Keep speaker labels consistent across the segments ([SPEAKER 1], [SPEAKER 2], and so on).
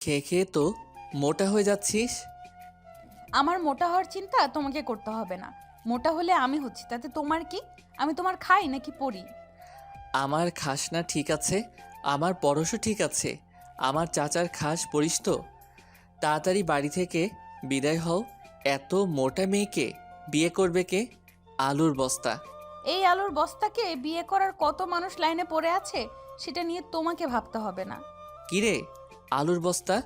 [SPEAKER 1] খেয়ে খেয়ে তো মোটা হয়ে যাচ্ছিস।
[SPEAKER 2] আমার মোটা হওয়ার চিন্তা তোমাকে করতে হবে না। মোটা হলে আমি হচ্ছি, তাতে তোমার কি? আমি তোমার খাই নাকি পড়ি?
[SPEAKER 1] আমার খাস না ঠিক আছে, আমার পরশও ঠিক আছে, আমার চাচার খাস পড়িস তো। তাড়াতাড়ি বাড়ি থেকে বিদায় হও। এত মোটা মেয়েকে বিয়ে করবে কে? আলুর বস্তা।
[SPEAKER 2] এই আলুর বস্তাকে বিয়ে করার কত মানুষ লাইনে পড়ে আছে, সেটা নিয়ে তোমাকে ভাবতে হবে না।
[SPEAKER 1] কিরে, আলুর বস্তা?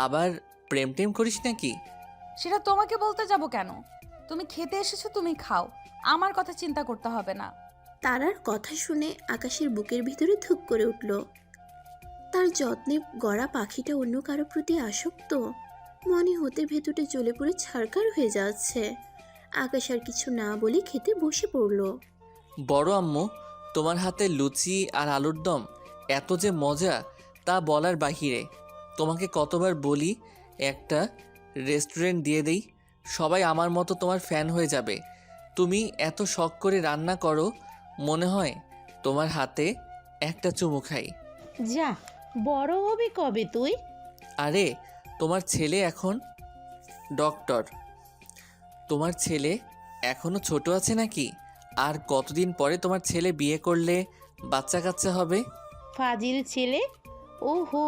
[SPEAKER 1] আবার প্রেম টেম করিস নাকি?
[SPEAKER 2] সেটা তোমাকে বলতে যাব কেন? তুমি খেতে এসেছো, তুমি খাও, আমার কথা চিন্তা করতে হবে না।
[SPEAKER 3] তারার কথা শুনে আকাশের বুকের ভিতরে ধুক করে উঠল। তার যত্নে গড়া পাখিটা অন্য কারো প্রতি আসক্ত মনে হতে ভেতরে জ্বলে পড়ে ছারখার হয়ে যাচ্ছে। আকাশ আর কিছু না বলে খেতে বসে পড়ল।
[SPEAKER 1] বড় আম্মু, তোমার হাতে লুচি আর আলুর দম এত যে মজা তা বলার বাহিরে। তোমাকে কতবার বলি একটা রেস্টুরেন্ট দিয়ে দেই, সবাই আমার মতো তোমার ফ্যান হয়ে যাবে। তুমি এত শখ করে রান্না করো, মনে হয় তোমার হাতে একটা চুমু খাই।
[SPEAKER 4] যা, বড় হবি কবে তুই?
[SPEAKER 1] আরে, তোমার ছেলে এখন ডক্টর। তোমার ছেলে এখনো ছোট আছে নাকি? আর কতদিন পরে তোমার ছেলে বিয়ে করলে বাচ্চা কাচ্চা হবে?
[SPEAKER 4] ফাজিল ছেলে। ওহো,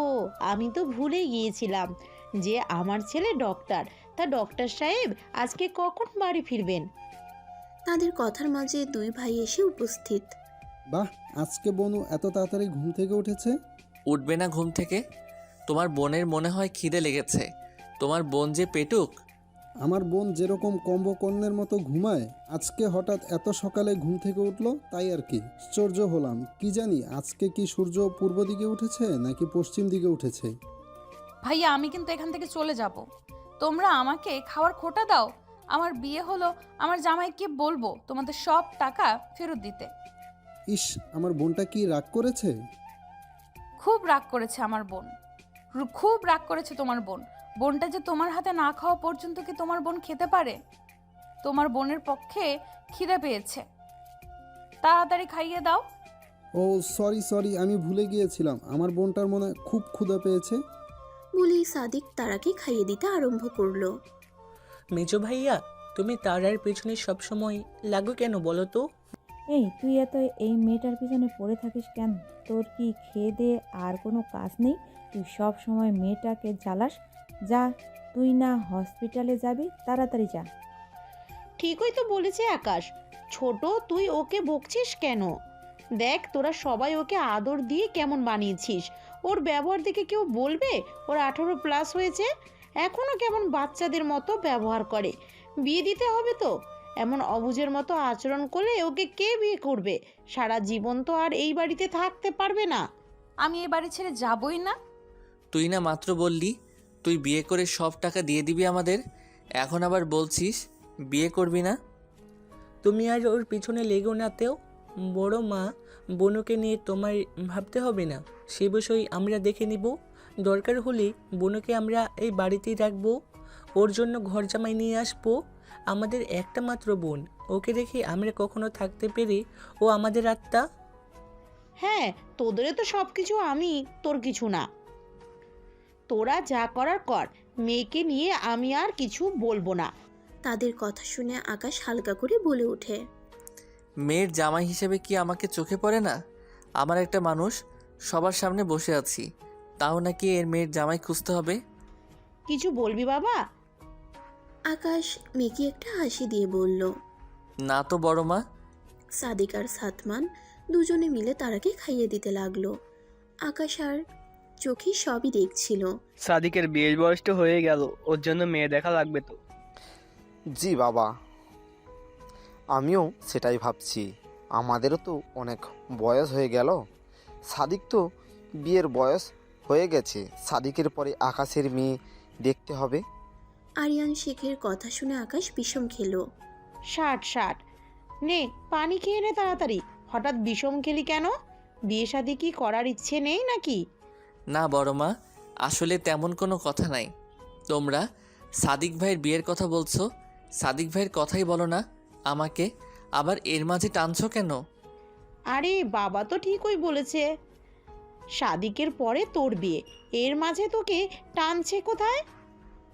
[SPEAKER 4] আমি তো ভুলে গিয়েছিলাম যে আমার ছেলে ডক্টর। তা ডক্টর সাহেব আজকে কখন বাড়ি ফিরবেন?
[SPEAKER 3] তাদের কথার মাঝে দুই ভাই এসে উপস্থিত।
[SPEAKER 5] বাহ, আজকে বনু এত তাড়াতাড়ি ঘুম থেকে উঠেছে।
[SPEAKER 1] উঠবে না ঘুম থেকে? তোমার বোনের মনে হয় খিদে লেগেছে। তোমার বোন যে পেটুক।
[SPEAKER 5] আমার বোন যেরকম কম্বকর্ণের মতো ঘুমায়, আজকে হঠাৎ এত সকালে ঘুম থেকে উঠলো, তাই আর কি আশ্চর্য হলাম। কি জানি আজকে কি সূর্য পূর্ব দিকে উঠেছে নাকি পশ্চিম দিকে উঠেছে।
[SPEAKER 2] ভাইয়া, আমি কিন্তু এখান থেকে চলে যাব। তোমরা আমাকে খাওয়ার খোটা দাও। আমার বিয়ে হলো, আমার জামাইকে বলবো তোমাদের সব টাকা ফেরত দিতে।
[SPEAKER 5] ইস, আমার বোনটা কি রাগ করেছে?
[SPEAKER 2] খুব রাগ করেছে আমার বোন, খুব রাগ করেছে তোমার বোন। বোনটা যে তোমার হাতে না খাওয়া পর্যন্ত কি তোমার বোন খেতে পারে? তোমার বোনের পক্ষে খিদে পেয়েছে, তাড়াতাড়ি খাইয়ে দাও।
[SPEAKER 5] ও সরি সরি, আমি ভুলে গিয়েছিলাম, আমার বোনটার মনে হয় খুব ক্ষুধা পেয়েছে।
[SPEAKER 3] বলেই সাদিক তারাকে খাইয়ে দিতে আরম্ভ করলো।
[SPEAKER 6] মেজো ভাইয়া, তুমি তারার পেছনে সবসময় লাগো কেন বলো তো?
[SPEAKER 7] এই তুই এত এই মেয়েটার পিছনে পড়ে থাকিস কেন? তোর কি খেয়ে দিয়ে আর কোনো কাজ নেই? তুই সব সময় মেয়েটাকে জ্বালাস। যা, তুই না হসপিটালে যাবি, তাড়াতাড়ি যা।
[SPEAKER 4] ঠিকই তো বলেছে আকাশ। ছোট, তুই ওকে বকছিস কেন? দেখ, তোরা সবাই ওকে আদর দিয়ে কেমন বানিয়েছিস। ওর ব্যবহার দেখে কেউ বলবে ওর 18+ হয়েছে? এখনও কেমন বাচ্চাদের মতো ব্যবহার করে। বিয়ে দিতে হবে তো। এমন অবুঝের মতো আচরণ করলে ওকে কে বিয়ে করবে? সারা জীবন তো আর এই বাড়িতে থাকতে পারবে না।
[SPEAKER 2] আমি এই বাড়ি ছেড়ে যাবই না।
[SPEAKER 1] তুই না মাত্র বললি তুই বিয়ে করে সব টাকা দিয়ে দিবি আমাদের, এখন আবার বলছিস বিয়ে করবি না?
[SPEAKER 6] তুমি আর ওর পিছনে লেগো নাতেও। বড় মা, বোনকে নিয়ে তোমার ভাবতে হবে না, সে বিষয় আমরা দেখে নিব। দরকার হলে বোনকে আমরা এই বাড়িতেই রাখবো, ওর জন্য ঘর জামাই নিয়ে আসবো। আমাদের একটা মাত্র বোন, ওকে রেখে আমরা কখনো থাকতে পেরে ও আমাদের আত্মা।
[SPEAKER 4] হ্যাঁ, তোদের তো সব কিছু আমি, তোর কিছু না। তোরা যা করার কর। মেয়েকে নিয়ে আমি আর কিছু বলবো না।
[SPEAKER 3] তাদের কথা শুনে আকাশ হালকা করে বলে ওঠে।
[SPEAKER 1] মেয়ের জামাই হিসেবে কি আমাকে চোখে পড়ে না? আমার একটা মানুষ, সবার সামনে বসে আছি, তাও নাকি এর মেয়ের জামাই খুঁজতে হবে?
[SPEAKER 4] কিছু বলবি বাবা?
[SPEAKER 3] আকাশ মেকি একটা হাসি দিয়ে বলল।
[SPEAKER 1] না তো বড় মা।
[SPEAKER 3] সাদিক আর সাতমান দুজনে মিলে তারাকে খাইয়ে দিতে লাগলো। আকাশ আর চোখে সবই দেখছিল।
[SPEAKER 8] সাদিকের বিয়ের বয়স তো হয়ে গেল, ওর জন্য মেয়ে দেখা লাগবে তো।
[SPEAKER 9] জি বাবা, আমিও সেটাই ভাবছি। আমাদেরও তো অনেক বয়স হয়ে গেল। সাদিক তো বিয়ের বয়স হয়ে গেছে, সাদিকের পরে আকাশের মেয়ে দেখতে হবে।
[SPEAKER 3] আরিয়ান শেখের কথা শুনে আকাশ বিষম খেলো।
[SPEAKER 4] ষাট ষাট, নে পানি খেয়ে নে তাড়াতাড়ি। হঠাৎ বিষম খেলি কেন? বিয়ে শাদি কি করার ইচ্ছে নেই নাকি?
[SPEAKER 1] না বড় মা, আসলে তেমন কোনো কথা নাই। তোমরা সাদিক ভাইয়ের বিয়ের কথা বলছো, সাদিক ভাইয়ের কথাই বলো না আমাকে, আবার এর মাঝে টানছো কেন?
[SPEAKER 4] আরে বাবা তো ঠিকই বলেছে। সাদিকের পরে তোর বিয়ে, এর মাঝে তোকে টানছে কোথায়?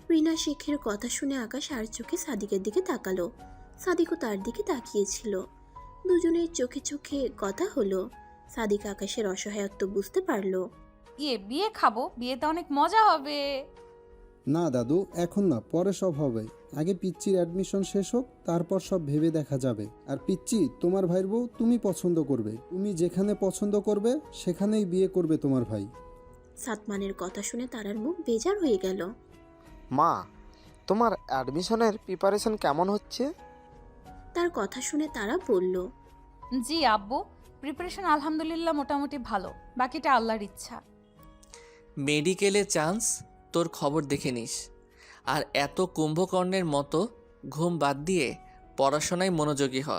[SPEAKER 3] রিনা শেখের কথা শুনে আকাশ আর চোখে সাদিকের দিকে তাকালো। সাদিকও তার দিকে তাকিয়েছিল। দুজনের চোখে চোখে কথা হলো। সাদিক আকাশের অসহায়ত্ব বুঝতে পারলো।
[SPEAKER 2] বিয়ে খাবো, বিয়েতে অনেক মজা হবে।
[SPEAKER 5] না দাদু, এখন না, পরে সব হবে। আগে পিচ্চির অ্যাডমিশন শেষ হোক, তারপর সব ভেবে দেখা যাবে। আর পিচ্চি, তোমার ভাইয়ের বউ তুমি পছন্দ করবে। তুমি যেখানে পছন্দ করবে সেখানেই বিয়ে করবে তোমার ভাই।
[SPEAKER 3] সাতমানের কথা শুনে তারার মুখ বেজার হয়ে গেল।
[SPEAKER 9] মা, তোমার অ্যাডমিশনের প্রিপারেশন কেমন হচ্ছে?
[SPEAKER 3] তার কথা শুনে তারা বলল,
[SPEAKER 2] জি আব্বু, প্রিপারেশন আলহামদুলিল্লাহ মোটামুটি ভালো, বাকিটা আল্লাহর ইচ্ছা।
[SPEAKER 1] মেডিকেলে চান্স, তোর খবর দেখে নিস। আর এত কুম্ভকর্ণের মতো ঘুম বাদ দিয়ে পড়াশোনায় মনোযোগী হ।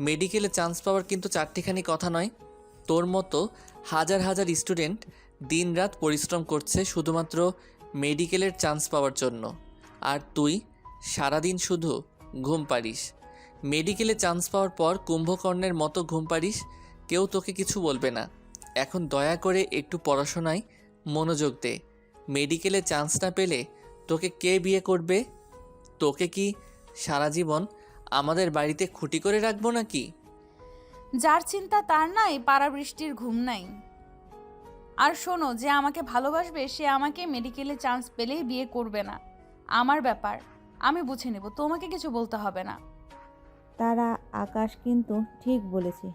[SPEAKER 1] মেডিকেলে চান্স পাওয়ার কিন্তু চারটিখানি কথা নয়। তোর মতো হাজার হাজার স্টুডেন্ট দিনরাত পরিশ্রম করছে শুধুমাত্র মেডিকেলের চান্স পাওয়ার জন্য, আর তুই সারাদিন শুধু ঘুম পারিস। মেডিকেলে চান্স পাওয়ার পর কুম্ভকর্ণের মতো ঘুম পারিস, কেউ তোকে কিছু বলবে না। এখন দয়া করে একটু পড়াশোনায় মনোযোগ দে। মেডিকেলে চান্স না পেলে তোকে কে বিয়ে করবে? তোকে কি সারা জীবন আমাদের বাড়িতে খুঁটি করে রাখবো নাকি?
[SPEAKER 2] যার চিন্তা তার নাই, পাড়া বৃষ্টির ঘুম নাই। আর শোনো, যে আমাকে ভালোবাসবে সে আমাকে মেডিকেলে চান্স পেলেই বিয়ে করবে না। আমার ব্যাপার, আমি বুঝে নেব, তোমাকে কিছু বলতে হবে না।
[SPEAKER 7] তারা আকাশ কিন্তু ঠিক বলেছে।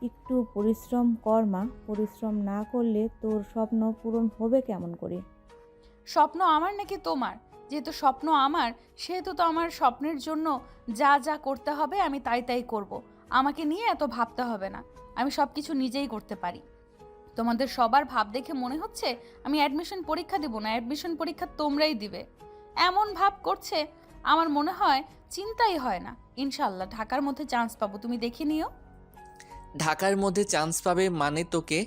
[SPEAKER 7] একটু পরিশ্রম কর মা, পরিশ্রম না করলে তোর স্বপ্ন পূরণ হবে কেমন করে?
[SPEAKER 2] স্বপ্ন আমার নাকি তোমার? যেহেতু স্বপ্ন আমার, সেহেতু তো আমার স্বপ্নের জন্য যা যা করতে হবে আমি তাই তাই করব। আমাকে নিয়ে এত ভাবতে হবে না, আমি সব কিছু নিজেই করতে পারি। তোমাদের সবার ভাব দেখে মনে হচ্ছে আমি অ্যাডমিশন পরীক্ষা দেব না, অ্যাডমিশন পরীক্ষা তোমরাই দিবে, এমন ভাব করছে। আমার মনে হয় চিন্তাই হয় না। ইনশাল্লাহ ঢাকার মধ্যে চান্স পাবো, তুমি দেখে নিও।
[SPEAKER 1] ঢাকার মধ্যে চান্স পাবে মানে তোকে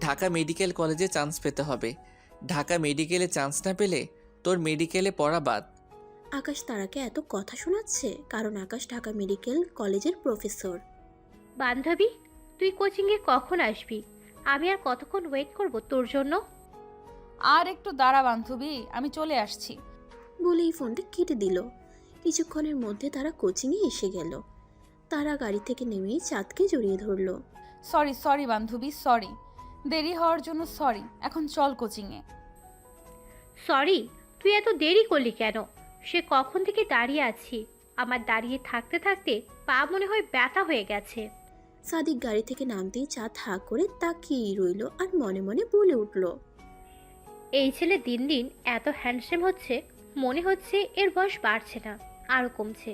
[SPEAKER 1] ঢাকা মেডিকেল কলেজে চান্স পেতে হবে। ঢাকা মেডিকেলে চান্স না পেলে তোর মেডিকেলে পড়া বাদ।
[SPEAKER 3] আকাশ তারাকে এত কথা শোনাচ্ছে কারণ আকাশ ঢাকা মেডিকেল কলেজের প্রফেসর।
[SPEAKER 10] বান্ধবী, তুই কোচিংয়ে কখন আসবি? আমি আর কতক্ষণ ওয়েট করব তোর জন্য?
[SPEAKER 2] আর একটু দাঁড়া বান্ধবী, আমি চলে আসছি।
[SPEAKER 3] বলেই ফোনটা কেটে দিল। কিছুক্ষণের মধ্যে তারা কোচিংয়ে এসে গেল। তারা গাড়ি থেকে নেমেই চাঁদকে জড়িয়ে ধরলো।
[SPEAKER 2] সরি সরি বান্ধবী, সরি, দেরি হওয়ার জন্য সরি। এখন চল কোচিংয়ে।
[SPEAKER 10] সরি? তুই এত দেরি করলি কেন? সে কখন থেকে দাঁড়িয়ে আছি, আমার দাঁড়িয়ে থাকতে থাকতে পা মনে হয় ব্যথা হয়ে গেছে।
[SPEAKER 3] সাদিক গাড়ি থেকে নামতেই চাঁদ হা করে তাকিয়েই রইল আর মনে মনে বলে উঠল,
[SPEAKER 10] এই ছেলে দিন দিন এত হ্যান্ডসাম হচ্ছে, মনে হচ্ছে এর বয়স বাড়ছে না, আরও কমছে।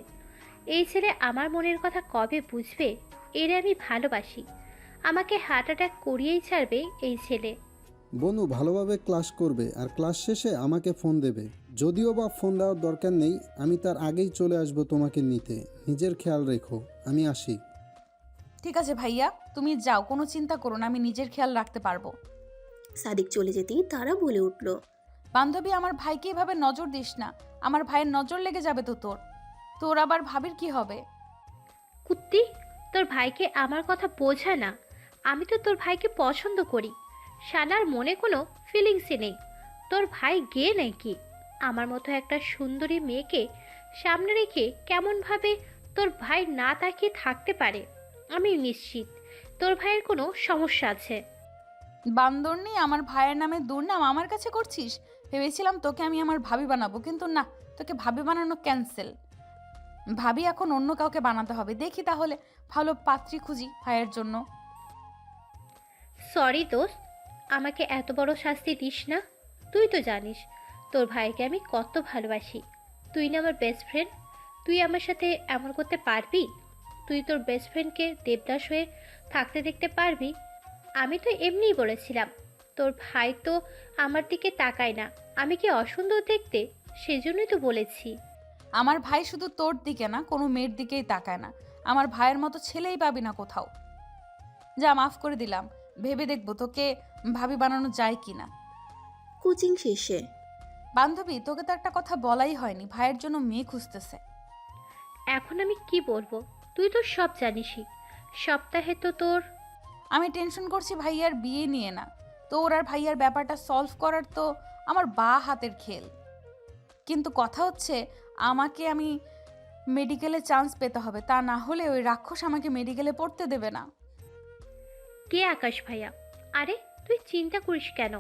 [SPEAKER 10] এই ছেলে আমার মনের কথা কবে বুঝবে? এর আমি ভালোবাসি, আমাকে হার্ট অ্যাটাক করিয়েই ছাড়বে এই ছেলে।
[SPEAKER 5] বনু ভালোভাবে ক্লাস করবে আর ক্লাস শেষে আমাকে ফোন দেবে। যদিও বা ফোন দেওয়ার দরকার নেই, আমি তার আগেই চলে আসবো তোমাকে নিতে। নিজের খেয়াল রেখো, আমি আসি।
[SPEAKER 2] ঠিক আছে ভাইয়া, তুমি যাও, কোনো চিন্তা করো না, আমি নিজের খেয়াল রাখতে পারবো।
[SPEAKER 3] সাদিক চলে যেতেই তারা বলে উঠল,
[SPEAKER 2] বান্ধবী, আমার ভাইকে এভাবে নজর দিস না, আমার ভাইয়ের নজর লেগে যাবে তো তোর। তোর আবার ভাবির কি হবে?
[SPEAKER 10] কুত্তি, তোর ভাইকে আমার কথা বোঝা না। আমি তো তোর ভাইকে পছন্দ করি, শালার মনে কোনো ফিলিংসই নেই। তোর ভাই গে নাকি? আমার মতো একটা সুন্দরী মেয়েকে সামনে রেখে কেমনভাবে তোর ভাই না তাকিয়ে থাকতে পারে? আমি নিশ্চিত তোর ভাইয়ের কোনো সমস্যা আছে।
[SPEAKER 2] বান্দরনি, আমার ভাইয়ের নামে দুর্নাম আমার কাছে করছিস? ভেবেছিলাম তোকে আমি আমার ভাবি বানাবো, কিন্তু না, তোকে ভাবি বানানো ক্যান্সেল। ভাবি এখন অন্য কাউকে বানাতে হবে। দেখি তাহলে ভালো পাত্রী খুঁজি ভাইয়ের জন্য।
[SPEAKER 10] সরি দোস্ত, আমাকে এত বড় শাস্তি দিস না। তুই তো জানিস তোর ভাইকে আমি কত ভালোবাসি। তুই না আমার বেস্ট ফ্রেন্ড, তুই আমার সাথে এমন করতে পারবি? তুই তোর বেস্ট ফ্রেন্ডকে দেবদাস হয়ে থাকতে দেখতে পারবি? আমি তো এমনিই বলেছিলাম, তোর ভাই তো আমার দিকে তাকায় না, আমি কি অসুন্দর দেখতে? সেজন্যই তো বলেছি।
[SPEAKER 2] আমার ভাই শুধু তোর দিকে না, কোনো মেয়ের দিকেই তাকায় না। আমার ভাইয়ের মতো ছেলেই পাবি না কোথাও। যা, মাফ করে দিলাম, ভেবে দেখবো তোকে ভাবি বানানো যায় কিনা।
[SPEAKER 3] কোচিং শেষে
[SPEAKER 2] বান্ধবী, তোকে তো একটা কথা বলাই হয়নি, ভাইয়ের জন্য মেয়ে খুঁজতেছে।
[SPEAKER 10] এখন আমি কি বলবো? তুই তো সব জানিসই। সপ্তাহে তো তোর...
[SPEAKER 2] আমি টেনশন করছি ভাইয়ার বিয়ে নিয়ে না, তোর আর ভাইয়ার ব্যাপারটা সলভ করার তো আমার বা হাতের খেল। কিন্তু কথা হচ্ছে আমি মেডিকেলে চান্স পেতে হবে, তা না হলে ওই রাক্ষস আমাকে মেডিকেলে পড়তে দেবে না।
[SPEAKER 10] কে আকাশ ভাইয়া? আরে তুই চিন্তা করিস কেন,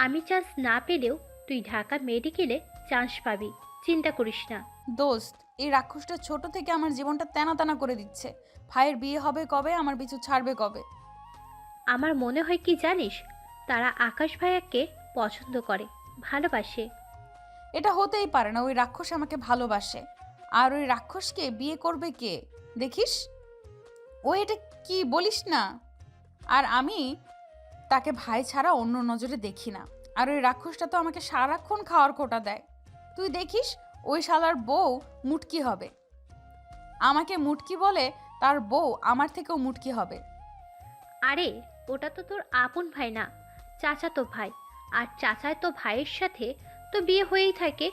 [SPEAKER 10] আমি চান্স না পেলেও তুই ঢাকা মেডিকেলে চান্স পাবি, চিন্তা করিস না।
[SPEAKER 2] দোস্ত, এই রাক্ষসটা ছোট থেকে আমার জীবনটা তেনা তেনা করে দিচ্ছে। ভাইয়ের বিয়ে হবে কবে, আমার পিছু ছাড়বে কবে?
[SPEAKER 10] আমার মনে হয় কি জানিস, তারা আকাশ ভাইয়াকে পছন্দ করে, ভালোবাসে।
[SPEAKER 2] এটা হতেই পারে না, ওই রাক্ষস আমাকে ভালোবাসে। আর ওই রাক্ষসকে বিয়ে করবে কে দেখিস? ও এটা কি বলিস না? আর আমি তাকে ভাই ছাড়া অন্য নজরে দেখি না। আর ওই রাক্ষসটা তো আমাকে সারাক্ষণ খাওয়ার খোটা দেয়। তুই দেখিস ওই শালার বউ মুটকি হবে। আমাকে মুটকি বলে, তার বউ আমার থেকেও মুটকি হবে।
[SPEAKER 10] আরে ওটা তো তোর আপন ভাই না, চাচাতো ভাই। আর চাচায় তো ভাইয়ের সাথে তো বিয়ে হয়েই থাকে।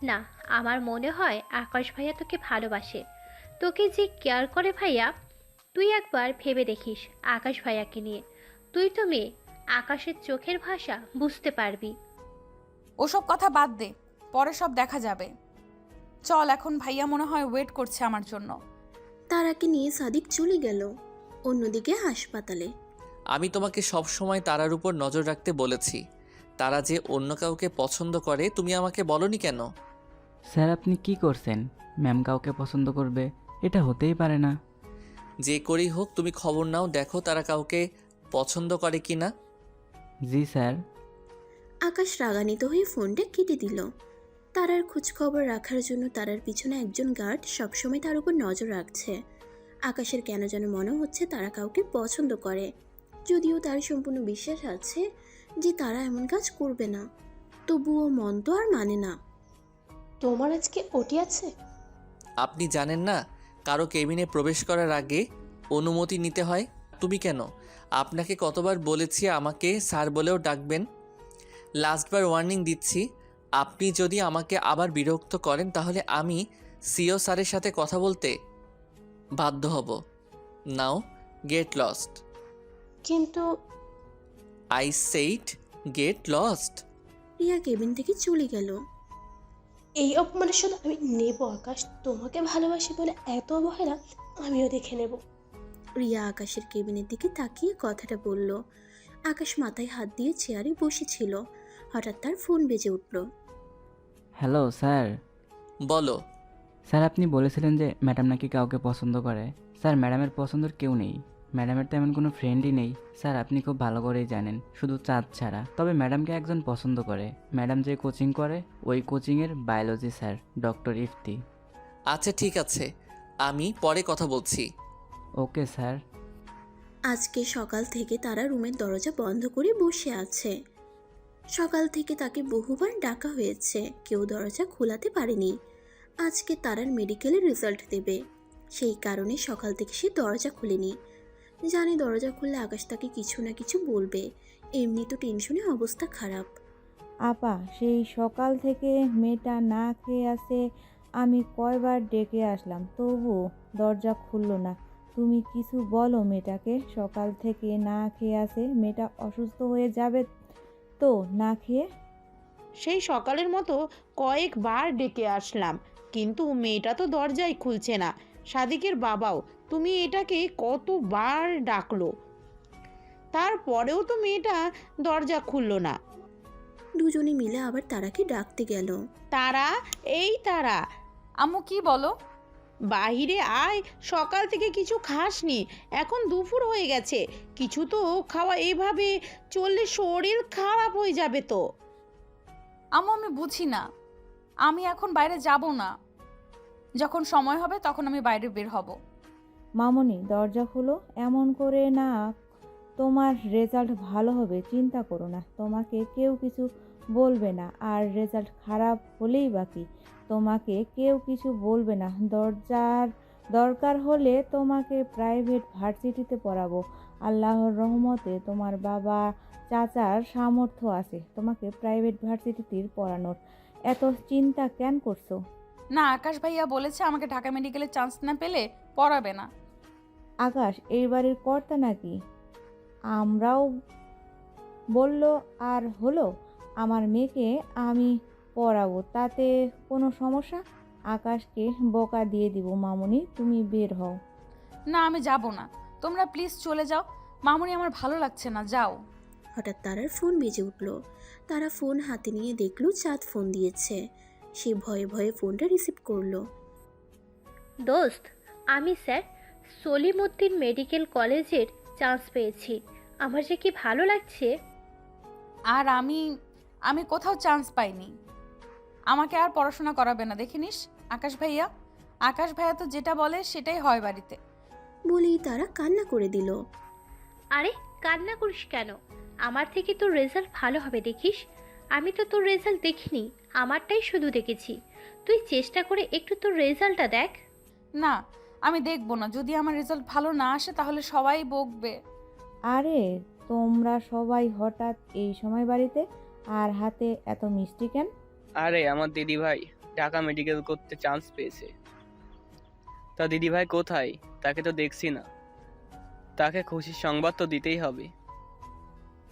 [SPEAKER 10] না, আমার মনে হয় আকাশ ভাইয়া তোকে ভালোবাসে, তোকে যে কেয়ার করে ভাইয়া। তুই একবার ভেবে দেখিস আকাশ ভাইয়াকে নিয়ে। তুই তো মেয়ে, আকাশের চোখের ভাষা বুঝতে পারবি।
[SPEAKER 2] ওসব কথা বাদ দে, পরে সব দেখা যাবে। চল, এখন ভাইয়া মনে হয় ওয়েট করছে আমার জন্য।
[SPEAKER 3] তারাকে নিয়ে সাদিক চলে গেল অন্যদিকে হাসপাতালে।
[SPEAKER 1] আমি তোমাকে সব সময় তারার উপর নজর রাখতে বলেছি। তারা যে অন্য কাউকে পছন্দ করে তুমি আমাকে বলনি কেন?
[SPEAKER 11] স্যার আপনি কি করছেন? ম্যাম কাউকে পছন্দ করবে, এটা হতেই পারে না।
[SPEAKER 1] যে করেই হোক তুমি খবর নাও, দেখো তারা কাউকে পছন্দ করে কি না।
[SPEAKER 11] জি স্যার।
[SPEAKER 3] আকাশ রাগান্বিত হয়ে ফোনটা কেটে দিল। তারার খোঁজখবর রাখার জন্য তারার পিছনে একজন গার্ড সবসময় তার উপর নজর রাখছে। আকাশের কেন যেন মনে হচ্ছে তারা কাউকে পছন্দ করে, যদিও তার সম্পূর্ণ বিশ্বাস আছে যে তারা এমন কাজ করবে না, তবুও মন তো আর মানে না।
[SPEAKER 12] তোমার আজকে ওটি আছে?
[SPEAKER 1] আপনি জানেন না কারো কেবিনে প্রবেশ করার আগে অনুমতি নিতে হয়? তুমি কেন? আপনাকে কতবার বলেছি আমাকে স্যার বলেও ডাকবেন। লাস্টবার ওয়ার্নিং দিচ্ছি, আপনি যদি আমাকে আবার বিরক্ত করেন তাহলে আমি সিও স্যারের সাথে কথা বলতে বাধ্য হব। Now get lost.
[SPEAKER 12] কিন্তু
[SPEAKER 1] I said get lost.
[SPEAKER 3] Riya cabin থেকে চলে গেল।
[SPEAKER 12] এই অপমানের শুধু আমি নেব আকাশ, তোমাকে ভালোবাসি বলে এত অবহেলা আমিও দেখে নেব।
[SPEAKER 3] রিয়া আকাশের কেবিনের দিকে তাকিয়ে কথাটা বলল। আকাশ মাথায় হাত দিয়ে চেয়ারে বসেছিল, হঠাৎ তার ফোন বেজে উঠল।
[SPEAKER 11] Hello sir.
[SPEAKER 1] বলো।
[SPEAKER 11] স্যার আপনি বলেছিলেন যে ম্যাডাম নাকি কাউকে পছন্দ করে। স্যার ম্যাডামের পছন্দের কেউ নেই, ম্যাডামের তো এমন কোনো ফ্রেন্ডই নেই। স্যার আপনি খুব ভালো করেই জানেন, শুধু চাঁদ ছাড়া। তবে ম্যাডামকে একজন পছন্দ করে, ম্যাডাম যে কোচিং করে ওই কোচিংয়ের বায়োলজি স্যার, ডক্টর ইফতি।
[SPEAKER 1] আচ্ছা ঠিক আছে, আমি পরে কথা বলছি।
[SPEAKER 11] Okay sir.
[SPEAKER 3] আজকে সকাল থেকে তারা রুমের দরজা বন্ধ করে বসে আছে। সকাল থেকে তাকে বহুবার ডাকা হয়েছে, কেউ দরজা খোলাতে পারেনি। আজকে তারার মেডিকেলের রেজাল্ট দেবে, সেই কারণে সকাল থেকে সে দরজা খুলেনি। জানে দরজা খুললে আকাশ তাকে কিছু না কিছু বলবে, এমনি তো টেনশনে অবস্থা খারাপ।
[SPEAKER 7] আপা, সেই সকাল থেকে মেয়েটা না খেয়ে আছে, আমি কয়বার ডেকে আসলাম তবু দরজা খুললো না। তুমি কিছু বলো মেয়েটাকে, সকাল থেকে না খেয়ে আছে, মেয়েটা অসুস্থ হয়ে যাবে তো না খেয়ে।
[SPEAKER 4] সেই সকালের মতো কয়েকবার ডেকে আসলাম, কিন্তু মেয়েটা তো দরজাই খুলছে না। সাদিকের বাবাও তুমি এটাকে কতবার ডাকলো, তারপরেও তো মেয়েটা দরজা খুললো না।
[SPEAKER 3] দুজনে মিলে আবার তারাকে ডাকতে গেল।
[SPEAKER 4] তারা, এই তারা,
[SPEAKER 2] আম্মু কি বলো?
[SPEAKER 4] বাহিরে আয়, সকাল থেকে কিছু খাসনি, এখন দুপুর হয়ে গেছে, কিছু তো খাওয়া, এভাবে চললে শরীর খারাপ হয়ে যাবে তো।
[SPEAKER 2] আম্মু আমি বুঝি না, আমি এখন বাইরে যাব না। যখন সময় হবে তখন আমি বাইরে বের হব।
[SPEAKER 7] মামনি দরজা খুলো, এমন করে না, তোমার রেজাল্ট ভালো হবে, চিন্তা করো না, তোমাকে কেউ কিছু বলবে না। আর রেজাল্ট খারাপ হলেই বাকি, তোমাকে কেউ কিছু বলবে না। দরকার হলে তোমাকে প্রাইভেট ভার্সিটিতে পড়াবো। আল্লাহর রহমতে তোমার বাবা চাচার সামর্থ্য আছে তোমাকে প্রাইভেট ভার্সিটিতে পড়ানোর। এত চিন্তা কেন করছো?
[SPEAKER 2] না, আকাশ ভাইয়া বলেছে আমাকে ঢাকা মেডিকেলে চান্স না পেলে পড়াবে না।
[SPEAKER 7] আকাশ এই বাড়ির কর্তা নাকি? আমরাও বলল আর হলো, আমার মেয়েকে আমি পড়াবো, তাতে কোনো সমস্যা? আকাশকে বোকা দিয়ে দিব। মামুনি, তুমি বের হও।
[SPEAKER 2] না, আমি যাব না। তোমরা প্লিজ চলে যাও। মামুনি, আমার ভালো লাগছে না, যাও।
[SPEAKER 3] হঠাৎ তারার ফোন বেজে উঠল। তারা ফোন হাতে নিয়ে দেখলো চাঁদ ফোন দিয়েছে। সে ভয়ে ভয়ে ফোনটা রিসিভ করলো।
[SPEAKER 10] দোস্ত, আমি স্যার সলিমউদ্দিন মেডিকেল কলেজের চান্স পেয়েছি। আমার যে কি ভালো লাগছে।
[SPEAKER 2] আর আমি কোথাও চান্স পাইনি। আমাকে আর পড়াশোনা করাবে না, দেখে নিস। আকাশ ভাইয়া তো যেটা বলে সেটাই হয় বাড়িতে।
[SPEAKER 3] বলেই তারা কান্না করে দিল।
[SPEAKER 10] আরে কান্না করিস কেন? আমার থেকে তোর রেজাল্ট ভালো হবে দেখিস। আমি তো তোর রেজাল্ট দেখিনি, আমারটাই শুধু দেখেছি। তুই চেষ্টা করে একটু তোর রেজাল্টটা দেখ।
[SPEAKER 2] না, আমি দেখবো না। যদি আমার রেজাল্ট ভালো না আসে তাহলে সবাই বকবে।
[SPEAKER 7] আরে, তোমরা সবাই হঠাৎ এই সময় বাড়িতে, আর হাতে এত মিষ্টি কেন?
[SPEAKER 8] আরে আমার দিদিভাই ঢাকা মেডিকেল করতে চান্স পেয়েছে। তা দিদিভাই কোথায়? তাকে তো দেখছি না। তাকে খুশির সংবাদ তো দিতেই হবে।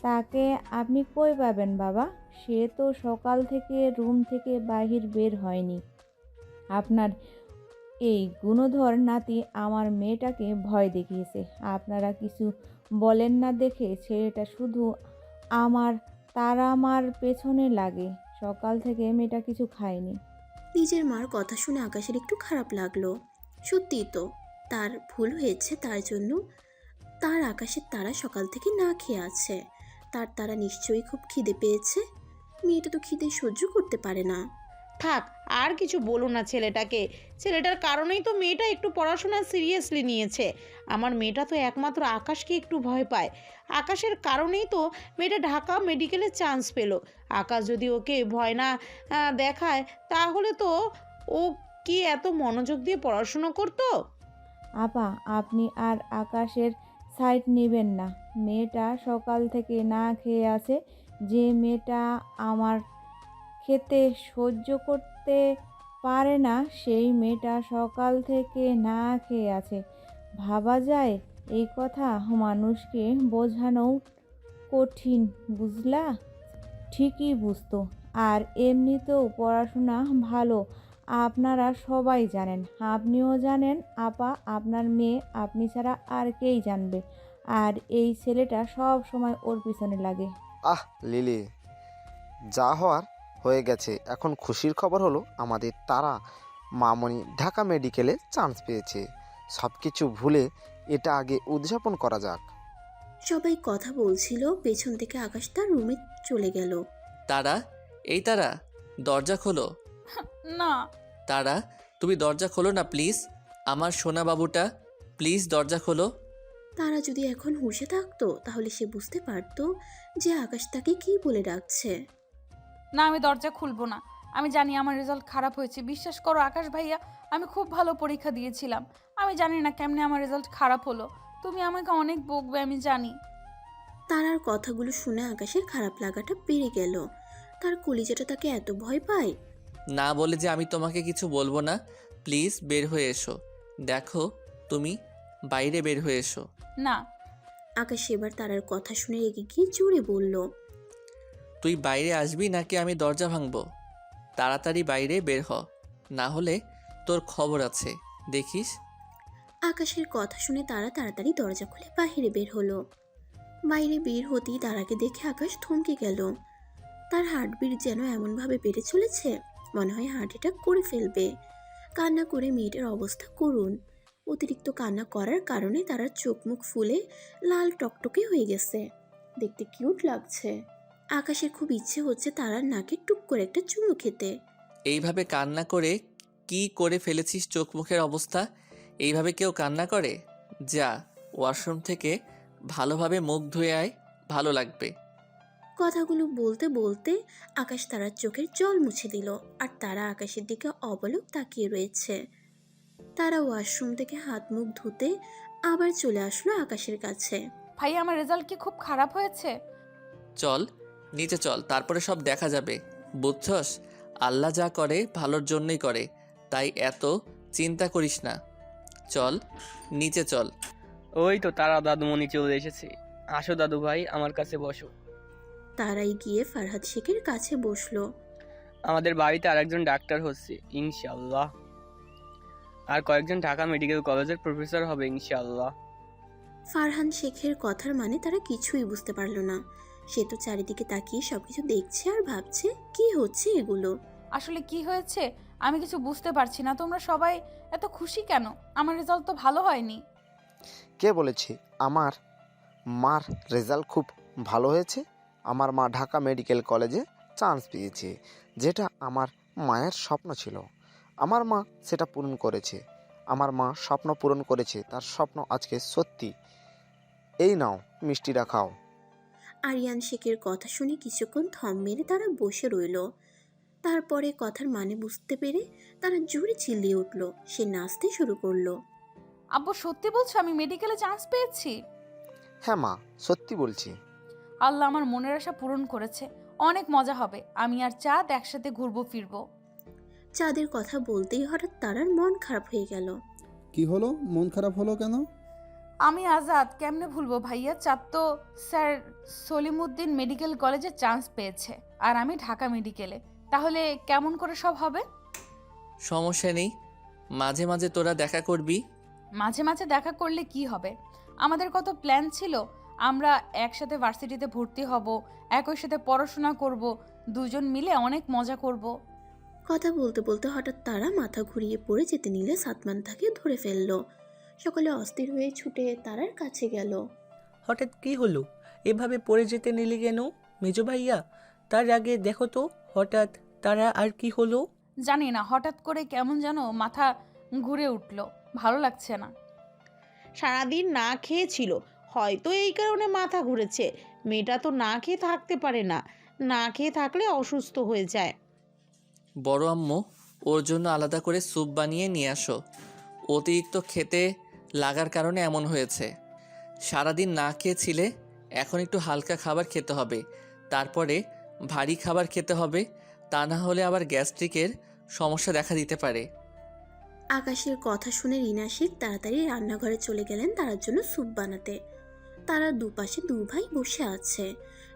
[SPEAKER 7] তাকে আপনি কই পাবেন বাবা? সে তো সকাল থেকে রুম থেকে বাহির বের হয়নি। আপনার এই গুণধর নাতি আমার মেয়েটাকে ভয় দেখিয়েছে। আপনারা কিছু বলেন না দেখে ছেলেটা শুধু আমার পেছনে লাগে। সকাল থেকে মেয়েটা কিছু খায়নি।
[SPEAKER 3] নিজের মার কথা শুনে আকাশের একটু খারাপ লাগলো। সত্যিই তো, তার ভুল হয়েছে। তার জন্য তার আকাশের তারা সকাল থেকে না খেয়ে আছে। তারা নিশ্চয়ই খুব খিদে পেয়েছে। মেয়েটা তো খিদে সহ্য করতে পারে না।
[SPEAKER 4] থাক, আর কিছু বলো না ছেলেটাকে। ছেলেটার কারণেই তো মেয়েটা একটু পড়াশোনা সিরিয়াসলি নিয়েছে। আমার মেয়েটা তো একমাত্র আকাশকে একটু ভয় পায়। আকাশের কারণেই তো মেয়েটা ঢাকা মেডিকেলে চান্স পেল। আকাশ যদি ওকে ভয় না দেখায়, তাহলে তো ও কি এত মনোযোগ দিয়ে পড়াশুনো করতো?
[SPEAKER 7] আপা, আপনি আর আকাশের সাইড নেবেন না। মেয়েটা সকাল থেকে না খেয়ে আছে। যে মেয়েটা আমার খেতে সহ্য করতে পারে না, সেই মেয়েটা সকাল থেকে না খেয়ে আছে। ভাবা যায় এই কথা? মানুষকে বোঝানো কঠিন, বুঝলা? ঠিকই বুঝতো। আর এমনিতেও পড়াশোনা ভালো, আপনারা সবাই জানেন। আপনিও জানেন আপা, আপনার মেয়ে আপনি ছাড়া আর কেই জানবে। আর এই ছেলেটা সব সময় ওর পিছনে লাগে।
[SPEAKER 9] আহ লিলি, যা হওয়ার হয়ে গেছে। এখন খুশির খবর হলো আমাদের তারা মামনি ঢাকা মেডিকেলে চান্স পেয়েছে। সব কিছু ভুলে এটা আগে উদযাপন করা যাক।
[SPEAKER 3] সবাই কথা বলছিল, পেছন থেকে আকাশ তার রুমে চলে গেল।
[SPEAKER 1] তারা, এই তারা, দরজা খোলো।
[SPEAKER 2] না।
[SPEAKER 1] তারা, তুমি দরজা খোলো না প্লিজ। আমার সোনা বাবুটা, প্লিজ দরজা খোলো।
[SPEAKER 3] তারা যদি এখন হুঁশে থাকতো তাহলে সে বুঝতে পারতো যে আকাশ তাকে কি বলে ডাকছে।
[SPEAKER 2] না, আমি দরজা খুলবো না। আমি জানি আমার রেজাল্ট খারাপ হয়েছে। বিশ্বাস করো আকাশ ভাইয়া, আমি খুব ভালো পরীক্ষা দিয়েছিলাম। আমি জানি না কেমনে আমার রেজাল্ট খারাপ হলো। তুমি আমাকে অনেক বকবে, আমি জানি।
[SPEAKER 3] তারার কথাগুলো শুনে আকাশের খারাপ লাগাটা বেড়ে গেল। তার কলিজাটা তাকে এত ভয় পায়।
[SPEAKER 1] না বলে যে আমি তোমাকে কিছু বলবো না। প্লিজ বের হয়ে এসো। দেখো, তুমি বাইরে বের হয়ে এসো।
[SPEAKER 2] না।
[SPEAKER 3] আকাশ এবার তারার কথা শুনে রেগে গিয়ে জোরে বলল,
[SPEAKER 1] তুই বাইরে আসবি নাকি আমি দরজা ভাঙবো? তাড়াতাড়ি বাইরে বের হ, না হলে তোর খবর আছে, দেখিস।
[SPEAKER 3] আকাশের কথা শুনে তারা তাড়াতাড়ি দরজা খুলে বাইরে বের হলো। বাইরে বের হতেই তারাকে দেখে আকাশ থমকে গেল। তার হার্টবিট যেন এমনভাবে বেড়ে চলেছে, মনে হয় হার্ট অ্যাটাক করে ফেলবে। কান্না করে মেয়েটার অবস্থা করুন। অতিরিক্ত কান্না করার কারণে তার চোখ মুখ ফুলে লাল টকটকে হয়ে গেছে। দেখতে কিউট লাগছে। আকাশের খুব ইচ্ছে হচ্ছে তারার নাকে টুক করে একটা চুমু খেতে।
[SPEAKER 1] এইভাবে কান্না করে কি করে ফেলেছিস? চোখ মুখের অবস্থা, এইভাবে কেউ কান্না করে? যা ওয়াশরুম থেকে ভালোভাবে মুখ ধুয়ে আয়, ভালো লাগবে।
[SPEAKER 3] কথাগুলো বলতে বলতে আকাশ তারার চোখের জল মুছে দিল। আর তারা আকাশের দিকে অবলক তাকিয়ে রয়েছে। তারা ওয়াশরুম থেকে হাত মুখ ধুতে আবার চলে আসলো আকাশের কাছে।
[SPEAKER 2] ভাইয়া, আমার রেজাল্ট কি খুব খারাপ হয়েছে?
[SPEAKER 1] চল নিচে চল, তারপরে সব দেখা যাবে, বুঝছস? আল্লাহ যা করে ভালোর জন্যই করে, তাই এত চিন্তা করিস না। চল নিচে চল।
[SPEAKER 8] ওই তো তারা দাদুমণি চলে এসেছে। আসো দাদু ভাই, আমার কাছে বসো।
[SPEAKER 3] তারাই গিয়ে ফারহাদ শেখের কাছে বসলো।
[SPEAKER 8] আমাদের বাড়িতে আরেকজন ডাক্তার হচ্ছে ইনশাআল্লাহ, আর কয়েকজন ঢাকা মেডিকেল কলেজের প্রফেসর হবে ইনশাআল্লাহ।
[SPEAKER 3] ফারহান শেখের কথার মানে তারা কিছুই বুঝতে পারল না। সে তো চারিদিকে তাকিয়ে সবকিছু দেখছে আর ভাবছে কি হচ্ছে এগুলো।
[SPEAKER 2] আসলে কি হয়েছে আমি কিছু বুঝতে পারছি না। তোমরা সবাই এত খুশি কেন? আমার রেজাল্ট তো ভালো হয়নি।
[SPEAKER 9] কে বলেছে আমার মার রেজাল্ট খুব ভালো হয়েছে? আমার মা ঢাকা মেডিকেল কলেজে চান্স পেয়েছে, যেটা আমার মায়ের স্বপ্ন ছিল। আমার মা সেটা পূরণ করেছে। আমার মা স্বপ্ন পূরণ করেছে, তার স্বপ্ন আজকে সত্যি। এই নাও মিষ্টিটা খাও।
[SPEAKER 3] আরিয়ান শেখের কথা শুনে কিছুক্ষণ থম মেরে তারা বসে রইল। তারপরে কথার মানে বুঝতে পেরে তারা জোরে চিল্লিয়ে উঠল। সে নাচতে শুরু করলো।
[SPEAKER 2] আব্বু সত্যি বলছো আমি মেডিকেলে চান্স পেয়েছি?
[SPEAKER 9] হ্যাঁ মা, সত্যি বলছি।
[SPEAKER 2] আল্লাহ আমার মনের আশা পূরণ করেছে। অনেক মজা হবে। আমি আর চাঁদ একসাথে ঘুরবো ফিরবো।
[SPEAKER 3] চাঁদের কথা বলতেই হঠাৎ তারার মন খারাপ হয়ে গেল।
[SPEAKER 5] কি হলো, মন খারাপ হলো কেন?
[SPEAKER 2] আমি আজাদ কেমনে ভুলবো ভাইয়া? চাঁদ তো স্যার সলিমুদ্দিন মেডিকেল কলেজে চান্স পেয়েছে আর আমি ঢাকা মেডিকেলে। তাহলে কেমন করে সব হবে?
[SPEAKER 1] সমস্যা নেই, মাঝে মাঝে তোরা দেখা করবি।
[SPEAKER 2] মাঝে মাঝে দেখা করলে কি হবে? আমাদের কত প্ল্যান ছিল। আমরা একসাথে ভার্সিটিতে ভর্তি হব, একই সাথে পড়াশোনা করব, দুজন মিলে অনেক মজা করব।
[SPEAKER 3] কথা বলতে বলতে হঠাৎ তারা মাথা ঘুরিয়ে পড়ে যেতে নিলে সাতমান তাকে ধরে ফেলল। সকলে অস্থির হয়ে ছুটে তারার কাছে গেল।
[SPEAKER 6] হঠাৎ কি হলো? এভাবে পড়ে যেতে নিলি কেন মেজো ভাইয়া? তার আগে দেখো তো হঠাৎ তারা আর কি হলো?
[SPEAKER 2] জানি না, হঠাৎ করে কেমন যেন মাথা ঘুরে উঠল, ভালো লাগছে না।
[SPEAKER 4] সারাদিন না খেয়েছিল, হয়তো এই কারণে মাথা ঘুরেছে। মেয়েটা তো না খেয়ে থাকতে পারে না, না খেয়ে থাকলে অসুস্থ হয়ে যায়।
[SPEAKER 1] বড় আম্মু, ওর জন্য আলাদা করে স্যুপ বানিয়ে নিয়ে আসো। অতিরিক্ত খেতে লাগার কারণে এমন হয়েছে। সারাদিন না খেয়েছিলে, এখন একটু হালকা খাবার খেতে হবে, তারপরে ভারী খাবার খেতে হবে, তা না হলে আবার গ্যাস্ট্রিকের সমস্যা দেখা দিতে পারে।
[SPEAKER 3] আকাশের কথা শুনে রিনা শেখ তাড়াতাড়ি রান্নাঘরে চলে গেলেন তার জন্য স্যুপ বানাতে। তারা দুপাশে দু ভাই বসে আছে।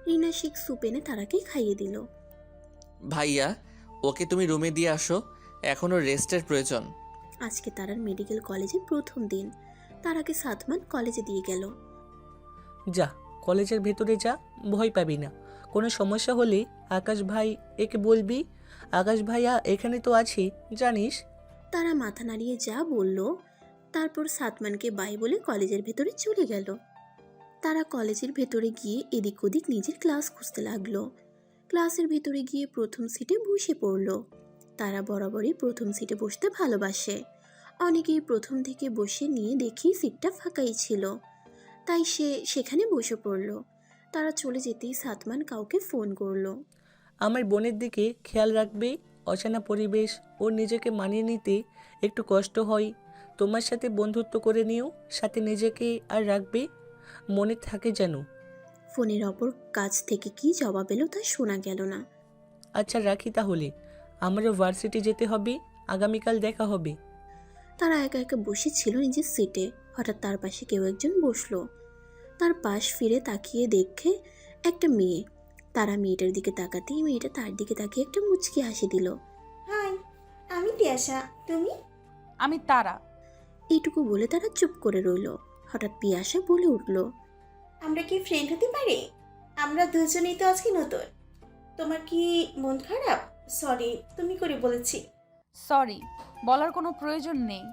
[SPEAKER 3] রিনা শেখ স্যুপ এনে তারাকে খাইয়ে দিল।
[SPEAKER 1] ভাইয়া, ওকে তুমি রুমে দিয়ে আসো, এখনও রেস্টের প্রয়োজন।
[SPEAKER 3] আজকে তারার মেডিকেল কলেজে প্রথম দিন। তারাকে সাতমান কলেজে দিয়ে গেল।
[SPEAKER 6] যা, কলেজের ভেতরে যা, ভয় পাবি না। কোনো সমস্যা হলে আকাশ ভাই একে বলবি। আকাশ ভাইয়া এখানে তো আছি জানিস।
[SPEAKER 3] তারা মাথা নাড়িয়ে যা বলল, তারপর সাতমানকে বাই বলে কলেজের ভেতরে চলে গেল। তারা কলেজের ভেতরে গিয়ে এদিক ওদিক নিজের ক্লাস খুঁজতে লাগলো। ক্লাসের ভেতরে গিয়ে প্রথম সিটে বসে পড়ল। তারা বরাবরই প্রথম সিটে বসতে ভালোবাসে। অনেকেই প্রথম থেকে বসে নিয়ে দেখি সিটটা ফাঁকাই ছিল, তাই সে সেখানে বসে পড়ল। তারা চলে যেতেই সাতমান কাউকে ফোন করলো।
[SPEAKER 6] আমার বোনের দিকে খেয়াল রাখবে। অচেনা পরিবেশ, ওর নিজেকে মানিয়ে নিতে একটু কষ্ট হয়। তোমার সাথে বন্ধুত্ব করে নিও, সাথে নিজেকে আর রাখবে, মনে থাকে যেন।
[SPEAKER 3] ফোনের অপর কাছ থেকে কি জবাব এলো তা শোনা গেল না।
[SPEAKER 6] আচ্ছা রাখি তাহলে, আমারও ভার্সিটি যেতে হবে, আগামীকাল দেখা হবে।
[SPEAKER 3] তারা একা একা বসেছিল নিজের সিটে। হঠাৎ তার পাশে কেউ একজন বসলো। তার পাশ ফিরে তাকিয়ে দেখে একটা মেয়ে। তারা মেয়েটার দিকে তাকাতেই মেয়েটা তার দিকে তাকিয়ে একটা মুচকি হাসি দিল।
[SPEAKER 12] হাই, আমি তিয়াশা, তুমি?
[SPEAKER 2] আমি তারা।
[SPEAKER 3] এইটুকু বলে তারা চুপ করে রইল। হঠাৎ পিয়াসা বলে উঠল,
[SPEAKER 12] আমরা কি ফ্রেন্ড হতে পারি? আমরা দুজনেই তো আজকে নতুন। তোমার কি মন খারাপ? সরি, তুমি করে বলেছি।
[SPEAKER 2] সরি বলার কোনো প্রয়োজন নেই।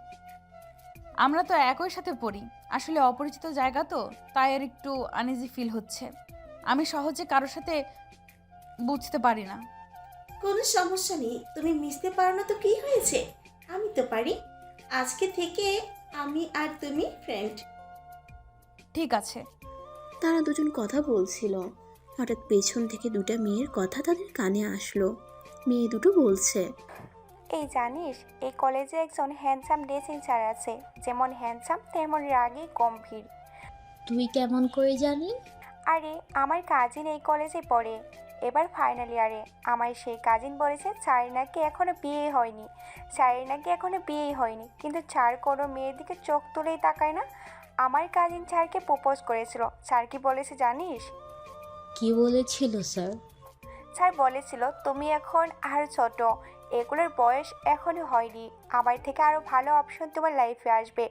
[SPEAKER 2] আমরা তো একই সাথে পড়ি। আসলে অপরিচিত জায়গা তো, তাই এর একটু আনইজি ফিল হচ্ছে। আমি সহজে কারোর সাথে বুঝতে পারি না।
[SPEAKER 12] কোনো সমস্যা নেই, তুমি মিশতে পারো না তো কি হয়েছে? আমি তো পারি। আজকে থেকে আমি আর তুমি ফ্রেন্ড।
[SPEAKER 2] ঠিক আছে।
[SPEAKER 3] তারা দুজন কথা বলছিল। হঠাৎ পেছন থেকে দুটা মেয়ের কথা তাদের কানে আসলো। মেয়ে দুটো বলছে,
[SPEAKER 13] এই জানিস, এই কলেজে একজন হ্যান্ডসাম ড্রেসিং স্যার আছে, যেমন হ্যান্ডসাম তেমন রাগী গম্ভীর।
[SPEAKER 14] তুই কেমন করে জানি?
[SPEAKER 13] আরে আমার কাজিন এই কলেজে পড়ে, এবার ফাইনাল ইয়ারে। আমার সেই কাজিন বলেছে স্যারের নাকি এখনও বিয়েই হয়নি, কিন্তু স্যার কোনো মেয়ের দিকে চোখ তুলেই তাকায় না। আমার কাজিন স্যারকে প্রপোজ করেছিল। স্যার কি বলেছে জানিস?
[SPEAKER 14] কি বলেছিল স্যার?
[SPEAKER 13] স্যার বলেছিল তুমি এখন আর ছোট, এগুলোর বয়স এখনো হয়নি, আমার থেকে আরও ভালো অপশন তোমার লাইফে আসবে।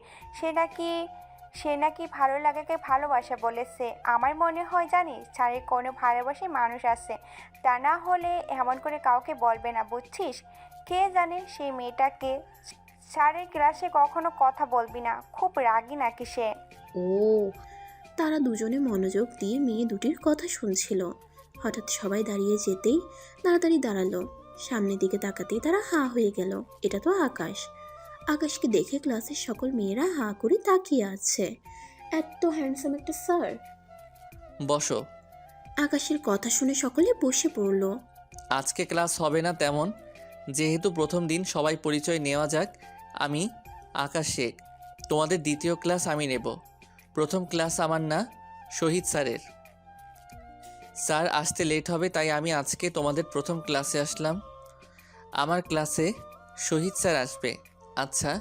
[SPEAKER 13] সে নাকি ভালো লাগাকে ভালোবাসা বলেছে। আমার মনে হয় জানিস স্যারের কোনো ভালোবাসি মানুষ আছে, তা না হলে এমন করে কাউকে বলবে না, বুঝছিস? কে জানে সেই মেয়েটাকে। স্যারের ক্লাসে কখনো কথা বলবি না, খুব রাগী নাকি সে।
[SPEAKER 14] ও,
[SPEAKER 3] তারা দুজনে মনোযোগ দিয়ে মেয়ে দুটির কথা শুনছিল। হঠাৎ সবাই দাঁড়িয়ে যেতেই তাড়াতাড়ি দাঁড়ালো। সামনের দিকে তাকাতেই তারা হাঁ হয়ে গেল। এটা তো আকাশ। আকাশকে দেখে ক্লাসের সকল মেয়েরা হাঁ করে তাকিয়ে আছে। এত হ্যান্ডসাম একটা স্যার।
[SPEAKER 1] বসো।
[SPEAKER 3] আকাশের কথা শুনে সকলে বসে পড়ল।
[SPEAKER 1] আজকে ক্লাস হবে না তেমন, যেহেতু প্রথম দিন সবাই পরিচয় নেওয়া যাক। আমি আকাশ শেখ, তোমাদের দ্বিতীয় ক্লাস আমি নেব। প্রথম ক্লাস আমার না, শহীদ স্যারের। স্যার আসতে লেট হবে, তাই আমি আজকে তোমাদের প্রথম ক্লাসে আসলাম। আমার ক্লাসে শহীদ স্যার আসবে। আচ্ছা,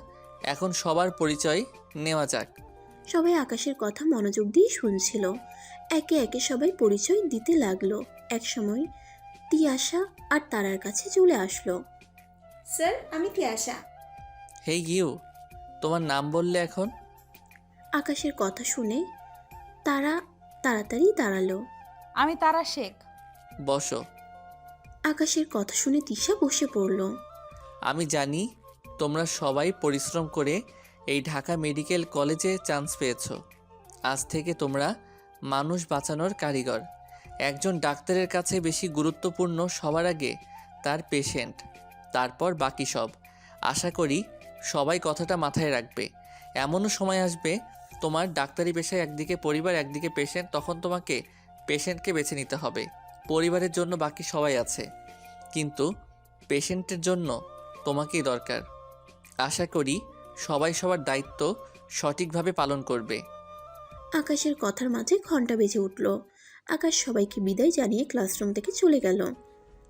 [SPEAKER 1] এখন সবার পরিচয় নেওয়া যাক।
[SPEAKER 3] সবাই আকাশের কথা মনোযোগ দিয়ে শুনছিল। একে একে সবাই পরিচয় দিতে লাগলো। একসময় তিয়াশা আর তারার কাছে চলে আসলো।
[SPEAKER 12] স্যার, আমি তিয়াশা।
[SPEAKER 1] হেই ইউ, তোমার নাম বললে এখন?
[SPEAKER 3] আকাশের কথা শুনে তারা তাড়াতাড়ি দাঁড়ালো।
[SPEAKER 2] আমি তারা শেখ।
[SPEAKER 1] বসো।
[SPEAKER 3] আকাশের কথা শুনে তিশা বসে পড়ল।
[SPEAKER 1] আমি জানি তোমরা সবাই পরিশ্রম করে এই ঢাকা মেডিকেল কলেজে চান্স পেয়েছো। আজ থেকে তোমরা মানুষ বাঁচানোর কারিগর। একজন ডাক্তারের কাছে বেশি গুরুত্বপূর্ণ সবার আগে তার পেশেন্ট, তারপর বাকি সব। আশা করি সবাই কথাটা মাথায় রাখবে। এমনও সময় আসবে তোমার ডাক্তারি পেশায় একদিকে পরিবার একদিকে পেশেন্ট, তখন তোমাকে পেশেন্টকে বেছে নিতে হবে। পরিবারের জন্য বাকি সবাই আছে, কিন্তু পেশেন্টের জন্য তোমাকেই দরকার। আশা করি সবাই সবার দায়িত্ব সঠিকভাবে পালন করবে।
[SPEAKER 3] আকাশের কথার মাঝে ঘন্টা বেজে উঠল। আকাশ সবাইকে বিদায় জানিয়ে ক্লাসরুম থেকে চলে গেল।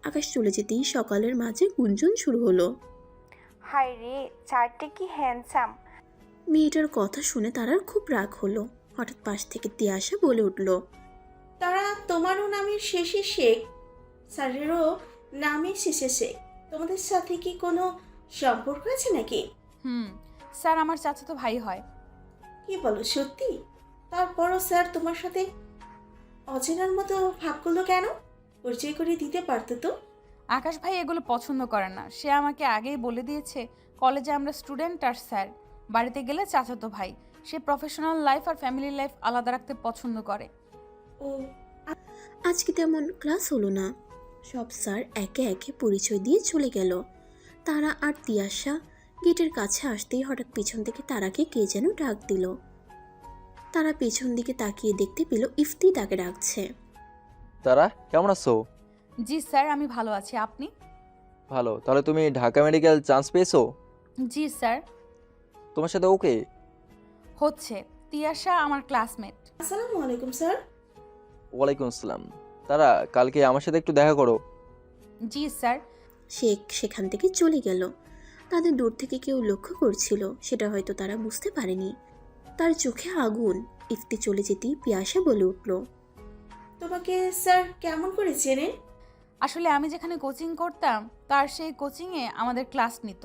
[SPEAKER 3] আকাশ চলে যেতেই সকালের মাঝে গুঞ্জন শুরু হলো।
[SPEAKER 13] হাই রে, স্যারটা কি হ্যান্ডসাম।
[SPEAKER 3] মেয়েটার কথা শুনে তারার খুব রাগ হলো। হঠাৎ পাশ থেকে তিয়াশা বলে উঠল,
[SPEAKER 12] তারা তোমারও নামের শেষে শেখ, স্যারেরও নামের শেষে শেখ। তোমাদের সাথে কি কোনো সম্পর্ক আছে নাকি?
[SPEAKER 2] স্যার আমার চাচাতো ভাই হয়।
[SPEAKER 12] কি বলো, সত্যি? তারপরও স্যার তোমার সাথে অচেনার মতো ভাব করলো কেন? পরিচয় করে দিতে পারতো তো।
[SPEAKER 2] আকাশ ভাই এগুলো পছন্দ করে না। সে আমাকে আগেই বলে দিয়েছে কলেজে আমরা স্টুডেন্ট আর স্যার, বাড়িতে গেলে চাচাতো ভাই। সে প্রফেশনাল লাইফ আর ফ্যামিলি লাইফ আলাদা রাখতে পছন্দ করে।
[SPEAKER 12] ও,
[SPEAKER 3] আজকে তেমন ক্লাস হলো না। সব স্যার একে একে পরিচয় দিয়ে চলে গেল। তারা আর তিয়াশা গেটের কাছে আসতেই হঠাৎ পেছন থেকে তারাকে কে যেন ডাক দিল। তারা পেছন দিকে তাকিয়ে দেখতে পেল ইফতি তাকে ডাকছে।
[SPEAKER 15] তারা, কেমন আছো?
[SPEAKER 2] জি স্যার, আমি ভালো আছি। আপনি?
[SPEAKER 15] ভালো। তাহলে তুমি ঢাকা মেডিকেল চান্স পেয়েছো?
[SPEAKER 2] জি স্যার।
[SPEAKER 15] তোমার সাথে ওকে?
[SPEAKER 2] হচ্ছে। তিয়াশা আমার ক্লাসমেট।
[SPEAKER 12] আসসালামু আলাইকুম স্যার।
[SPEAKER 15] ওয়ালাইকুম আসসালাম। তারা, কালকে আমার সাথে একটু দেখা করো।
[SPEAKER 2] জি স্যার।
[SPEAKER 3] শেখ সেখান থেকে চলে গেল। তাদের দূর থেকে কেউ লক্ষ্য করছিল, সেটা হয়তো তারা বুঝতে পারেনি। তার চোখে আগুন। ইফতি চলে যেতেই পিয়াসা বলে উঠল,
[SPEAKER 12] তোমাকে স্যার কেমন করে চেনেন?
[SPEAKER 2] আসলে আমি যেখানে কোচিং করতাম তার সেই কোচিংয়ে আমাদের ক্লাস নিত।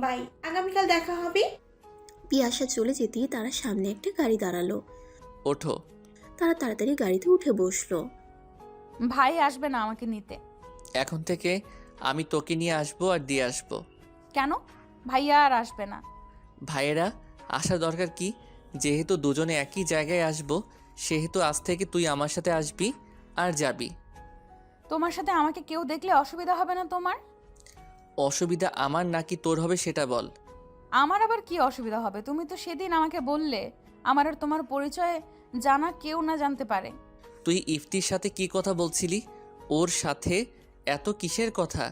[SPEAKER 12] বাই, আগামীকাল দেখা হবে।
[SPEAKER 3] পিয়াসা চলে যেতেই তারা সামনে একটা গাড়ি দাঁড়ালো।
[SPEAKER 1] ওঠো।
[SPEAKER 3] তারা তাড়াতাড়ি গাড়িতে উঠে বসলো।
[SPEAKER 2] ভাই আসবে না আমাকে নিতে।
[SPEAKER 1] এখন থেকে আমি তোকে নিয়ে আসবো আর দিয়ে আসবো।
[SPEAKER 2] কেন? ভাইয়া আর আসবে না।
[SPEAKER 1] ভাইয়েরা আসার দরকার কি? যেহেতু দুজনে একই জায়গায় আসবো, সেহেতু আজ থেকে তুই আমার সাথে আসবি আর যাবি।
[SPEAKER 2] তোমার সাথে আমাকে কেউ দেখলে অসুবিধা হবে না তোমার?
[SPEAKER 1] অসুবিধা আমার নাকি তোর হবে সেটা বল।
[SPEAKER 2] আমার আবার কি অসুবিধা হবে? তুমি তো সেদিন আমাকে বললে আমার আর তোমার পরিচয় জানা কেউ না জানতে পারে।
[SPEAKER 1] তুই ইফতির সাথে কি কথা বলছিলি? ওর সাথে এত কিসের কথা?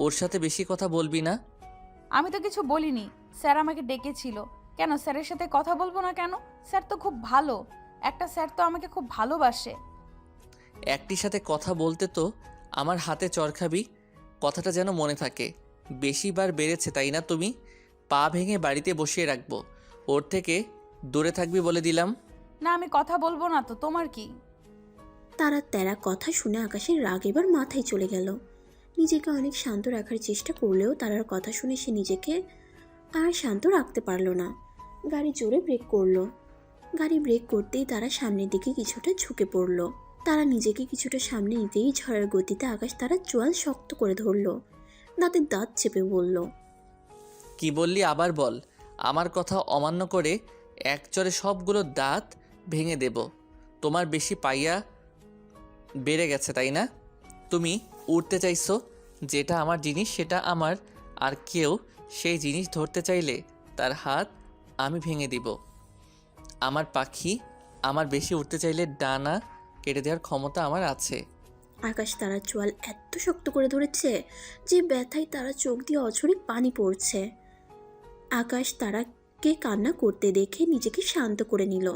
[SPEAKER 1] ওর সাথে বেশি কথা বলবি না।
[SPEAKER 2] আমি তো কিছু বলিনি। স্যার আমাকে ডেকেছিল। কেন স্যারের সাথে কথা বলবো না কেন? স্যার তো খুব ভালো। একটা স্যার তো আমাকে খুব ভালোবাসে।
[SPEAKER 1] একটির সাথে কথা বলতে তো আমার হাতে চড় খাবি। কথাটা যেন মনে থাকে। বেশিবার বেড়েছে তাই না? তুমি পা ভেঙে বাড়িতে বসিয়ে রাখবো। ওর থেকে দূরে থাকবি বলে দিলাম।
[SPEAKER 2] না, আমি কথা বলবো না তো, তোমার কি?
[SPEAKER 3] তারা তেরা কথা শুনে আকাশের রাগ এবার মাথায় চলে গেল। নিজেকে অনেক শান্ত রাখার চেষ্টা করলেও তারার কথা শুনে সে নিজেকে আর শান্ত রাখতে পারল না। গাড়ি জোরে ব্রেক করলো। গাড়ি ব্রেক করতেই তারা সামনের দিকে কিছুটা ঝুঁকে পড়ল। তারা নিজেকে কিছুটা সামনে নিতেই ঝড়ের গতিতে আকাশ তারা চোয়াল শক্ত করে ধরল, দাঁতে দাঁত চেপে বলল,
[SPEAKER 1] কি বললি আবার বল। আমার কথা অমান্য করে একচরে সবগুলো দাঁত ভেঙে দেব। তোমার বেশি পাইয়া বেড়ে গেছে তাই না? তুমি উড়তে চাইছো, যেটা আমার জিনিস সেটা আমার, আর কেউ সেই জিনিস ধরতে চাইলে তার হাত আমি ভেঙে দিব। আমার পাখি, আমার বেশি উঠতে চাইলে ডানা কেটে দেওয়ার ক্ষমতা আমার আছে।
[SPEAKER 3] আকাশ তারা চোয়াল এত শক্ত করে ধরেছে যে ব্যথায় তারা চোখ দিয়ে অঝরে পানি পড়ছে। আকাশ তারাকে কান্না করতে দেখে নিজেকে শান্ত করে নিল।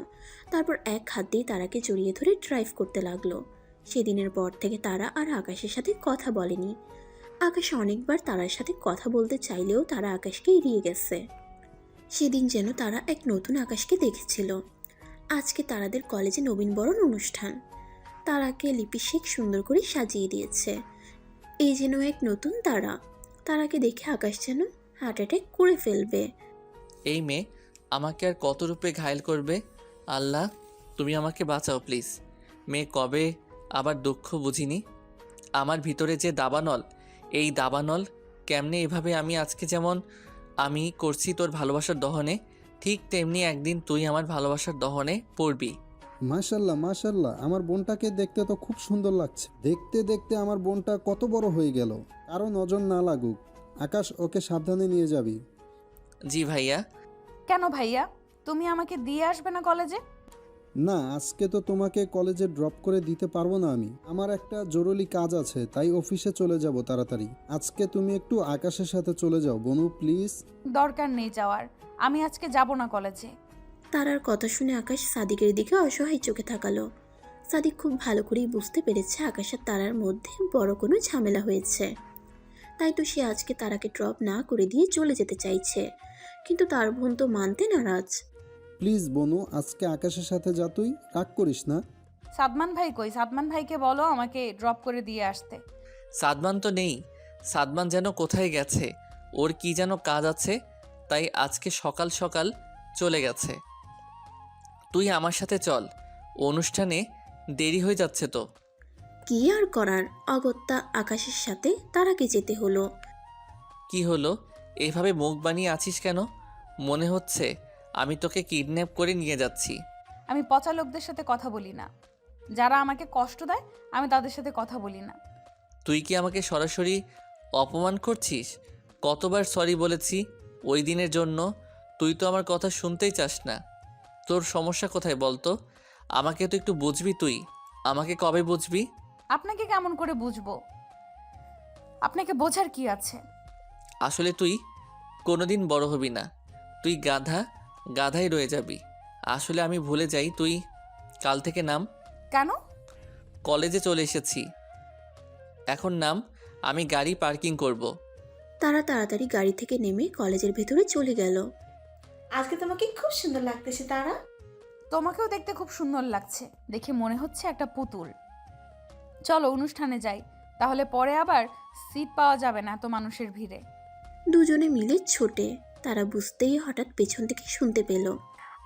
[SPEAKER 3] তারপর এক হাত দিয়ে তারাকে জড়িয়ে ধরে ড্রাইভ করতে লাগলো। সেদিনের পর থেকে তারা আর আকাশের সাথে কথা বলেনি। আকাশ অনেকবার তারার সাথে কথা বলতে চাইলেও তারা আকাশকে এড়িয়ে গেছে। সেদিন যেন তারা এক নতুন আকাশকে দেখেছিল। আজকে তারাদের কলেজে নবীনবরণ অনুষ্ঠান। তারাকে লিপি শেখ সুন্দর করে সাজিয়ে দিয়েছে। এই যেন এক নতুন তারা। তারাকে দেখে আকাশ যেন হার্ট অ্যাটাক করে ফেলবে।
[SPEAKER 1] এই মেয়ে আমাকে আর কত রূপে ঘায়েল করবে? আল্লাহ, তুমি আমাকে বাঁচাও প্লিজ। মেয়ে কবে আবার দুঃখ বুঝিনি। আমার ভিতরে যে দাবানল, এই দাবানল কেমনে এভাবে আমি আজকে যেমন আমি করছি তোর ভালোবাসার দহনে, ঠিক তেমনি একদিন তুই আমার ভালোবাসার দহনে পড়বি।
[SPEAKER 5] মাশাল্লাহ মাশাল্লাহ, আমার বোনটাকে দেখতে তো খুব সুন্দর লাগছে। দেখতে দেখতে আমার বোনটা কত বড় হয়ে গেল। কারো নজর না লাগুক। আকাশ, ওকে সাবধানে নিয়ে যাবি।
[SPEAKER 1] জি ভাইয়া।
[SPEAKER 2] কেন ভাইয়া, তুমি আমাকে দিয়ে আসবে না কলেজে?
[SPEAKER 5] না, আজকে তো তোমাকে কলেজে ড্রপ করে দিতে পারবো না আমি। আমার একটা জরুরি কাজ আছে, তাই অফিসে চলে যাব তাড়াতাড়ি। আজকে তুমি একটু আকাশের সাথে চলে যাও বনু প্লিজ।
[SPEAKER 2] দরকার নেই যাওয়ার, আমি আজকে যাব না কলেজে।
[SPEAKER 3] তারার কথা শুনে আকাশ সাদিকের দিকে অসহায় চোখে তাকালো। সাদিক খুব ভালো করেই বুঝতে পেরেছে আকাশ আর তারার মধ্যে বড় কোনো ঝামেলা হয়েছে। তাই তো সে আজকে তারাকে ড্রপ না করে দিয়ে চলে যেতে চাইছে, কিন্তু তার বোন তো মানতে নারাজ।
[SPEAKER 5] প্লিজ বনু, আজকে আকাশের সাথে যা, তুই রাগ করিস না।
[SPEAKER 2] সাদমান ভাই কই? সাদমান ভাইকে বলো আমাকে ড্রপ করে দিয়ে আসতে।
[SPEAKER 1] সাদমান তো নেই। সাদমান যেন কোথায় গেছে, ওর কি যেন কাজ আছে, তাই আজকে সকাল সকাল চলে গেছে। তুই আমার সাথে চল, অনুষ্ঠানে দেরি হয়ে যাচ্ছে তো।
[SPEAKER 3] কি আর করার, অগত্যা আকাশের সাথে তারাকে যেতে হলো।
[SPEAKER 1] কি হলো, এভাবে মুখ বানিয়ে আছিস কেন? মনে হচ্ছে আমি তোকে কিডন্যাপ করে নিয়ে যাচ্ছি।
[SPEAKER 2] আমি পচা লোকদের সাথে কথা বলি না। যারা আমাকে কষ্ট দেয় আমি তাদের সাথে কথা বলি না।
[SPEAKER 1] তুই কি আমাকে সরাসরি অপমান করছিস? কতবার সরি বলেছি ওই দিনের জন্য, তুই তো আমার কথা শুনতেই চাস না। তোর সমস্যা কোথায় বলতো? আমাকে তো একটু বুঝবি তুই। আমাকে কবে বুঝবি?
[SPEAKER 2] আপনাকে কেমন করে বুঝবো? আপনাকে বোঝার কি আছে?
[SPEAKER 1] আসলে তুই কোনোদিন বড় হবি না। তুই গাধা, গাধাই রয়ে যাবি। আসলে আমি ভুলে যাই, তুই কাল থেকে নাম।
[SPEAKER 2] কেন?
[SPEAKER 1] কলেজে চলে এসেছি, এখন নাম, আমি গাড়ি পার্কিং করব।
[SPEAKER 3] তারা তাড়াতাড়ি গাড়ি থেকে নেমে কলেজের ভেতরে চলে গেল।
[SPEAKER 12] আজকে তোমাকে খুব সুন্দর লাগতেছে তারা।
[SPEAKER 2] তোমাকেও দেখতে খুব সুন্দর লাগছে, দেখে মনে হচ্ছে একটা পুতুল। চলো অনুষ্ঠানে যাই, তাহলে পরে আবার সিট পাওয়া যাবে না এত মানুষের ভিড়ে।
[SPEAKER 3] দুজনে মিলে ছোটে। তারা বুঝতেই হঠাৎ পেছন থেকে শুনতে পেল,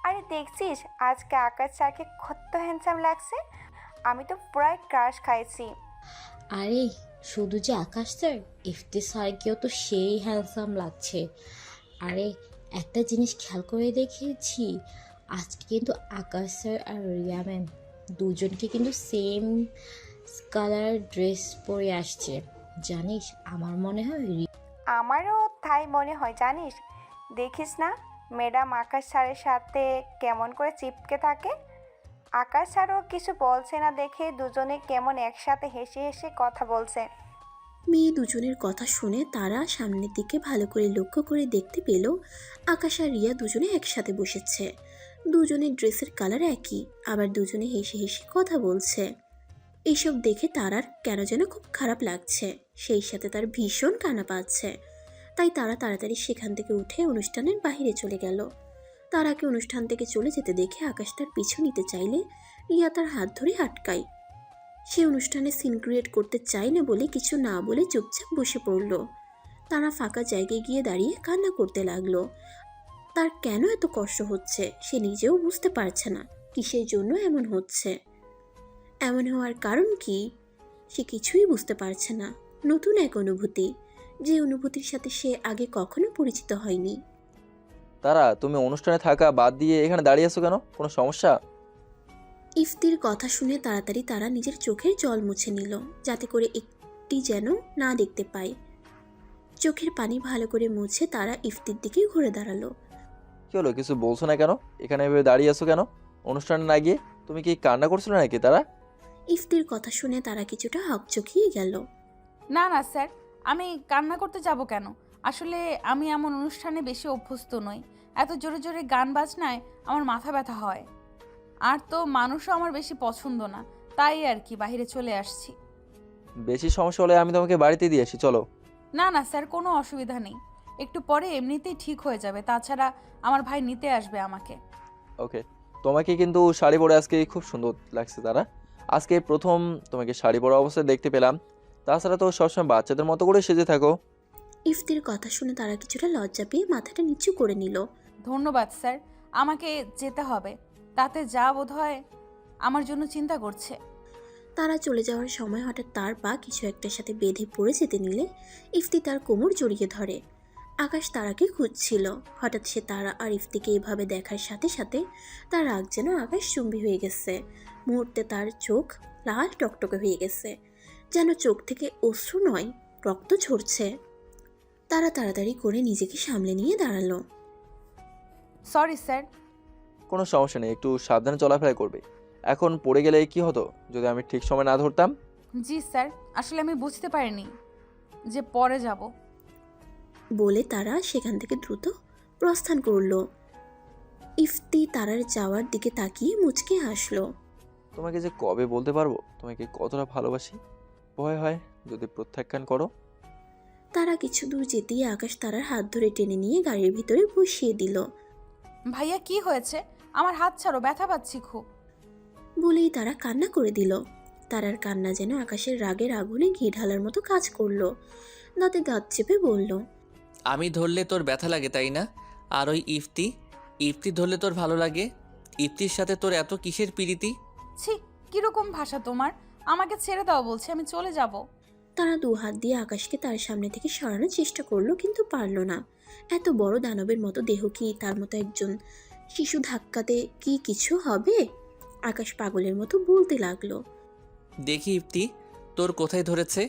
[SPEAKER 13] আরে দেখছিস আজকে আকাশ স্যারকে কত হ্যান্ডসাম লাগছে। আমি তো প্রায় ক্রাশ খাইছি।
[SPEAKER 14] আরে শুধু যে আকাশ স্যার, ইফতি স্যারকেও তো সেই হ্যান্ডসাম লাগছে। আরে একটা জিনিস খেয়াল করে দেখেছি, আজকে কিন্তু আকাশ স্যার আর রিয়া ম্যাম দুজনকে কিন্তু সেম কালার ড্রেস পরে আসছে। জানিস, আমার মনে হয়
[SPEAKER 13] আমারও তাই মনে হয় জানিস। দেখিস না ম্যাডাম আকাশ স্যারের সাথে কেমন করে চিপকে থাকে। আকাশ স্যারও কিছু বলছে না দেখে দুজনে কেমন একসাথে হেসে হেসে কথা বলছে।
[SPEAKER 3] মেয়ে দুজনের কথা শুনে তারা সামনের দিকে ভালো করে লক্ষ্য করে দেখতে পেল আকাশ আর রিয়া দুজনে একসাথে বসেছে। দুজনের ড্রেসের কালার একই, আবার দুজনে হেসে হেসে কথা বলছে। এইসব দেখে তারার কেন যেন খুব খারাপ লাগছে, সেই সাথে তার ভীষণ কান্না পাচ্ছে। তাই তারা তাড়াতাড়ি সেখান থেকে উঠে অনুষ্ঠানের বাইরে চলে গেল। তারাকে অনুষ্ঠান থেকে চলে যেতে দেখে আকাশ তার পিছু নিতে চাইলে রিয়া তার হাত ধরে আটকায়। সে অনুষ্ঠানে সিন ক্রিয়েট করতে চায় না বলে কিছু না বলে চুপচাপ বসে পড়ল। তারা ফাঁকা জায়গায় গিয়ে দাঁড়িয়ে কান্না করতে লাগলো। তার কেন এত কষ্ট হচ্ছে সে নিজেও বুঝতে পারছে না, কিসের জন্য এমন হচ্ছে, এমন হওয়ার কারণ কি সে কিছুই বুঝতে পারছে না। নতুন এক অনুভূতি, যে অনুভূতির সাথে সে আগে কখনো পরিচিত হয়নি।
[SPEAKER 15] তারা, তুমি অনুষ্ঠানে থাকা বাদ দিয়ে এখানে দাঁড়িয়ে আছো কেন? কোনো সমস্যা?
[SPEAKER 3] ইফতির কথা শুনে তাড়াতাড়ি তারা নিজের চোখের জল মুছে নিল, যাতে করে একটি যেন না দেখতে পায়। চোখের পানি ভালো করে মুছে তারা ইফতির দিকে ঘুরে দাঁড়ালো।
[SPEAKER 15] কি হলো, কিছু বলছো না কেন? এখানে এভাবে দাঁড়িয়ে আছো কেন? অনুষ্ঠানে না গিয়ে তুমি কি কান্না করছিলে নাকি? তারা,
[SPEAKER 3] ইফতির কথা শুনে তারা কিছুটা হকচকিয়ে গেল।
[SPEAKER 2] না না স্যার, আমি কান্না করতে যাব কেন? আসলে আমি এমন অনুষ্ঠানে বেশি অভ্যস্ত নই। এত জোরে জোরে গান বাজনায় আমার মাথা ব্যথা হয়, আর তো মানুষও আমার বেশি পছন্দ না, তাই আর কি বাইরে চলে আসছি।
[SPEAKER 15] বেশি সমস্যা হলে আমি তোমাকে বাড়িতে দিয়ে আসি, চলো।
[SPEAKER 2] না না স্যার, কোনো অসুবিধা নেই, একটু পরে এমনিতেই ঠিক হয়ে যাবে। তাছাড়া আমার ভাই নিতে আসবে আমাকে।
[SPEAKER 15] ওকে, তোমাকে কিন্তু শাড়ি পরে আজকে খুব সুন্দর লাগছে তারা। আজকে প্রথম তোমাকে শাড়ি পরা অবস্থায় দেখতে পেলাম। তাছাড়া তো সবসময় বাচ্চাদের মতো করে সেজে থাকো।
[SPEAKER 3] ইফতির কথা শুনে তারা কিছুটা লজ্জা পেয়ে মাথাটা নিচু করে নিল।
[SPEAKER 2] ধন্যবাদ স্যার, আমাকে যেতে হবে, তাতে যা বোধ হয় আমার জন্য চিন্তা করছে।
[SPEAKER 3] তারা চলে যাওয়ার সময় হঠাৎ তার পা কিছু একটার সাথে বেঁধে পড়ে যেতে নিলে ইফতি তার কোমর জড়িয়ে ধরে। আকাশ তারাকে খুঁজছিল। হঠাৎ সে তারা আর ইফতিকে এভাবে দেখার সাথে সাথে তার রাগ যেন আকাশ চুম্বি হয়ে গেছে। মুহূর্তে তার চোখ লাল টকটকে হয়ে গেছে, যেন চোখ থেকে অশ্রু নয় রক্ত ঝরছে। তারা তাড়াতাড়ি করে নিজেকে সামলে নিয়ে দাঁড়ালো।
[SPEAKER 2] Sorry sir.
[SPEAKER 15] কোনো সমস্যা নেই, একটু সাবধানে চলাফেরা করবে। এখন পড়ে গেলে কি হতো যদি আমি ঠিক সময় না ধরতাম?
[SPEAKER 2] জি স্যার, আসলে আমি বুঝতে পারিনি যে পরে যাব।
[SPEAKER 3] বলে তারা সেখান থেকে দ্রুত প্রস্থান করলো। ইফতি তারার যাওয়ার দিকে তাকিয়ে মুচকে হাসলো।
[SPEAKER 15] তোমাকে যে কবে বলতে পারবো তোমাকে কতটা ভালোবাসি। ভয় হয় যদি প্রত্যাখ্যান করো।
[SPEAKER 3] তারা কিছু দূর যেতেই আকাশ তারার হাত ধরে টেনে নিয়ে গাড়ির ভিতরে বসিয়ে দিল।
[SPEAKER 2] ভাইয়া কি হয়েছে? আমার হাত ছাড়ো, ব্যথা পাচ্ছি খুব।
[SPEAKER 3] বলেই তারা কান্না করে দিল। তারার কান্না যেন আকাশের রাগের আগুনে ঘি ঢালার মতো কাজ করলো। দাঁতে দাঁত চেপে বলল,
[SPEAKER 1] আমি ধরলে তোর ব্যথা লাগে তাই না? আর ওই ইফতি ধরলে তোর ভালো লাগে? ইফতির সাথে তোর এত কিসের প্রীতি?
[SPEAKER 2] ছি, কিরকম ভাষা তোমার? আমাকে ছেড়ে দাও বলছি, আমি চলে যাব।
[SPEAKER 3] তারা দু হাত দিয়ে আকাশকে তার সামনে থেকে সরানোর চেষ্টা করলো, কিন্তু পারল না। এত বড় দানবের মতো দেহ কি তার মতো একজন শিশু ধাক্কাতে কি কিছু হবে? আকাশ পাগলের মতো বলতে লাগলো,
[SPEAKER 1] দেখি ইফতি তোর কোথায় ধরেছে।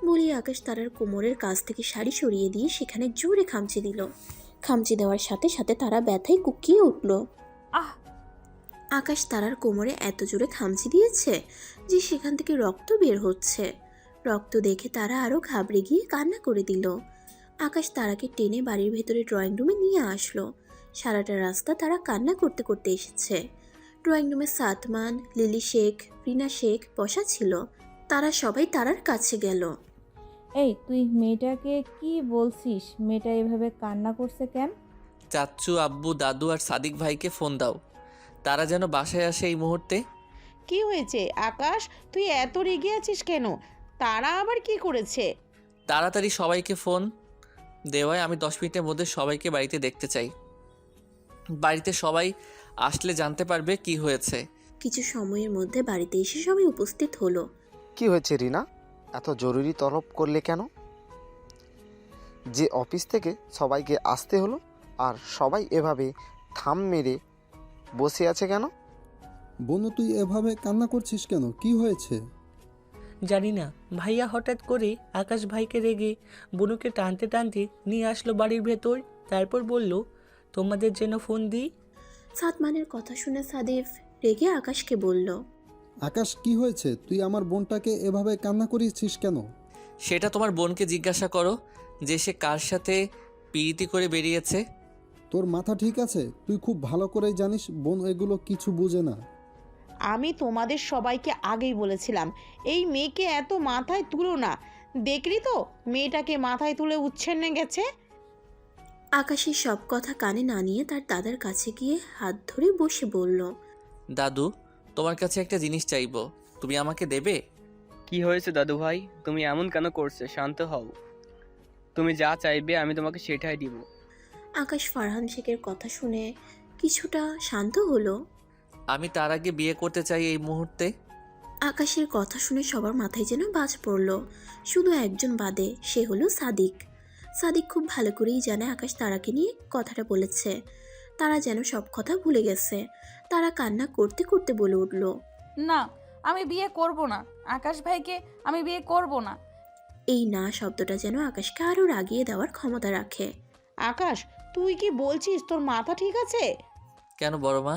[SPEAKER 3] বলি আকাশ তারার কোমরের কাছ থেকে শাড়ি সরিয়ে দিয়ে সেখানে জোরে খামচি দিল। খামচি দেওয়ার সাথে সাথে তারা ব্যথায় কুকিয়ে উঠল।
[SPEAKER 2] আহ!
[SPEAKER 3] আকাশ তারার কোমরে এত জোরে খামচি দিয়েছে যে সেখান থেকে রক্ত বের হচ্ছে। রক্ত দেখে তারা আরও ঘাবড়ে গিয়ে কান্না করে দিল। আকাশ তারাকে টেনে বাড়ির ভেতরে ড্রয়িং রুমে নিয়ে আসলো। সারাটা রাস্তা তারা কান্না করতে করতে এসেছে। ড্রয়িং রুমে সাতমান, লিলি শেখ, রিনা শেখ বসা ছিল। তারা সবাই তারার কাছে গেল।
[SPEAKER 7] এই তুই মেয়েটাকে কি বলছিস? মেয়েটা এভাবে কান্না করছে কেন?
[SPEAKER 1] চাচ্চু, আব্বু, দাদু আর সাদিক ভাইকে ফোন দাও, তারা যেন বাসায় আসে এই মুহূর্তে।
[SPEAKER 4] কি হয়েছে আকাশ, তুই এত রেগে আছিস কেন? তারা আবার কি করেছে?
[SPEAKER 1] তাড়াতাড়ি সবাইকে ফোন দেওয়ায় আমি 10 মিনিটের মধ্যে সবাইকে বাড়িতে দেখতে চাই। বাড়িতে সবাই আসলে জানতে পারবে কি হয়েছে।
[SPEAKER 3] কিছু সময়ের মধ্যে বাড়িতে এসে সবাই উপস্থিত হলো।
[SPEAKER 9] কি হয়েছে রিনা, এত জরুরি তলব করলে কেন? যে অফিস থেকে সবাইকে আসতে হলো আর সবাই এভাবে থাম মেরে বসে আছে কেন?
[SPEAKER 5] বনু, তুই এভাবে কান্না করছিস কেন? কি হয়েছে?
[SPEAKER 6] জানি না, ভাইয়া হঠাৎ করে আকাশ ভাইকে রেগে বনুকে টানতে টানতে নিয়ে আসলো বাড়ির ভেতর। তারপর বলল, তোমাদের যেন ফোন দিই।
[SPEAKER 3] সাতমানের কথা শুনে সাদিফ রেগে আকাশকে বলল,
[SPEAKER 5] আকাশ, কি হয়েছে? তুই আমার বোনটাকে এভাবে কান্না করিয়েছিস কেন?
[SPEAKER 1] সেটা তোমার বোনকে জিজ্ঞাসা করো যে সে কার সাথে প্রীতি করে বেরিয়েছে।
[SPEAKER 5] তোর মাথা ঠিক আছে? তুই খুব ভালো করেই জানিস বোন এগুলো কিছু বুঝে না।
[SPEAKER 4] আমি তোমাদের সবাইকে আগেই বলেছিলাম এই মেয়েকে এত মাথায় তুলো না। দেখলি তো মেয়েটাকে মাথায় তুলে উচ্ছন্নে গেছে।
[SPEAKER 3] আকাশের সব কথা কানে না নিয়ে তার দাদার কাছে গিয়ে হাত ধরে বসে বলল,
[SPEAKER 1] দাদু, তোমার কাছে একটা জিনিস চাইবো। তুমি আমাকে দেবে?
[SPEAKER 8] কি হয়েছে দাদু ভাই, তুমি এমন কেন করছে? শান্ত হও, তুমি যা চাইবে আমি তোমাকে সেটাই দিব।
[SPEAKER 3] আকাশ ফারহান শেখের কথা শুনে কিছুটা শান্ত হলো।
[SPEAKER 1] আমি তার আগে বিয়ে করতে চাই এই মুহূর্তে।
[SPEAKER 3] আকাশের কথা শুনে সবার মাথায় যেন বাজ পড়ল, শুধু একজন বাদে, সে হলো সাদিক। সাদিক খুব ভালো করেই জানে আকাশ তারাকে নিয়ে কথাটা বলেছে। তারা যেন সব কথা ভুলে গেছে। তারা কান্না করতে করতে বলে উঠল,
[SPEAKER 2] না, আমি বিয়ে করব না। আকাশ ভাইকে আমি বিয়ে করব না।
[SPEAKER 3] এই না শব্দটা যেন আকাশকে আরও রাগিয়ে দেওয়ার ক্ষমতা রাখে।
[SPEAKER 4] আকাশ, তুই কি বলছিস? তোর মাথা ঠিক আছে?
[SPEAKER 1] কেন বড় মা?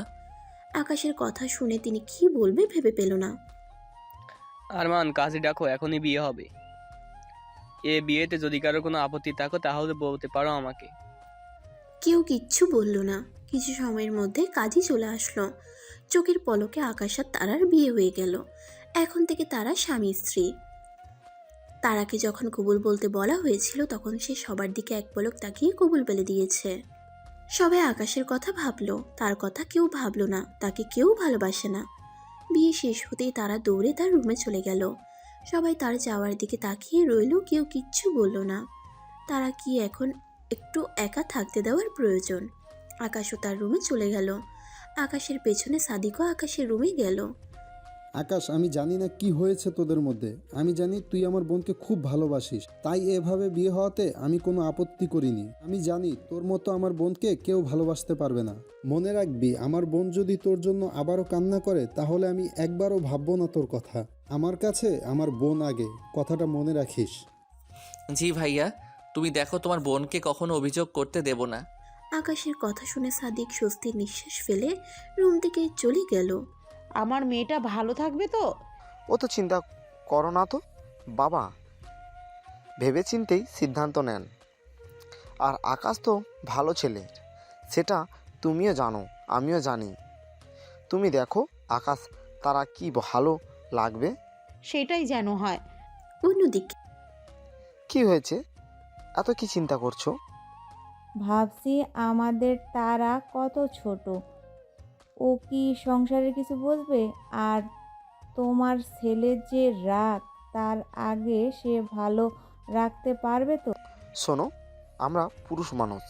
[SPEAKER 3] আকাশের কথা শুনে তিনি কি বলবে ভেবে পেল না।
[SPEAKER 8] আরমান, কাজে ডাকো, এখনই বিয়ে হবে। এ বিয়েতে যদি কারো কোনো আপত্তি থাকো তাহলে বলতে পারো আমাকে।
[SPEAKER 3] কেউ কিচ্ছু বলল না। কিছু সময়ের মধ্যে কাজই চলে আসলো। চোখের পলকে আকাশ আর তারার বিয়ে হয়ে গেল। এখন থেকে তারা স্বামী স্ত্রী। তারাকে যখন কবুল বলতে বলা হয়েছিল তখন সে সবার দিকে এক পলক তাকিয়ে কবুল বলে দিয়েছে। সবাই আকাশের কথা ভাবলো, তার কথা কেউ ভাবলো না। তাকে কেউ ভালোবাসে না। বিয়ে শেষ হতেই তারা দৌড়ে তার রুমে চলে গেল। সবাই তার যাওয়ার দিকে তাকিয়ে রইল, কেউ কিচ্ছু বলল না। তারা কি এখন একটু একা থাকতে দেওয়ার প্রয়োজন? আকাশও তার রুমে চলে গেল। আকাশের পেছনে সাদিকও আকাশের রুমে গেল।
[SPEAKER 5] আকাশ, আমি জানি না কি হয়েছে তোদের মধ্যে। আমি জানি তুই আমার বোনকে খুব ভালোবাসিস, তাই এভাবে বিয়ে হওয়াতে আমি কোনো আপত্তি করিনি। আমি জানি তোর মতো আমার বোনকে কেউ ভালোবাসতে পারবে না। মনে রাখবি, আমার বোন যদি তোর জন্য আবারও কান্না করে তাহলে আমি একবারও ভাববো না তোর কথা। আমার কাছে আমার বোন আগে, কথাটা মনে রাখিস।
[SPEAKER 1] জি ভাইয়া, তুমি দেখো তোমার বোনকে কখনো অভিযোগ করতে দেব না।
[SPEAKER 3] আকাশের কথা শুনে সাদিক স্বস্তির নিঃশ্বাস ফেলে রুম থেকে চলে গেল।
[SPEAKER 4] আমার মেয়েটা ভালো থাকবে তো?
[SPEAKER 9] ও তো চিন্তা করো না তো বাবা, ভেবেচিন্তেই সিদ্ধান্ত নেন। আর আকাশ তো ভালো ছেলে, সেটা তুমিও জানো, আমিও জানি। তুমি দেখো আকাশ তারা কি ভালো লাগবে।
[SPEAKER 4] সেটাই যেন হয়।
[SPEAKER 3] অন্যদিকে
[SPEAKER 9] কি হয়েছে, এত কি চিন্তা করছো?
[SPEAKER 7] ভাবছি আমাদের তারা কত ছোট, ও কি সংসারের কিছু বুঝবে? আর তোমার ছেলের যে রাগ, তার আগে সে ভালো রাখতে পারবে তো?
[SPEAKER 9] শোনো, আমরা পুরুষ মানুষ,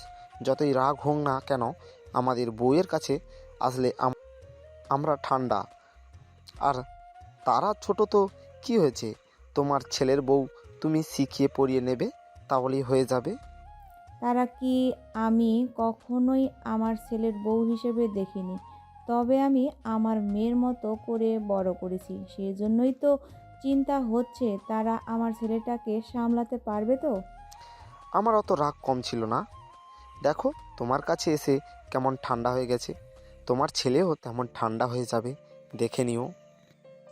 [SPEAKER 9] যতই রাগ হোক না কেন আমাদের বউয়ের কাছে আসলে আমরা ঠান্ডা। আর তারা ছোট তো কি হয়েছে, তোমার ছেলের বউ তুমি শিখিয়ে পড়িয়ে নেবে, তাহলেই হয়ে যাবে।
[SPEAKER 7] তারা কি আমি কখনোই আমার ছেলের বউ হিসেবে দেখিনি, তবে আমি আমার মেয়ের মতো করে বড় করেছি। সেজন্যই তো চিন্তা হচ্ছে তারা আমার ছেলেটাকে সামলাতে পারবে তো।
[SPEAKER 9] আমার অত রাগ কম ছিল না। দেখো তোমার কাছে এসে কেমন ঠান্ডা হয়ে গেছে, তোমার ছেলেও তেমন ঠান্ডা হয়ে যাবে, দেখে নিও।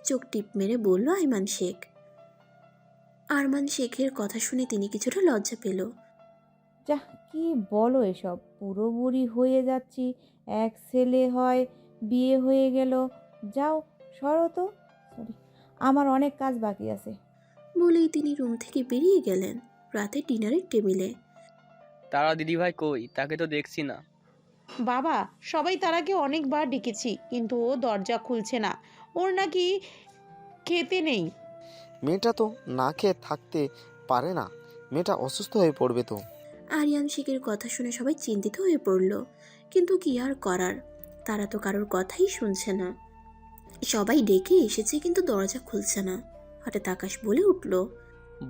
[SPEAKER 3] চোখ টিপ মেরে বলল আইমান শেখ। আরমান শেখের কথা শুনে তিনি কিছুটা লজ্জা পেল।
[SPEAKER 7] যা, কি বলো এসব? পুরো বুড়ি হয়ে যাচ্ছি, এক ছেলে হয়, বিয়ে হয়ে গেল। যাও, সরো তো। সরি, আমার অনেক কাজ বাকি আছে।
[SPEAKER 3] বলেই তিনি রুম থেকে বেরিয়ে গেলেন। রাতে ডিনারের টেবিলে
[SPEAKER 8] তারা দিদিভাই কই? তাকে তো দেখছি না।
[SPEAKER 4] বাবা, সবাই তারাকে অনেকবার ডেকেছি কিন্তু ও দরজা খুলছে না। ওর নাকি খেতে নেই।
[SPEAKER 9] মেয়েটা তো না খেয়ে থাকতে পারে না, মেয়েটা অসুস্থ হয়ে পড়বে তো।
[SPEAKER 3] আরিয়ান শেখের কথা শুনে সবাই চিন্তিত হয়ে পড়ল। কিন্তু কি আর করার, তারা তো কারোর কথাই শুনছে না। সবাই ডেকে এসেছে কিন্তু দরজা খুলছে না। হঠাৎ আকাশ বলে উঠল,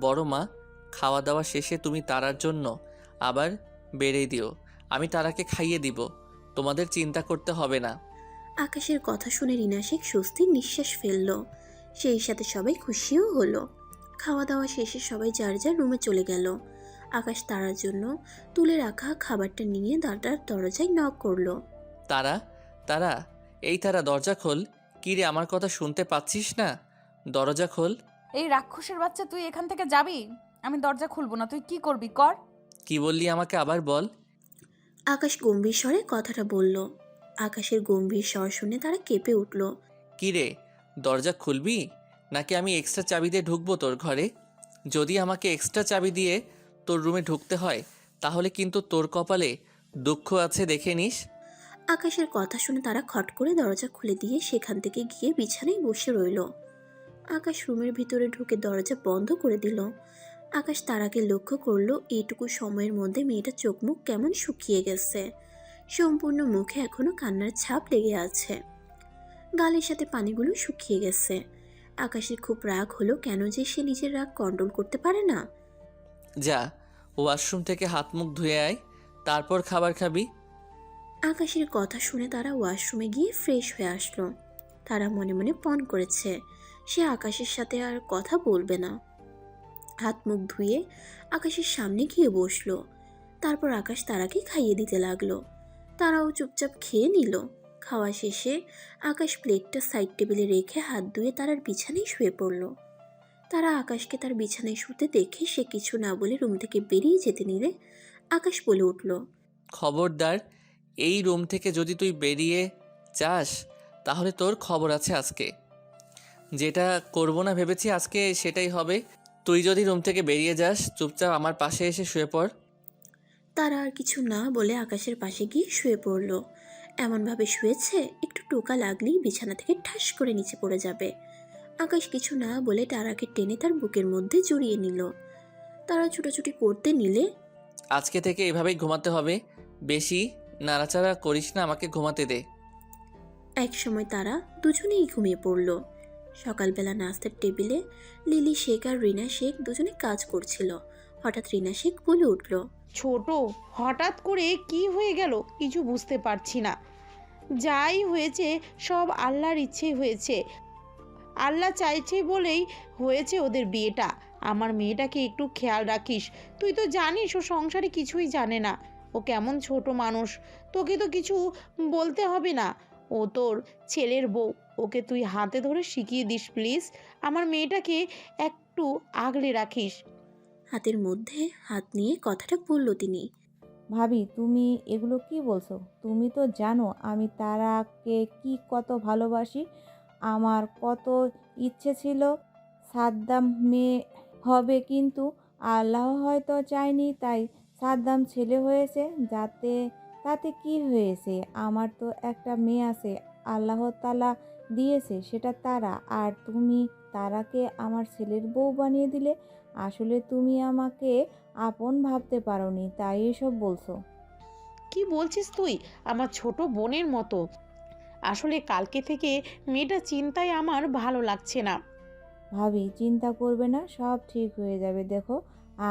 [SPEAKER 1] বড় মা, খাওয়া দাওয়া শেষে তুমি তারার জন্য আবার বেড়ে দিও, আমি তারাকে খাইয়ে দিব, তোমাদের চিন্তা করতে হবে না।
[SPEAKER 3] আকাশের কথা শুনে রিনা শেখ স্বস্তির নিঃশ্বাস ফেলল। সেই সাথে সবাই খুশিও হলো। খাওয়া দাওয়া শেষে সবাই যার যার রুমে চলে গেল। আকাশ তারার জন্য তুলে রাখা খাবারটা নিয়ে দাদার দরজায় নক করলো।
[SPEAKER 1] তারা, তারা, এই তারা, দরজা খোল। কি রে, আমার কথা শুনতে পাচ্ছিস না? দরজা খোল।
[SPEAKER 2] এই রাক্ষসের বাচ্চা, তুই এখান থেকে যাবি? আমি দরজা খুলবো না। তুই কি করবি কর।
[SPEAKER 1] কি বললি আমাকে আবার বল।
[SPEAKER 3] আকাশ গম্ভীর স্বরে কথাটা বলল। আকাশের গম্ভীর স্বর শুনে তারা কেঁপে উঠল।
[SPEAKER 1] কি রে, দরজা খুলবি নাকি আমি এক্সট্রা চাবি দিয়ে ঢুকবো তোর ঘরে? যদি আমাকে এক্সট্রা চাবি দিয়ে তোর রুমে ঢুকতে হয় তাহলে কিন্তু তোর কপালে দুঃখ আছে, দেখে নিস।
[SPEAKER 3] আকাশের কথা শুনে তারা খট করে দরজা খুলে দিয়ে সেখান থেকে গিয়ে বিছানায় বসে রইল। আকাশ রুমের ভিতরে ঢুকে দরজা বন্ধ করে দিল। আকাশ তারাকে লক্ষ্য করলো, এইটুকু সময়ের মধ্যে মেয়েটার চোখ মুখ কেমন শুকিয়ে গেছে। সম্পূর্ণ মুখে এখনো কান্নার ছাপ লেগে আছে, গালের সাথে পানিগুলো শুকিয়ে গেছে। আকাশের খুব রাগ হলো, কেন যে সে নিজের রাগ কন্ট্রোল করতে পারে না।
[SPEAKER 1] যা, ওয়াশরুম থেকে হাত মুখ ধুয়ে আয়, তারপর খাবার খাবি।
[SPEAKER 3] আকাশের কথা শুনে তারা ওয়াশরুমে গিয়ে ফ্রেশ হয়ে আসলো। তারা মনে মনে পণ করেছে সে আকাশের সাথে আর কথা বলবে না। হাত মুখ ধুয়ে আকাশের সামনে গিয়ে বসলো। তারপর আকাশ তারাকে খাইয়ে দিতে লাগলো। তারাও চুপচাপ খেয়ে নিল। খাওয়া শেষে আকাশ প্লেটটা সাইড টেবিলে রেখে হাত ধুয়ে তারার বিছানায় শুয়ে পড়ল। তারা আকাশকে তার বিছানায় শুতে দেখে সে কিছু না বলে রুম থেকে বেরিয়ে যেতে নিলে আকাশ বলে উঠল,
[SPEAKER 1] খবরদার, এই রুম থেকে যদি তুই বেরিয়ে যাস তাহলে তোর খবর আছে আজকে। যেটা করব না ভেবেছি আজকে সেটাই হবে। তুই যদি রুম থেকে বেরিয়ে যাস, চুপচাপ আমার পাশে এসে শুয়ে পড়।
[SPEAKER 3] তারা আর কিছু না বলে আকাশের পাশে গিয়ে শুয়ে পড়ল। এমনভাবে শুয়েছে একটু টোকা লাগলেই বিছানা থেকে ঠাস করে নিচে পড়ে যাবে। আকাশ কিছু না বলে তারাকে টেনে তার বুকের মধ্যে জড়িয়ে নিল। তারা ছুটাছুটি করতে নিলে,
[SPEAKER 1] আজকে থেকে এভাবেই ঘুমাতে হবে, বেশি নাড়াচাড়া করিস না, আমাকে ঘুমাতে দে।
[SPEAKER 3] এক সময় তারা দুজনেই ঘুমিয়ে পড়ল। সকালবেলা নাস্তার টেবিলে লিলি শেখ আর রিনা শেখ দুজনে কাজ করছিল। হঠাৎ রিনা শেখ বলে উঠল,
[SPEAKER 4] ছোট, হঠাৎ করে কি হয়ে গেল কিছু বুঝতে পারছি না। যাই হয়েছে সব আল্লাহর ইচ্ছেই হয়েছে। আল্লাহ চাইছে বলেই হয়েছে ওদের বিয়েটা। আমার মেয়েটাকে একটু খেয়াল রাখিস। তুই তো জানিস ও সংসারে কিছুই জানে না। ও কেমন ছোট মানুষ, তোকে তো কিছু বলতে হবে না। ও তোর ছেলের বউ, ওকে তুই হাতে ধরে শিখিয়ে দিস প্লিজ। আমার মেয়েটাকে একটু আগলে রাখিস।
[SPEAKER 3] হাতের মধ্যে হাত নিয়ে কথাটা বলল তিনি।
[SPEAKER 7] ভাবি, তুমি এগুলো কি বলছো? তুমি তো জানো আমি তারাকে কি কত ভালোবাসি। আমার কত ইচ্ছে ছিল সাদ্দাম মেয়ে হবে, কিন্তু আল্লাহ হয়তো চায়নি, তাই সাদ্দাম ছেলে হয়েছে। তাতে কি হয়েছে? আমার তো একটা মেয়ে আছে, আল্লাহ তাআলা দিয়েছে, সেটা তারা। আর তুমি তারাকে আমার ছেলের বউ বানিয়ে দিলে। আসলে তুমি আমাকে আপন ভাবতে পারোনি, তাই এসব বলছো।
[SPEAKER 4] কি বলছিস তুই? আমার ছোট বোনের মতো। আসলে কালকে থেকে মেয়েটা চিন্তায় আমার ভালো লাগছে না।
[SPEAKER 7] ভাবি, চিন্তা করবে না, সব ঠিক হয়ে যাবে। দেখো,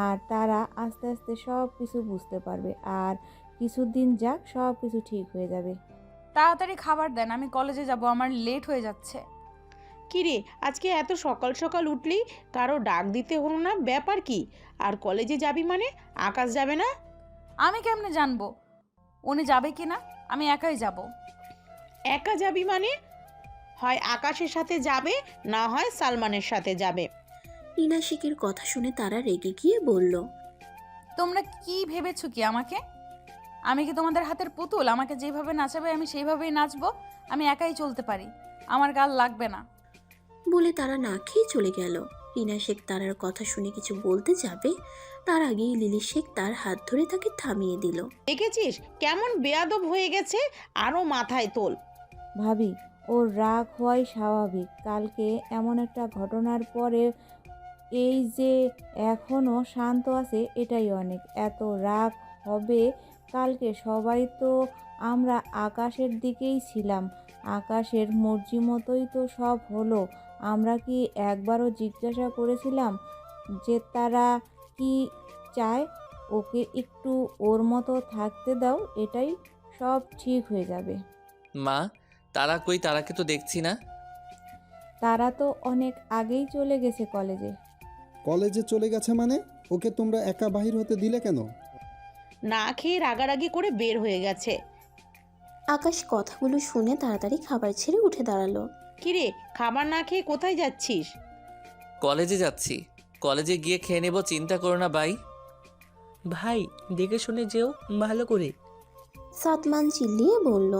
[SPEAKER 7] আর তারা আস্তে আস্তে সব কিছু বুঝতে পারবে। আর কিছুদিন যাক, সব কিছু ঠিক হয়ে যাবে।
[SPEAKER 2] তাড়াতাড়ি খাবার দেন, আমি কলেজে যাব, আমার লেট হয়ে যাচ্ছে।
[SPEAKER 4] কিরে, আজকে এত সকাল সকাল উঠলি? কারো ডাক দিতে হলো না? ব্যাপার কি? আর কলেজে যাবি মানে? আকাশ যাবে না?
[SPEAKER 2] আমি কেমনে জানবো উনি যাবে কি না? আমি একাই যাব।
[SPEAKER 4] একা যাবি মানে? হয় আকাশের সাথে যাবে, না হয় সালমানের সাথে যাবে।
[SPEAKER 3] রিনা শেখের কথা শুনে তারা রেগে গিয়ে বলল,
[SPEAKER 2] তোমরা কি ভেবেছো কি আমাকে? আমি কি তোমাদের হাতের পুতুল? আমাকে যেভাবে নাচাবে আমি সেইভাবেই নাচবো। আমি একাই চলতে পারি, আমার গাল লাগবে না।
[SPEAKER 3] বলে তারা না খেয়ে চলে গেল। রিনা শেখ তারার কথা শুনে কিছু বলতে যাবে, তার আগেই লিলি শেখ তার হাত ধরে তাকে থামিয়ে দিল।
[SPEAKER 4] দেখেছিস কেমন বেয়াদব হয়ে গেছে? আরো মাথায় তোল।
[SPEAKER 7] ভাবি, ওর রাগ হওয়াই স্বাভাবিক। কালকে এমন একটা ঘটনার পরে এই যে এখনও শান্ত আছে, এটাই অনেক। এত রাগ হবে কালকে? সবাই তো আমরা আকাশের দিকেই ছিলাম, আকাশের মর্জি মতোই তো সব হলো। আমরা কি একবারও জিজ্ঞাসা করেছিলাম যে তারা কি চায়? ওকে একটু ওর মতো থাকতে দাও, এটাই সব ঠিক হয়ে যাবে।
[SPEAKER 1] মা, তারা কই? তারাকে তো দেখছি না।
[SPEAKER 7] তারা তো অনেক আগেই চলে গেছে কলেজে।
[SPEAKER 5] কলেজে চলে গেছে মানে? ওকে তোমরা একা বাহির হতে দিলে কেন?
[SPEAKER 4] না খেয়ে রাগারাগি করে বের হয়ে গেছে।
[SPEAKER 3] আকাশ কথাগুলো শুনে তাড়াতাড়ি খাবার ছেড়ে উঠে দাঁড়ালো।
[SPEAKER 4] কিরে, খাবার না খেয়ে কোথায় যাচ্ছিস?
[SPEAKER 1] কলেজে যাচ্ছি, কলেজে গিয়ে খেয়ে নেব, চিন্তা করো না ভাই।
[SPEAKER 6] ভাই, দেখে শুনে যেও ভালো করে।
[SPEAKER 3] সাদমান চিল্লিয়ে বলল,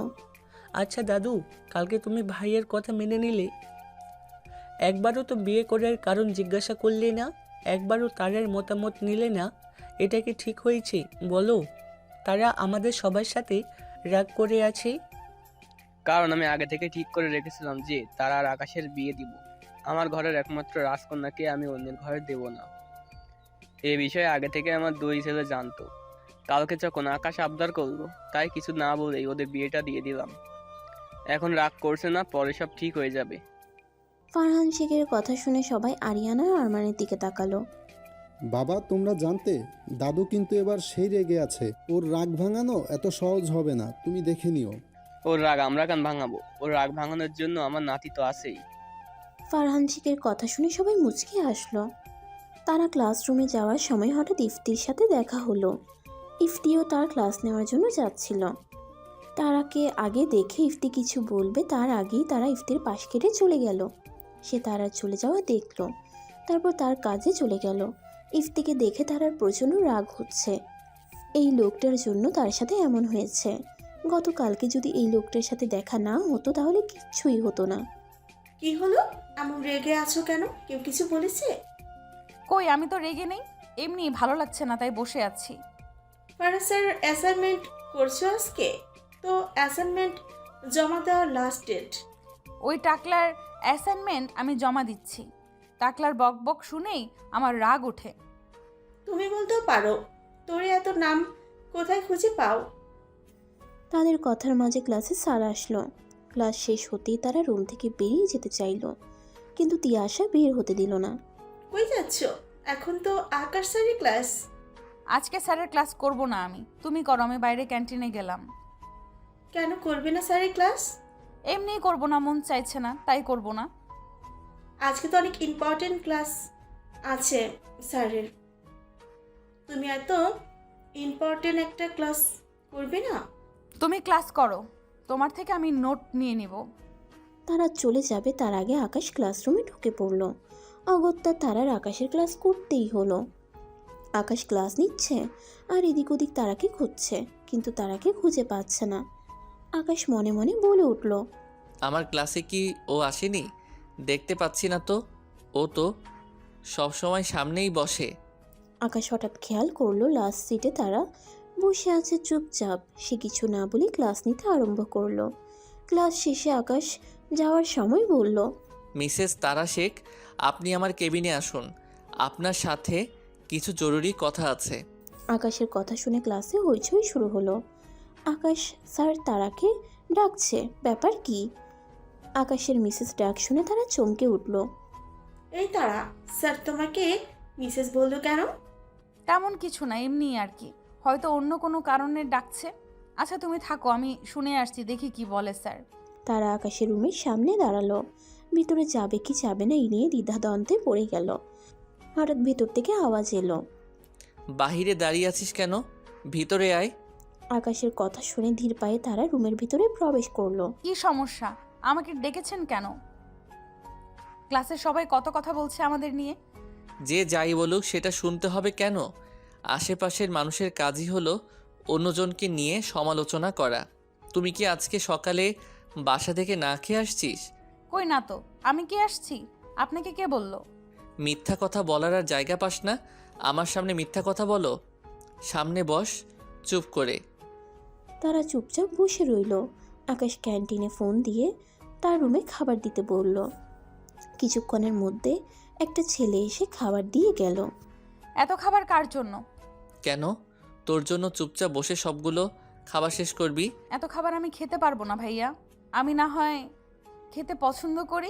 [SPEAKER 6] আচ্ছা দাদু, কালকে তুমি ভাইয়ের কথা মেনে নিলে? একবারও তো বিয়ে করার কারণ জিজ্ঞাসা করলে না, একবারও তারার মতামত নিলে না। এটা কি ঠিক হয়েছে বলো? তারা আমাদের সবার সাথে রাগ করে আছে।
[SPEAKER 8] কারণ আমি আগে থেকে ঠিক করে রেখেছিলাম যে তারা আর আকাশের বিয়ে দিব। আমার ঘরের একমাত্র রাজকন্যাকে আমি অন্যের ঘরে দেব না। এই বিষয়ে আগে থেকে আমার দুই ছেলে জানতো। কালকে যখন আকাশ আবদার করলো, তাই কিছু না বলেই ওদের বিয়েটা দিয়ে দিলাম। এখন রাগ করছে না, পরে সব ঠিক হয়ে যাবে।
[SPEAKER 3] ফারহান শেখের কথা শুনে সবাই আরিয়ানা আর আরমানের দিকে তাকালো।
[SPEAKER 5] বাবা, তোমরা জানতে দাদু কিন্তু এবার সেই রেগে আছে। ওর রাগ ভাঙানো এত সহজ হবে না, তুমি দেখে নিও।
[SPEAKER 8] ওর রাগ আমরা কেন ভাঙাবো? ওর রাগ ভাঙানোর জন্য আমার নাতি তো আছেই।
[SPEAKER 3] ফারহান শেখের কথা শুনে সবাই মুচকি হাসলো। তারা ক্লাসরুমে যাওয়ার সময় হঠাৎ ইফতির সাথে দেখা হলো। ইফতিও তার ক্লাস নেওয়ার জন্য যাচ্ছিল। তারাকে আগে দেখে ইফতি কিছু বলবে তার আগেই তারা ইফতির পাশ কেটে চলে গেল। সে তারার চলে যাওয়া দেখলো, তারপর তার কাজে চলে গেল। ইফতিকে দেখে তারার প্রচণ্ড রাগ হচ্ছে। এই লোকটার জন্য তার সাথে এমন হয়েছে। গতকালকে যদি এই লোকটার সাথে দেখা না হতো তাহলে কিচ্ছুই হতো না।
[SPEAKER 12] কি হলো, এমন রেগে আছো কেন? কেউ কিছু বলেছে?
[SPEAKER 2] কই, আমি তো রেগে নেই, এমনি ভালো লাগছে না তাই বসে আছি।
[SPEAKER 12] ফারহান স্যার অ্যাসাইনমেন্ট করছো আজকে? তো অ্যাসাইনমেন্ট জমা দেওয়ার লাস্ট ডেট।
[SPEAKER 2] ওই টাকলার অ্যাসাইনমেন্ট আমি জমা দিচ্ছি। টাকলার বক বক শুনেই আমার রাগ ওঠে।
[SPEAKER 12] তুমি বলতেও পারো, তোর এত নাম কোথায় খুঁজে পাও?
[SPEAKER 3] তাদের কথার মাঝে ক্লাসে স্যার আসলো। ক্লাস শেষ হতেই তারা রুম থেকে বেরিয়ে যেতে চাইলো, কিন্তু তিয়াশা বের হতে দিল না।
[SPEAKER 12] কই যাচ্ছ? এখন তো আকাশ স্যারের ক্লাস।
[SPEAKER 2] আজকে স্যারের ক্লাস করব না আমি, তুমি করো, আমি বাইরে ক্যান্টিনে গেলাম।
[SPEAKER 12] কেন করবে না স্যারের ক্লাস?
[SPEAKER 2] এমনিই করব না, মন চাইছে না তাই করব না।
[SPEAKER 12] আজকে তো অনেক ইম্পর্টেন্ট ক্লাস আছে স্যারের। তুমি এত ইম্পর্টেন্ট একটা ক্লাস করবে না?
[SPEAKER 2] তুমি ক্লাস করো, তোমার থেকে আমি নোট নিয়ে নিব।
[SPEAKER 3] তারা চলে যাবে তার আগে আকাশ ক্লাসরুমে ঢুকে পড়লো। অগত্যা তারার আকাশের ক্লাস করতেই হলো। আকাশ ক্লাস নিচ্ছে আর এদিক ওদিক তারাকে খুঁজছে, কিন্তু তারাকে খুঁজে পাচ্ছে না। আকাশ মনে মনে বলে উঠল,
[SPEAKER 1] আমার ক্লাসে কি ও আসেনি? দেখতে পাচ্ছি না তো। ও তো সবসময় সামনেই বসে।
[SPEAKER 3] আকাশ হঠাৎ খেয়াল করলো লাস্ট সিটে তারা বসে আছে চুপচাপ। সে কিছু না বলে ক্লাস নিতে আরম্ভ করলো। ক্লাস শেষে আকাশ যাওয়ার সময় বলল,
[SPEAKER 1] মিসেস তারা শেখ, আপনি আমার কেবিনে আসুন, আপনার সাথে কিছু জরুরি কথা আছে।
[SPEAKER 3] আকাশের কথা শুনে ক্লাসে হইচই শুরু হলো। আকাশ স্যার তারাকে ডাকছে, ব্যাপার কি? আকাশের মিসেস ডাক শুনে তারা চমকে উঠল।
[SPEAKER 12] এই তারা, স্যার তোমাকে মিসেস বললো কেন?
[SPEAKER 2] তেমন কিছু না, এমনি আর কি, হয়তো অন্য কোনো কারণে ডাকছে। আচ্ছা তুমি থাকো, আমি শুনে আসছি, দেখি কি বলে স্যার।
[SPEAKER 3] তারা আকাশের রুমের সামনে দাঁড়ালো। ভিতরে যাবে কি যাবে না এই নিয়ে দ্বিধাদ্বন্দ্বে পড়ে গেল। হঠাৎ ভেতর থেকে আওয়াজ এলো,
[SPEAKER 1] বাহিরে দাঁড়িয়ে আছিস কেন? ভিতরে আয়।
[SPEAKER 3] আকাশের কথা শুনে ধীর পায়ে তারা রুমের ভিতরে প্রবেশ করলো।
[SPEAKER 2] কি সমস্যা? আমাকে ডেকেছেন কেন? ক্লাসের সবাই কত কথা বলছে আমাদের নিয়ে।
[SPEAKER 1] যে যাই বলুক সেটা শুনতে হবে কেন? আশেপাশের মানুষের কাজই হলো অন্যজনকে নিয়ে সমালোচনা করা। তুমি কি আজকে সকালে বাসা থেকে না খেয়ে আসছিস?
[SPEAKER 2] কই না তো, আমি কি আসছি? আপনাকে কে বলল?
[SPEAKER 1] মিথ্যা কথা বলার আর জায়গা পাস না? আমার সামনে মিথ্যা কথা বলো? সামনে বস চুপ করে।
[SPEAKER 3] তারা চুপচাপ বসে রইল। আকাশ ক্যান্টিনে ফোন দিয়ে তার রুমে খাবার দিতে বলল। কিছুক্ষণের মধ্যে একটা ছেলে এসে খাবার দিয়ে গেল।
[SPEAKER 2] এত খাবার কার জন্য?
[SPEAKER 1] কেন? তোর জন্য চুপচাপ বসে সবগুলো খাবার শেষ করবি?
[SPEAKER 2] এত খাবার আমি খেতে পারবো না ভাইয়া, আমি না হয় খেতে পছন্দ করি,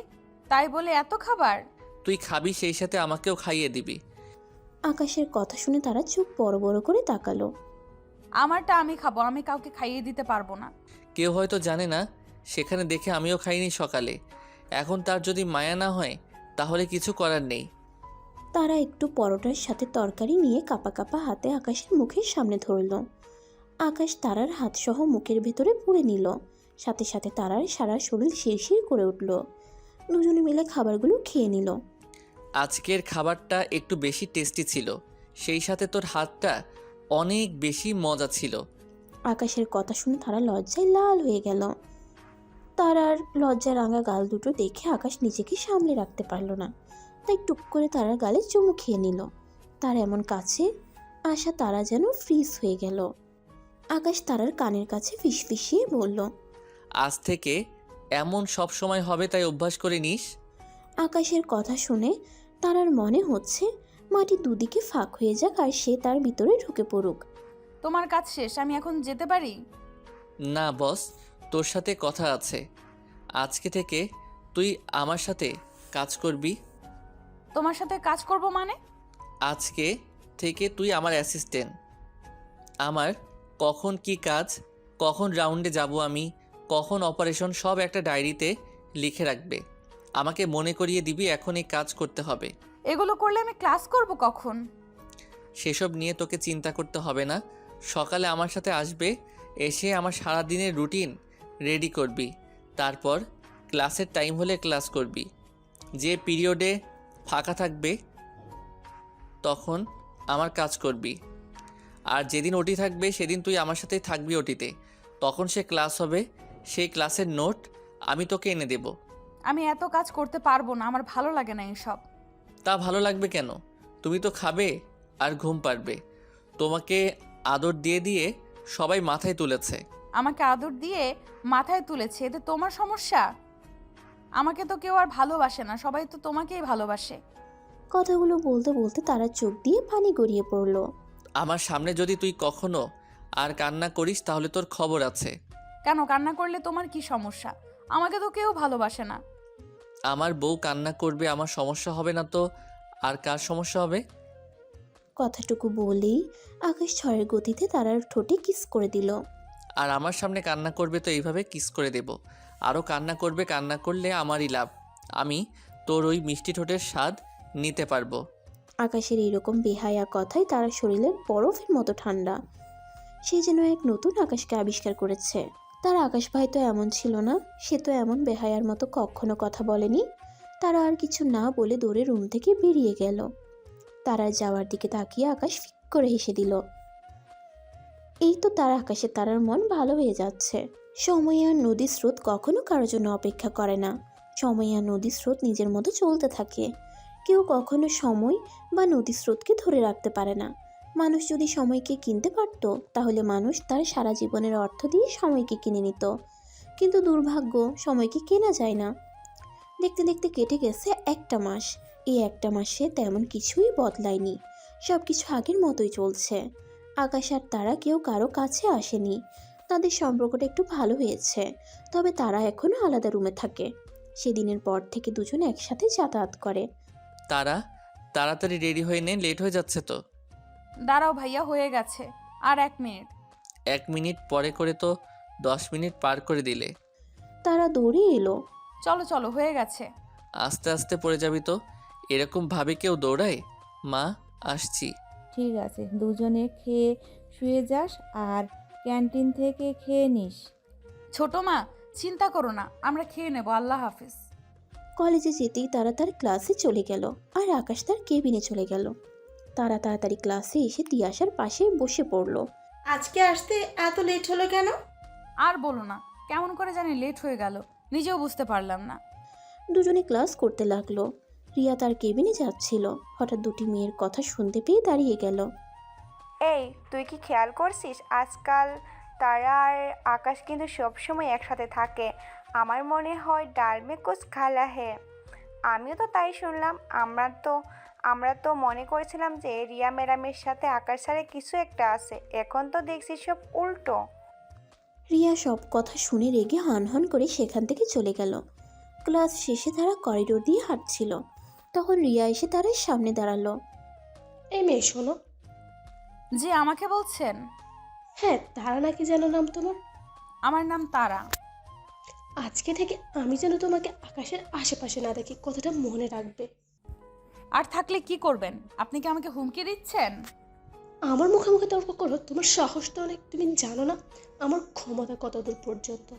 [SPEAKER 2] তাই বলে এত খাবার?
[SPEAKER 1] তুই খাবি, সেই সাথে আমাকেও খাইয়ে দিবি।
[SPEAKER 3] আকাশের কথা শুনে তারা চোখ বড় বড় করে তাকালো।
[SPEAKER 2] আমারটা আমি খাবো, আমি কাউকে খাইয়ে দিতে পারবো না।
[SPEAKER 1] কেউ হয়তো জানে না, সেখানে দেখে আমিও খাইনি সকালে। এখন তার যদি মায়া না হয় তাহলে কিছু করার নেই।
[SPEAKER 3] তারা একটু পরোটার সাথে তরকারি নিয়ে কাপা কাপা হাতে আকাশের মুখের সামনে ধরল। আকাশ তারার হাতসহ মুখের ভেতরে পুরে নিল। সাথে সাথে তারার সারা শরীর শিরশির করে উঠল। দুজনে মিলে খাবারগুলো খেয়ে নিল।
[SPEAKER 1] আজকের খাবারটা একটু বেশি টেস্টি ছিল, সেই সাথে তোর হাতটা অনেক বেশি মজা ছিল।
[SPEAKER 3] আকাশের কথা শুনে তারা লজ্জায় লাল হয়ে গেল। তারার লজ্জা রাঙা গাল দুটো দেখে আকাশ নিজেকে সামলে রাখতে পারল না, তাই টুক করে তারার গালে চুমু খেয়ে নিল। তার এমন কাছে আসা তারা যেন ফ্রিজ হয়ে গেল। আকাশ তারার কানের কাছে ফিসফিসিয়ে বলল,
[SPEAKER 1] আজ থেকে এমন সব সময় হবে, তাই অভ্যাস করে নিস।
[SPEAKER 3] আকাশের কথা শুনে তারার মনে হচ্ছে মাটি দুদিকে ফাঁক হয়ে যাক আর সে তার ভিতরে ঢুকে পড়ুক।
[SPEAKER 2] তোমার কাজ শেষ, আমি এখন যেতে পারি?
[SPEAKER 1] না বস, তোর সাথে কথা আছে। আজকে থেকে তুই আমার সাথে কাজ করবি।
[SPEAKER 2] তোমার সাথে কাজ করব মানে?
[SPEAKER 1] আজকে থেকে তুই আমার অ্যাসিস্ট্যান্ট। আমার কখন কি কাজ, কখন রাউন্ডে যাব আমি, কখন অপারেশন, সব একটা ডায়েরিতে লিখে রাখবে। আমাকে মনে করিয়ে দিবি এখন এই কাজ করতে হবে।
[SPEAKER 2] এগুলো করলে আমি ক্লাস করব কখন?
[SPEAKER 1] সেসব নিয়ে তোকে চিন্তা করতে হবে না। সকালে আমার সাথে আসবে, এসে আমার সারাদিনের রুটিন রেডি করবি। তারপর ক্লাসের টাইম হলে ক্লাস করবি। যে পিরিয়ডে ফাঁকা থাকবে তখন আমার কাজ করবি। আর যেদিন ওটি থাকবে সেদিন তুই আমার সাথেই থাকবি ওটিতে। তখন সে ক্লাস হবে, সেই ক্লাসের নোট আমি তোকে এনে দেব।
[SPEAKER 2] আমি এত কাজ করতে পারবো না, আমার ভালো লাগে না এসব।
[SPEAKER 1] তা ভালো লাগবে কেন? তুমি তো খাবে আর ঘুম পারবে। তোমাকে আদর দিয়ে দিয়ে সবাই মাথায় তুলেছে।
[SPEAKER 2] আমাকে আদর দিয়ে মাথায় তুলেছে, এতে তোমার সমস্যা? আমাকে তো কেউ আর ভালোবাসে না, সবাই তো তোমাকেই ভালোবাসে।
[SPEAKER 3] কথাগুলো বলতে বলতে তারা চোখ দিয়ে পানি গড়িয়ে পড়ল।
[SPEAKER 1] আমার সামনে যদি তুই কখনো আর কান্না করিস তাহলে তোর খবর আছে।
[SPEAKER 2] কেন কান্না করলে তোমার কি সমস্যা? আমাকে তো কেউ ভালোবাসে না।
[SPEAKER 1] আমার বউ কান্না করবে, আমার সমস্যা হবে না তো আর কার সমস্যা হবে?
[SPEAKER 3] কথাটুকু বলেই আকাশ ঝড়ের গতিতে তারার ঠোঁটে কিস করে দিল।
[SPEAKER 1] আর আমার সামনে কান্না করবে তো এইভাবে কিস করে দেব। আরও কান্না করবে, কান্না করলে আমারই লাভ। আমি তোর ওই মিষ্টি ঠোঁটের স্বাদ নিতে পারবো।
[SPEAKER 3] আকাশের এরকম বেহায়া কথায় তার শরীরের বরফের মতো ঠান্ডা। সে যেন এক নতুন আকাশকে আবিষ্কার করেছে। তার আকাশ ভাই তো এমন ছিল না, সে তো এমন বেহায়ার মতো কখনো কথা বলেনি। তারা আর কিছু না বলে দৌড়ে রুম থেকে বেরিয়ে গেল। তারা যাওয়ার দিকে তাকিয়ে আকাশ ফিক করে হেসে দিল। এই তো তার আকাশে তারার মন ভালো হয়ে যাচ্ছে। সময় আর নদীর স্রোত কখনো কারোর জন্য অপেক্ষা করে না। সময় আর নদীর স্রোত নিজের মতো চলতে থাকে। কেউ কখনো সময় বা নদীর স্রোতকে ধরে রাখতে পারে না। মানুষ যদি সময়কে কিনতে পারত তাহলে মানুষ তার সারা জীবনের অর্থ দিয়ে সময়কে কিনে নিত। কিন্তু দুর্ভাগ্য, সময়কে কেনা যায় না। দেখতে দেখতে কেটে গেছে একটা মাস। এই একটা মাসে তেমন কিছুই বদলায়নি, সব কিছু আগের মতোই চলছে। আকাশ আর তারা কেউ কারো কাছে আসেনি। তাদের সম্পর্কটা একটু ভালো হয়েছে, তবে তারা এখনও আলাদা রুমে থাকে। সেদিনের পর থেকে দুজনে একসাথে যাতায়াত করে।
[SPEAKER 1] তারা তাড়াতাড়ি রেডি হয়ে নে, লেট হয়ে যাচ্ছে তো।
[SPEAKER 2] দাঁড়াও ভাইয়া, হয়ে গেছে, আর 1 মিনিট।
[SPEAKER 1] 1 মিনিট পরে করে তো 10 মিনিট পার করে দিলে।
[SPEAKER 3] তারা দৌড়ে এলো।
[SPEAKER 2] চলো চলো, হয়ে গেছে।
[SPEAKER 1] আস্তে আস্তে পড়ে যাবি তো। এরকম ভাবে কেউ দৌড়ায়? মা, আসছি।
[SPEAKER 7] ঠিক আছে, দুজনে খেয়ে শুয়ে যাস আর ক্যান্টিন থেকে খেয়ে নিস।
[SPEAKER 2] ছোট মা, চিন্তা করো না, আমরা খেয়ে নেব। আল্লাহ হাফিজ।
[SPEAKER 3] কলেজে যেতেই তারা তার ক্লাসে চলে গেল আর আকাশ তার কেবিনে চলে গেল। তারা তাড়াতাড়ি ক্লাসে এসে তিয়াসার পাশে বসে পড়ল।
[SPEAKER 12] আজকে আসতে এত লেট হলো কেন?
[SPEAKER 2] আর বলো না, কেমন করে জানি লেট হয়ে গেল, নিজেও বুঝতে পারলাম না।
[SPEAKER 3] দুজনে ক্লাস করতে লাগলো। রিয়া তার কেবিনে যাচ্ছিল, হঠাৎ দুটি মেয়ের কথা শুনতে পেয়ে দাঁড়িয়ে গেল।
[SPEAKER 13] এই, তুই কি খেয়াল করছিস আজকাল তারা আর আকাশ কিন্তু সবসময় একসাথে থাকে? আমার মনে হয় ডাল মে কুছ খালা হে। আমিও তো তাই শুনলাম। আমরা তো মনে করেছিলাম যে রিয়া ম্যাডামের সাথে আকাশ স্যারের কিছু একটা আছে, এখন তো দেখছি সব উল্টো।
[SPEAKER 3] রিয়া সব কথা শুনে রেগে হনহন করে সেখান থেকে চলে গেল। ক্লাস শেষে তারা করিডোর দিয়ে হাঁটছিল, তখন রিয়া এসে তার সামনে দাঁড়ালো।
[SPEAKER 16] এই মেয়ে শোনো।
[SPEAKER 2] জি, আমাকে বলছেন?
[SPEAKER 16] হ্যাঁ, তারা নাকি যেন নাম তোমার?
[SPEAKER 2] আমার নাম তারা।
[SPEAKER 16] আজকে থেকে আমি যেন তোমাকে আকাশের আশেপাশে না দেখি, কথাটা মনে রাখবে।
[SPEAKER 2] আর থাকলে কি করবেন? আপনি কি আমাকে হুমকি দিচ্ছেন?
[SPEAKER 16] আমার মুখে মুখে তর্ক করো? তোমার সাহস তো অনেক। তুমি জানো না আমার ক্ষমতা কতদূর পর্যন্ত?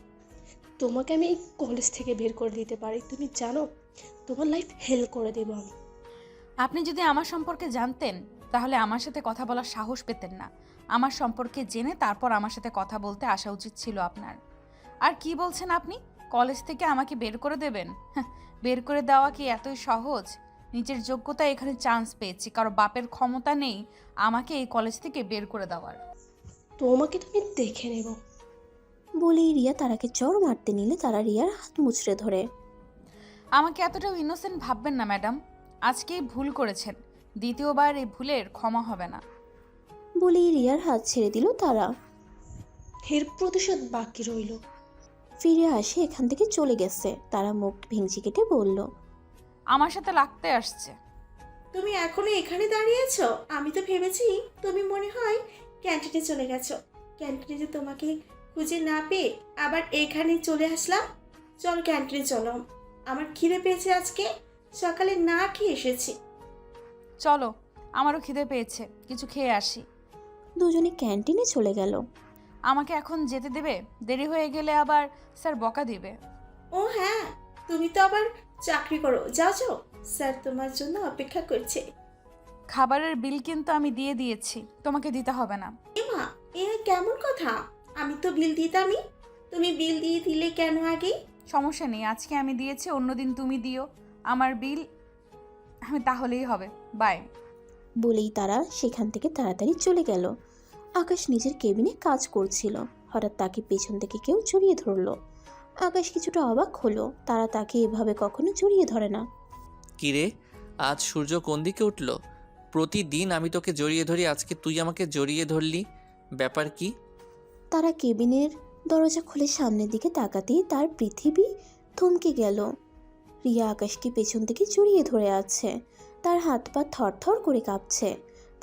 [SPEAKER 16] তোমাকে আমি এই কলেজ থেকে বের করে দিতে পারি, তুমি জানো? তোমার লাইফ হেল করে দেবো আমি।
[SPEAKER 2] আপনি যদি আমার সম্পর্কে জানতেন তাহলে আমার সাথে কথা বলার সাহস পেতেন না। আমার সম্পর্কে জেনে তারপর আমার সাথে কথা বলতে আসা উচিত ছিল আপনার। আর কি বলছেন আপনি? কলেজ থেকে আমাকে বের করে দেবেন? বের করে দেওয়া কি এতই সহজ? নিজের যোগ্যতায় এখানে চান্স পেয়েছি, কারো বাপের ক্ষমতা নেই আমাকে এই কলেজ থেকে বের করে দেওয়ার।
[SPEAKER 16] তোমাকে তো আমি দেখে নেব।
[SPEAKER 3] বলেই রিয়া তারাকে চড় মারতে নিলে তারা রিয়ার হাত মুচড়ে ধরে।
[SPEAKER 2] আমাকে এতটাও ইনোসেন্ট ভাববেন না ম্যাডাম। আজকেই ভুল করেছেন, দ্বিতীয়বার এই ভুলের ক্ষমা হবে না।
[SPEAKER 3] বলেই রিয়ার হাত ছেড়ে দিল তারা।
[SPEAKER 16] এর প্রতিশোধ বাকি রইল।
[SPEAKER 3] ফিরে আসে এখান থেকে চলে গেছে। তারা মুখ ভেঙচি কেটে বলল,
[SPEAKER 2] আমার সাথে লাগতে আসছে।
[SPEAKER 12] তুমি এখনো এখানে দাঁড়িয়েছ? আমি তো ভেবেছি তুমি মনে হয় ক্যান্টিনে চলে গেছো। ক্যান্টিনে যে তোমাকে খুঁজে না পেয়ে আবার এখানে চলে আসলাম। চলো ক্যান্টিনে চলো, আমার খিদে পেয়েছে, আজকে সকালে না খেয়ে এসেছি।
[SPEAKER 2] চলো, আমারও খিদে পেয়েছে, কিছু খেয়ে আসি।
[SPEAKER 3] দুজনে ক্যান্টিনে চলে গেল।
[SPEAKER 2] আমাকে এখন যেতে দেবে? দেরি হয়ে গেলে আবার স্যার বকা দিবে।
[SPEAKER 12] ও হ্যাঁ, তুমি তো আবার চাকরি করো, যাও যাও, স্যার তোমার জন্য অপেক্ষা করছে।
[SPEAKER 2] খাবারের বিল কিন্তু আমি দিয়ে দিয়েছি, তোমাকে দিতে হবে না।
[SPEAKER 12] এমা, এ কেমন কথা? আমি তো বিল দিতামই, তুমি বিল দিয়ে দিলে কেন আগে?
[SPEAKER 2] সমস্যা নেই, আজকে আমি দিয়েছি, অন্যদিন তুমি দিও আমার বিল, আমি তাহলেই হবে। বাই।
[SPEAKER 3] বলেই তারা সেখান থেকে তাড়াতাড়ি চলে গেল। আকাশ নিজের কেবিনে কাজ করছিল। হঠাৎ তাকে পেছন থেকে কেউ জড়িয়ে ধরলো। আকাশ কিছুটা অবাক হলো, তারা তাকে এভাবে কখনো জড়িয়ে ধরে না।
[SPEAKER 1] কিরে, আজ সূর্য কোন দিকে উঠল? প্রতিদিন আমি তোকে জড়িয়ে ধরি, আজকে তুই আমাকে জড়িয়ে ধরলি, ব্যাপার কি?
[SPEAKER 3] তারা কেবিনের দরজা খুলে সামনের দিকে তাকাতেই তার পৃথিবী থমকে গেল। রিয়া আকাশকে পেছন থেকে জড়িয়ে ধরে আছে। তার হাত পা থরথর করে কাঁপছে।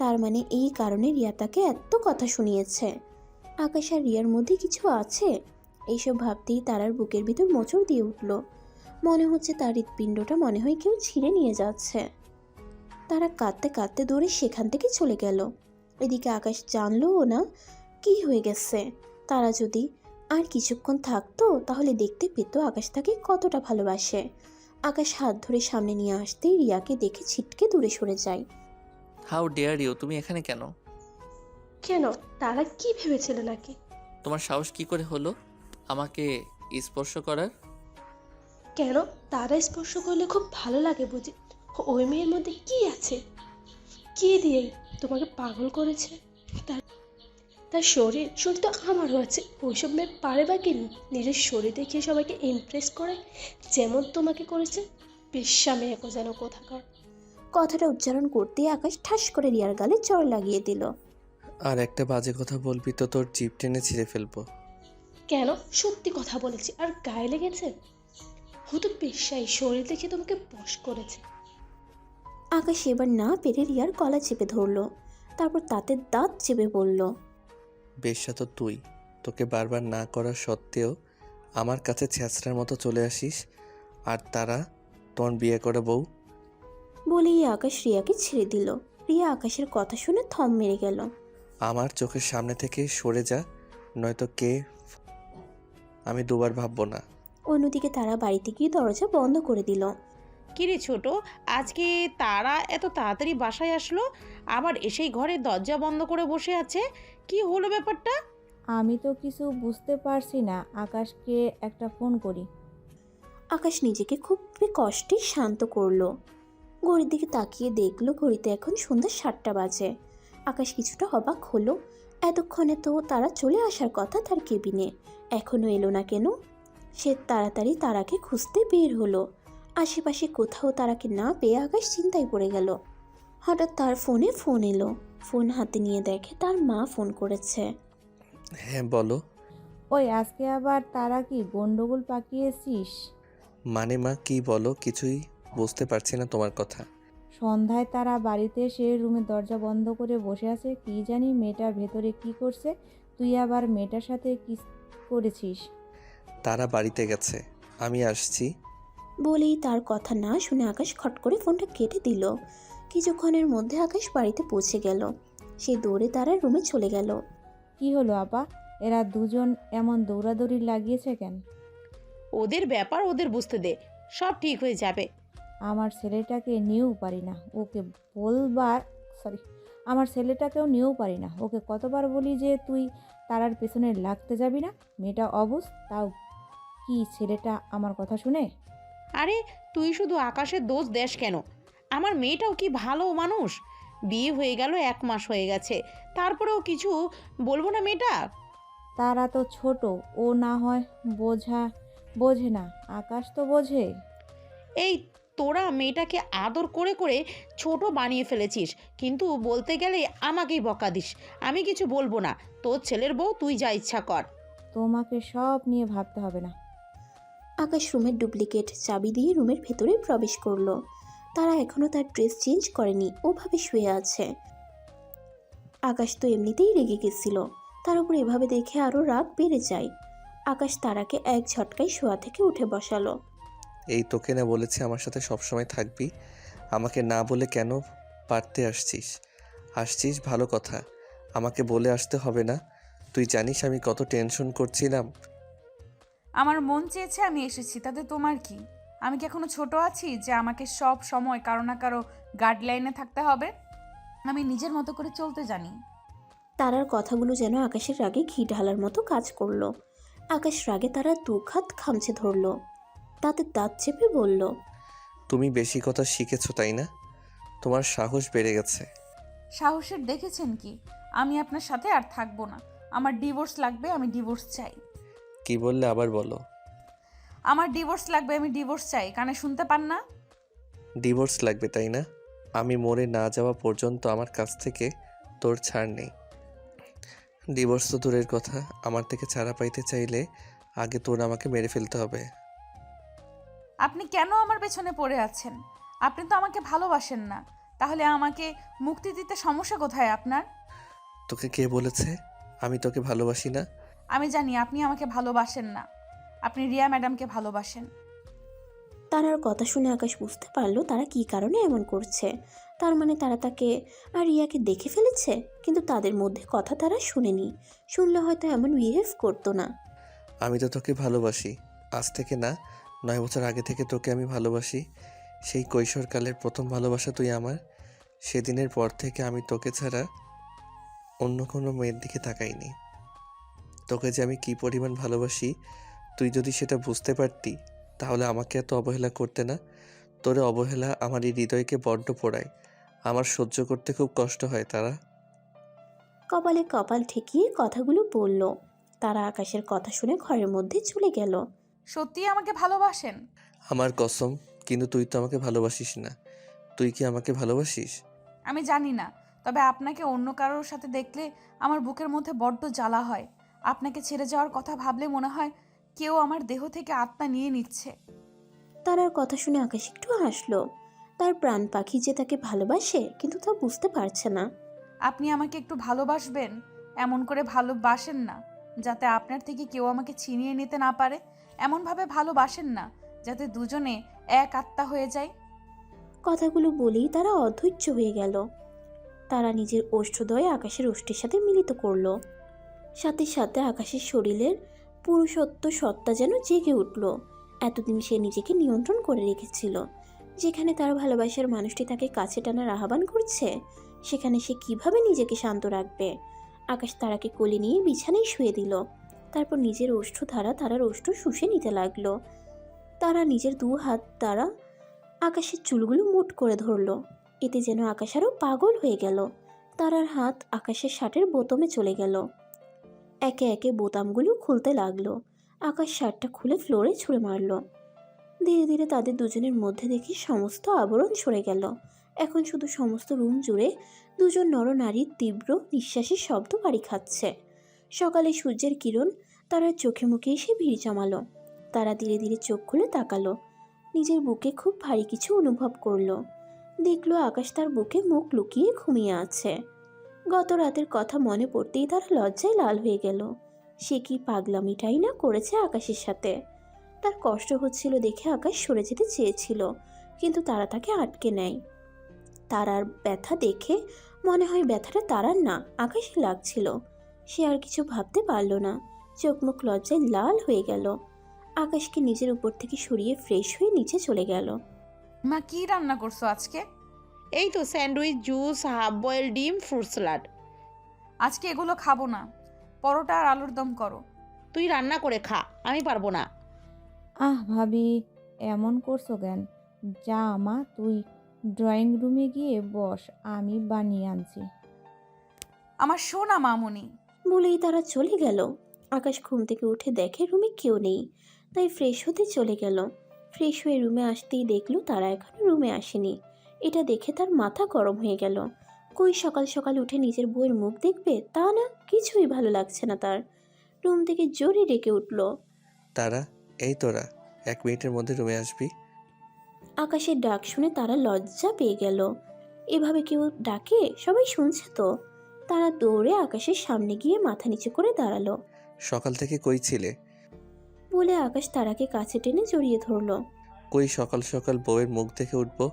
[SPEAKER 3] তার মানে এই কারণে রিয়া তাকে এত কথা শুনিয়েছে। আকাশ আর রিয়ার মধ্যে কিছু আছে। এইসব ভাবতেই তারার বুকের ভিতর মোচড় দিয়ে উঠল। মনে হচ্ছে তার হৃৎপিণ্ডটা মনে হয় কেউ ছিঁড়ে নিয়ে যাচ্ছে। তারা কাঁদতে কাঁদতে দৌড়ে সেখান থেকে চলে গেল। এদিকে আকাশ জানলও না কি হয়ে গেছে। তারা যদি আর কিছুক্ষণ থাকতো তাহলে দেখতে পেত আকাশ তাকে কতটা ভালোবাসে। আকাশ হাত ধরে সামনে নিয়ে আসতেই রিয়াকে দেখে ছিটকে দূরে সরে যায়।
[SPEAKER 1] হাউ ডেয়ার ইউ, তুমি এখানে কেন?
[SPEAKER 16] কেন, তারা কি ভেবেছিল নাকি?
[SPEAKER 1] তোমার সাহস কি করে হলো আমাকে স্পর্শ করার?
[SPEAKER 16] কেন, তারা স্পর্শ করলে খুব ভালো লাগে বুঝি? ওই মেয়ের মধ্যে কি আছে? কি দিয়ে তোমাকে পাগল করেছে? তার শরীর তো আমারও আছে। ওইসব মেয়ে পারে বা কি নিজের শরীর দেখিয়ে সবাইকে ইমপ্রেস করে, যেমন তোমাকে করেছে? বেশ্যা মেয়েকে যেন কোথাকার।
[SPEAKER 3] কথাটা উচ্চারণ করতেই আকাশ ঠাস করে রিয়ার গালে চড় লাগিয়ে দিল।
[SPEAKER 1] আর একটা বাজে কথা বলবি তো তোর জিভ টেনে ছিঁড়ে ফেলবো।
[SPEAKER 16] কেন, সত্যি কথা বলেছি আর গায়ে লেগেছে? ও তো বেশ্যাই, শরীর দেখে তোমাকে বশ করেছে।
[SPEAKER 3] আকাশ এবার না পেরে রিয়ার গলা চেপে ধরলো। তারপর তাতে দাঁত চেপে বলল,
[SPEAKER 1] বেশ্যা তো তুই, তোকে বারবার না করার সত্ত্বেও আমার কাছে ছ্যাঁচড়ার মতো চলে আসিস, আর তারা তোর বিয়ে করে বউ।
[SPEAKER 3] বলেই আকাশ রিয়াকে ছেড়ে দিল। রিয়া আকাশের কথা শুনে থম মেরে গেল।
[SPEAKER 1] আমার চোখের সামনে থেকে সরে যা, নয়তো আমি দুবার ভাববো না।
[SPEAKER 3] অন্যদিকে তারা বাড়িতে গিয়ে দরজা বন্ধ করে দিল।
[SPEAKER 4] কিরে ছোট, আজকে তারা এত তাড়াতাড়ি বাসায় আসলো, আবার এসেই ঘরে দরজা বন্ধ করে বসে আছে, কি হলো ব্যাপারটা?
[SPEAKER 7] আমি তো কিছু বুঝতে পারছি না, আকাশকে একটা ফোন করি।
[SPEAKER 3] আকাশ নিজেকে খুব কষ্টে শান্ত করলো। ঘড়ির দিকে তাকিয়ে দেখলো ঘড়িতে এখন সন্ধ্যা 7টা বাজে। আকাশ কিছুটা অবাক হলো। এতক্ষণে তো তারা চলে আসার কথা তার কেবিনে, এখনও এলো না কেন? সে তাড়াতাড়ি তারাকে খুঁজতে বের হলো। আশেপাশে কোথাও তারাকে না পেয়ে আকাশ চিন্তায় পড়ে গেল। হঠাৎ তার ফোনে ফোন এলো। ফোন হাতে নিয়ে দেখে তার মা ফোন করেছে।
[SPEAKER 1] হ্যাঁ বলো।
[SPEAKER 7] ওই আজকে আবার তারা কি গন্ডগোল পাকিয়েছিস?
[SPEAKER 1] মানে মা কি বলো, কিছুই বুঝতে পারছি না তোমার কথা।
[SPEAKER 7] সন্ধ্যায় তারা বাড়িতে এসে রুমের দরজা বন্ধ করে বসে আছে, কি জানি মেয়েটা ভেতরে কি করছে। তুই আবার মেয়েটার সাথে কি করেছিস?
[SPEAKER 1] তারা বাড়িতে গেছে, আমি আসছি।
[SPEAKER 3] বলেই তার কথা না শুনে আকাশ খট করে ফোনটা কেটে দিল। কিছুক্ষণের মধ্যে আকাশ বাড়িতে পৌঁছে গেল। সে দৌড়ে তারার রুমে চলে গেল।
[SPEAKER 7] কি হলো আপা, এরা দুজন এমন দৌড়াদৌড়ি লাগিয়েছে কেন?
[SPEAKER 4] ওদের ব্যাপার ওদের বুঝতে দে, সব ঠিক হয়ে যাবে।
[SPEAKER 7] আমার ছেলেটাকে নিয়েও পারি না, ওকে বলবার আমার ছেলেটাকেও নিয়েও পারি না। ওকে কতবার বলি যে তুই তারার পেছনে লাগতে যাবি না, মেয়েটা অবুঝ, তাও কি ছেলেটা আমার কথা শুনে?
[SPEAKER 4] আরে তুই শুধু আকাশের দোষ দেশ কেন? আমার মেয়েটাও কি ভালো মানুষ, বিয়ে হয়ে গেল 1 মাস হয়ে গেছে, তারপরেও কিছু বলবো না মেয়েটা?
[SPEAKER 7] তারা তো ছোট, ও না হয় বোঝে না, আকাশ তো বোঝে।
[SPEAKER 4] এই তোরা মেয়েটাকে আদর করে করে ছোট বানিয়ে ফেলেছিস, কিন্তু বলতে গেলে আমাকেই বকা দিস। আমি কিছু বলবো না, তোর ছেলের বউ, তুই যা ইচ্ছা কর।
[SPEAKER 7] তোমাকে সব নিয়ে ভাবতে হবে না।
[SPEAKER 3] আকাশ রুমের ডুপ্লিকেট চাবি দিয়ে রুমের ভেতরে প্রবেশ করলো। তারা এখনো তার ড্রেস চেঞ্জ করেনি, ওভাবে শুয়ে আছে। আকাশ তো এমনিতেই রেগে গেছিল, তার উপর এভাবে দেখে আরও রাগ বেড়ে যায়। আকাশ তারাকে এক ঝটকায় শোয়া থেকে উঠে বসালো।
[SPEAKER 1] এই তোকে না বলেছি আমার সাথে সবসময় থাকবি, আমাকে না বলে কেন পারতে আসছিস ভালো কথা, আমাকে বলে আসতে হবে না। তুই জানিস আমি কত টেনশন করছিলাম।
[SPEAKER 2] আমার মন চেয়েছে আমি এসেছি, তাতে তোমার কি? আমি কি এখনো ছোট আছি যে আমাকে সব সময় কারো না কারো গাইডলাইনে থাকতে হবে? আমি নিজের মতো করে চলতে জানি।
[SPEAKER 3] তারার কথাগুলো যেন আকাশের রাগে ঘি ঢালার মতো কাজ করলো। আকাশ রাগে তারা দুখাত খামচে ধরলো, তাতে দাঁত চেপে বলল,
[SPEAKER 1] তুমি বেশি কথা শিখেছো তাই না? তোমার সাহস বেড়ে গেছে।
[SPEAKER 2] সাহসের দেখেছেন কি? আমি আপনার সাথে আর থাকবো না, আমার ডিভোর্স লাগবে, আমি ডিভোর্স চাই।
[SPEAKER 1] কি বললে আবার বলো।
[SPEAKER 2] আমার ডিভোর্স লাগবে, আমি ডিভোর্স চাই, কানে শুনতে পান না?
[SPEAKER 1] ডিভোর্স লাগবে তাই না? আমি মরে না যাওয়া পর্যন্ত আমার কাছ থেকে তোর ছাড় নেই। ডিভোর্স তো দূরের কথা, আমার থেকে ছাড়া পাইতে চাইলে আগে তোর আমাকে মেরে ফেলতে হবে।
[SPEAKER 2] আপনি কেন আমার পেছনে পড়ে আছেন? আপনি তো আমাকে ভালোবাসেন না, তাহলে আমাকে মুক্তি দিতে সমস্যা কোথায় আপনার?
[SPEAKER 1] তোকে কে বলেছে আমি তোকে ভালোবাসি না?
[SPEAKER 2] আমি জানি আপনি আমাকে ভালোবাসেন না, আপনি রিয়া ম্যাডামকে ভালোবাসেন।
[SPEAKER 3] তারার কথা শুনে আকাশ বুঝতে পারলো তারা কী কারণে এমন করছে। তার মানে তারা তাকে আর রিয়াকে দেখে ফেলেছে, কিন্তু তাদের মধ্যে কথা তারা শুনেনি। শুনলে হয়তো এমন বিহেভ করতো না।
[SPEAKER 1] আমি তো তোকে ভালোবাসি, আজ থেকে না 9 বছর আগে থেকে তোকে আমি ভালোবাসি। সেই কৈশোরকালের প্রথম ভালোবাসা তুই আমার। সেদিনের পর থেকে আমি তোকে ছাড়া অন্য কোনো মেয়ের দিকে তাকাইনি। তোকে যে আমি কী পরিমাণ ভালোবাসি তুই যদি সেটা বুঝতে পারতি তাহলে আমাকে এত অবহেলা করতে না। তোর অবহেলা আমার এই হৃদয়কে বড্ড পোড়ায়, আমার সহ্য করতে খুব কষ্ট হয়। তারা
[SPEAKER 3] কপালে কপাল ঠেকিয়ে কথাগুলো বলল। তারা আকাশের কথা শুনে ঘরের মধ্যে চলে গেল।
[SPEAKER 2] সত্যি আমাকে ভালোবাসেন?
[SPEAKER 1] আমার কসম, কিন্তু তুই তো আমাকে ভালোবাসিস না। তুই কি আমাকে ভালোবাসিস?
[SPEAKER 2] আমি জানি না, তবে আপনাকে অন্য কারোর সাথে দেখলে আমার বুকের মধ্যে বড্ড জ্বালা হয়। আপনাকে ছেড়ে যাওয়ার কথা ভাবলে মনে হয় কেউ আমার দেহ থেকে আত্মা নিয়ে নিচ্ছে।
[SPEAKER 3] তারার কথা শুনে আকাশ একটু হাসলো। তার প্রাণ পাখি যে তাকে ভালোবাসে, কিন্তু তা বুঝতে পারছে না।
[SPEAKER 2] আপনি আমাকে একটু ভালোবাসবেন, এমন করে ভালোবাসেন না যাতে আপনার থেকে কেউ আমাকে ছিনিয়ে নিতে না পারে। এমনভাবে ভালোবাসেন না যাতে দুজনে এক আত্মা হয়ে যায়।
[SPEAKER 3] কথাগুলো বলেই তারা অধৈর্য হয়ে গেল। তারা নিজের ওষ্ঠদ্বয় আকাশের ওষ্ঠের সাথে মিলিত করলো। সাথে সাথে আকাশের শরীরের পুরুষত্ব সত্তা যেন জেগে উঠল। এতদিন সে নিজেকে নিয়ন্ত্রণ করে রেখেছিল। যেখানে তার ভালোবাসার মানুষটি তাকে কাছে টানার আহ্বান করছে, সেখানে সে কিভাবে নিজেকে শান্ত রাখবে? আকাশ তারাকে কোলে নিয়ে বিছানায় শুয়ে দিল। তারপর নিজের ওষ্ঠ দ্বারা তারার ওষ্ঠ শুষে নিতে লাগলো। তারা নিজের 2 হাত দ্বারা আকাশের চুলগুলো মুঠ করে ধরলো। এতে যেন আকাশ আরও পাগল হয়ে গেল। তারার হাত আকাশের শার্টের বোতামে চলে গেল। একে একে বোতামগুলো খুলতে লাগলো। আকাশ শার্টটা খুলে ফ্লোরে ছুঁড়ে মারল। ধীরে ধীরে তাদের দুজনের মধ্যে দেখি সমস্ত আবরণ সরে গেল। এখন শুধু সমস্ত রুম জুড়ে দুজন নরনারীর তীব্র নিঃশ্বাসের শব্দ বাড়ি খাচ্ছে। সকালে সূর্যের কিরণ তারার চোখে মুখে এসে ভিড় জমালো। তারা ধীরে ধীরে চোখ খুলে তাকালো। নিজের বুকে খুব ভারী কিছু অনুভব করলো। দেখলো আকাশ তার বুকে মুখ লুকিয়ে ঘুমিয়ে আছে। গত রাতের কথা মনে পড়তেই তারা লজ্জায় লাল হয়ে গেল। সে কি পাগলামিটাই না করেছে আকাশের সাথে। তার কষ্ট হচ্ছিল দেখে আকাশ সরে যেতে চেয়েছিল, কিন্তু তারা তাকে আটকে নেয়। তারার ব্যথা দেখে মনে হয় ব্যথাটা তারার না, আকাশে লাগছিল। সে আর কিছু ভাবতে পারল না। চোখ মুখ লজ্জায় লাল হয়ে গেল। আকাশকে নিজের উপর থেকে সরিয়ে ফ্রেশ হয়ে নিচে চলে গেল।
[SPEAKER 2] মা, কি রান্না করছো আজকে?
[SPEAKER 4] এই তো স্যান্ডউইচ, জুস, হাফ বয়েল ডিম, ফ্রুট স্যালাড।
[SPEAKER 2] আজকে এগুলো খাবো না, পরোটা আর আলুর দম করো।
[SPEAKER 4] তুই রান্না করে খা, আমি পারবো না।
[SPEAKER 7] ভাবি, এমন করছো কেন? যা মা, তুই ড্রয়িং রুমে গিয়ে বস, আমি বানিয়ে আনছি।
[SPEAKER 2] আমার সোনা মামুনি।
[SPEAKER 3] বলেই তারা চলে গেল। আকাশ ঘুম থেকে উঠে দেখে রুমে কেউ নেই, তাই ফ্রেশ হতে চলে গেল। ফ্রেশ হয়ে রুমে আসতেই দেখলো তারা এখনো রুমে আসেনি। এটা দেখে তার মাথা গরম হয়ে গেল। কই সকাল সকাল উঠে নিজের বউয়ের মুখ দেখবে তা না, কিছুই ভালো লাগছে না তার। রুম থেকে জোরে ডেকে উঠল,
[SPEAKER 1] তারা, এই তোরা 1 মিনিটের মধ্যে রুমে আসবি।
[SPEAKER 3] আকাশের ডাক শুনে তারা লজ্জা পেয়ে গেল। এভাবে কেউ ডাকে? সবাই শুনছে তো। তারা দৌড়ে আকাশের সামনে গিয়ে মাথা নিচু করে দাঁড়ালো।
[SPEAKER 1] সকাল থেকে কই ছিলে?
[SPEAKER 3] বলে আকাশ তারাকে কাছে টেনে জড়িয়ে ধরলো।
[SPEAKER 1] কই সকাল সকাল বউয়ের মুখ দেখে উঠবো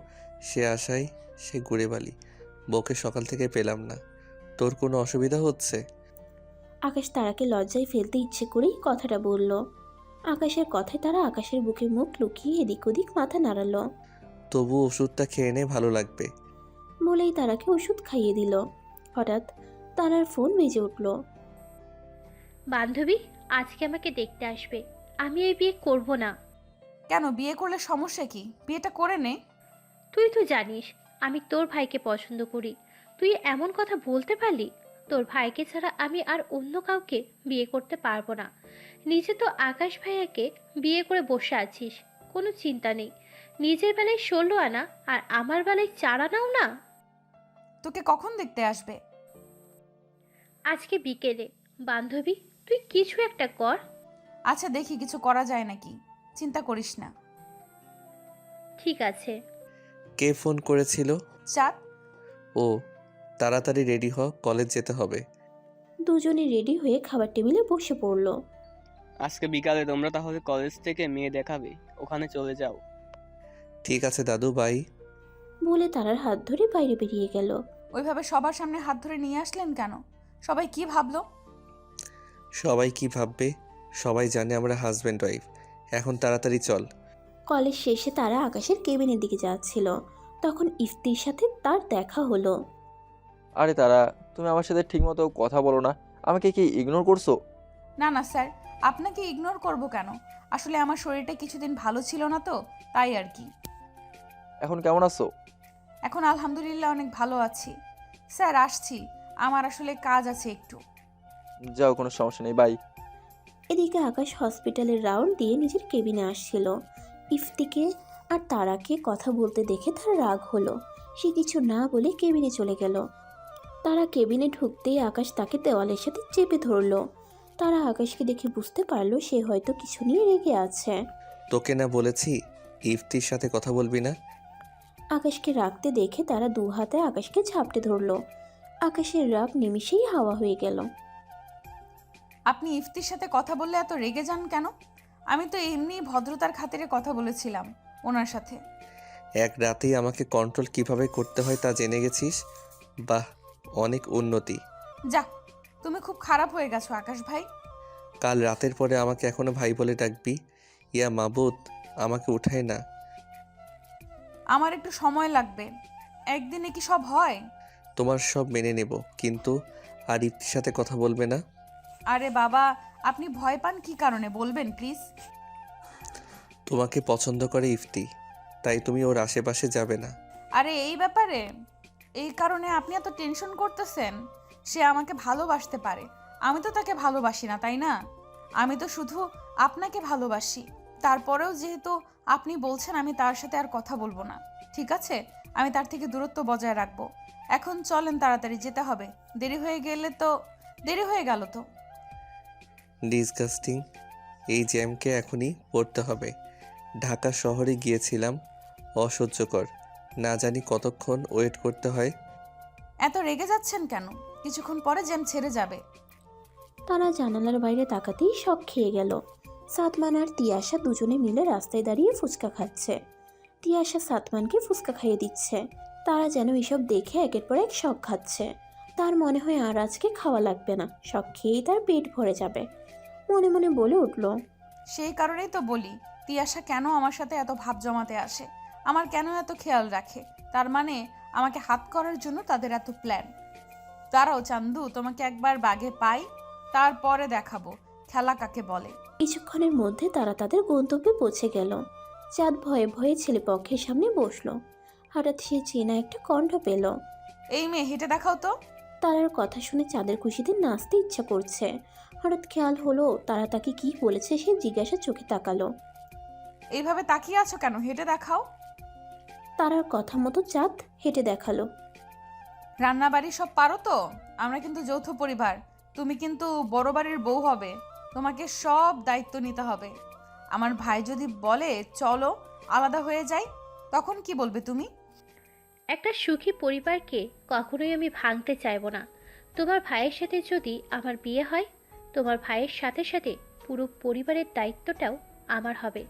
[SPEAKER 1] সে আশায় সে ঘুরে বালি। বউকে সকাল থেকে পেলাম না। তোর কোনো অসুবিধা হচ্ছে?
[SPEAKER 3] আকাশ তারাকে লজ্জায় ফেলতে ইচ্ছে করেই কথাটা বলল। আকাশের কথায় তারা আকাশের বুকে মুখ লুকিয়ে এদিক ওদিক মাথা নাড়ালো।
[SPEAKER 1] তবু ওষুধটা খেয়ে নে, ভালো লাগবে।
[SPEAKER 3] বলেই তারাকে ওষুধ খাইয়ে দিল। হঠাৎ তারার ফোন বেজে উঠল।
[SPEAKER 10] বান্ধবী আজকে আমাকে দেখতে আসবে। আমি এই বিয়ে করব না।
[SPEAKER 2] কেন, বিয়ে করলে সমস্যা কি? বিয়েটা করে নে।
[SPEAKER 10] তুই তো জানিস আমি তোর ভাইকে পছন্দ করি। তুই এমন কথা বলতে পারলি? তোর ভাইকে ছাড়া আমি আর অন্য কাউকে বিয়ে করতে পারবো না। নিজে তো আকাশ ভাইয়াকে বিয়ে করে বসে আছিস, কোনো চিন্তা নেই। নিজের বেলায় 16 আনা আর আমার বেলায় 4 আনাও না।
[SPEAKER 2] তোকে কখন দেখতে আসবে?
[SPEAKER 10] আজকে বিকেলে। বান্ধবী তুই কিছু একটা কর।
[SPEAKER 2] আচ্ছা দেখি কিছু করা যায় নাকি, চিন্তা করিস না।
[SPEAKER 10] ঠিক আছে।
[SPEAKER 1] কে ফোন করেছিল?
[SPEAKER 2] চাঁদ।
[SPEAKER 1] ও, তাড়াতাড়ি রেডি হ, কলেজ যেতে হবে।
[SPEAKER 3] দুজনে রেডি হয়ে খাবার টেবিলে বসে পড়ল।
[SPEAKER 8] আজকে বিকালে তোমরা তাহলে কলেজ থেকে মেয়ে দেখাবে, ওখানে চলে যাও।
[SPEAKER 1] ঠিক আছে দাদু, বাই।
[SPEAKER 3] বলে তারার হাত ধরে বাইরে বেরিয়ে গেল।
[SPEAKER 2] ওইভাবে সবার সামনে হাত ধরে নিয়ে আসলেন কেন? সবাই কি ভাবলো?
[SPEAKER 1] সবাই কি ভাববে? সবাই জানে আমরা হাজব্যান্ড ওয়াইফ। এখন তাড়াতাড়ি চল।
[SPEAKER 3] কলেজ শেষে তারা আকাশের কেবিনের দিকে যাচ্ছিল, তখন ইফতির সাথে তার দেখা হলো।
[SPEAKER 15] আরে তারা, তুমি আমার সাথে ঠিকমতো কথা বলো না, আমাকে কি ইগনোর করছো?
[SPEAKER 2] না না স্যার, আপনাকে ইগনোর করব কেন? আসলে আমার শরীরটা কিছুদিন ভালো ছিল না তো, তাই আর কি।
[SPEAKER 15] এখন কেমন আছো?
[SPEAKER 2] এখন আলহামদুলিল্লাহ অনেক ভালো আছি। স্যার আসছি, আমার আসলে কাজ আছে একটু।
[SPEAKER 15] যাও, কোনো সমস্যা নেই, বাই।
[SPEAKER 3] এদিকে আকাশ হসপিটালের রাউন্ড দিয়ে নিজের কেবিনে আসছিল। ইফতিকে আর তারাকে কথা বলতে দেখে তার রাগ হলো। সে কিছু না বলে কেবিনে চলে গেল। তারা কেবিনে ঢুকতেই আকাশ তাকে দেওয়ালের সাথে চেপে ধরলো। তারা আকাশকে দেখে বুঝতে পারলো সে হয়তো কিছু নিয়ে রেগে আছে।
[SPEAKER 1] তোকে না বলেছি ইফতির সাথে কথা বলবি না?
[SPEAKER 3] আকাশকে রাখতে দেখে তারা দু হাতে আকাশকে ঝাপটে ধরলো। আকাশের রাগ নিমিষেই হাওয়া হয়ে গেল।
[SPEAKER 2] আপনি ইফতির সাথে কথা বললে এত রেগে যান কেন? আমি তো এমনি ভদ্রতার খাতিরে কথা বলেছিলাম ওনার সাথে।
[SPEAKER 1] এক রাতেই আমাকে কন্ট্রোল কিভাবে করতে হয় তা জেনে গেছিস। বাহ, অনেক উন্নতি।
[SPEAKER 2] যা, তুমি খুব খারাপ হয়ে গেছো আকাশ ভাই।
[SPEAKER 1] কাল রাতের পরে আমাকে এখনো ভাই বলে ডাকবি? ইয়া মাবুদ, আমাকে উঠায় না।
[SPEAKER 2] আমার একটু সময় লাগবে। একদিনে কি সব হয়?
[SPEAKER 1] তোমার সব মেনে নেব, কিন্তু আর ইফতির সাথে কথা বলবে না।
[SPEAKER 2] আরে বাবা, আপনি ভয় পান কি কারণে বলবেন প্লিজ?
[SPEAKER 1] তোমাকে পছন্দ করে ইফতি, তাই তুমি ওর আশেপাশে যাবে না।
[SPEAKER 2] আরে এই ব্যাপারে, এই কারণে আপনি এত টেনশন করতেছেন? সে আমাকে ভালোবাসতে পারে, আমি তো তাকে ভালোবাসি না, তাই না? আমি তো শুধু আপনাকে ভালোবাসি। তারপরেও যেহেতু আপনি বলছেন, আমি তার সাথে আর কথা বলবো না। ঠিক আছে, আমি তার থেকে দূরত্ব বজায় রাখবো। এখন চলেন, তাড়াতাড়ি যেতে হবে। দেরি হয়ে গেল তো।
[SPEAKER 1] ডিসগাস্টিং, এই জ্যামকে এখনই পড়তে হবে। ঢাকা শহরে গিয়েছিলাম, অসহ্যকর। না জানি কতক্ষণ ওয়েট করতে হয়।
[SPEAKER 2] এত রেগে যাচ্ছেন কেন? কিছুক্ষণ পরে জ্যাম ছেড়ে যাবে।
[SPEAKER 3] তারা জানালার বাইরে তাকাতেই শক খেয়ে গেল। সাতমান আর তিয়াশা দুজনে মিলে রাস্তায় দাঁড়িয়ে ফুচকা খাচ্ছে। তিয়াশা সাতমানকে ফুচকা খাইয়ে দিচ্ছে। তারা যেন এসব দেখে একের পর এক শক খাচ্ছে। তার মনে হয় আর আজকে খাওয়া লাগবে না, শক খেয়েই তার পেট ভরে যাবে। মনে মনে বলে উঠল,
[SPEAKER 2] সেই কারণেই তো বলি, তিয়াশা কেন আমার সাথে এত ভাব জমাতে আসে, আমার কেন এত খেয়াল রাখে। তার মানে আমাকে হাত করার জন্য তাদের এত প্ল্যান। দাঁড়াও চান্দু, তোমাকে একবার বাগে পাই, তারপরে দেখাবো খেলা কাকে বলে।
[SPEAKER 3] কিছুক্ষণের মধ্যে তারা তাদের গন্তব্যে পৌঁছে গেল। চাঁদ ভয়ে ভয়ে ছেলেপক্ষের সামনে বসলো। হঠাৎ সে চেনা একটা কণ্ঠ পেল।
[SPEAKER 2] এই মেয়ে, হেঁটে দেখাও তো।
[SPEAKER 3] তারার কথা শুনে চাঁদের খুশিতে নাচতে ইচ্ছা করছে। হঠাৎ খেয়াল হলো তারা তাকে কি বলেছে। সে জিজ্ঞাসা চোখে তাকালো।
[SPEAKER 2] এইভাবে তাকিয়ে আছো কেন? হেঁটে দেখাও।
[SPEAKER 3] তারার কথা মতো চাঁদ হেঁটে দেখালো।
[SPEAKER 2] রান্না বাড়ি সব পারো তো? আমরা কিন্তু যৌথ পরিবার, তুমি কিন্তু বড় বাড়ির বউ হবে, তোমাকে সব দায়িত্ব নিতে হবে। আমার ভাই যদি বলে চলো আলাদা হয়ে যাই, তখন কি বলবে তুমি?
[SPEAKER 10] একটা সুখী পরিবারকে কখনোই আমি ভাঙতে চাইবো না। তোমার ভাইয়ের সাথে যদি আমার বিয়ে হয়, তোমার ভাইয়ের সাথে সাথে পুরো পরিবারের দায়িত্বটাও আমার হবে।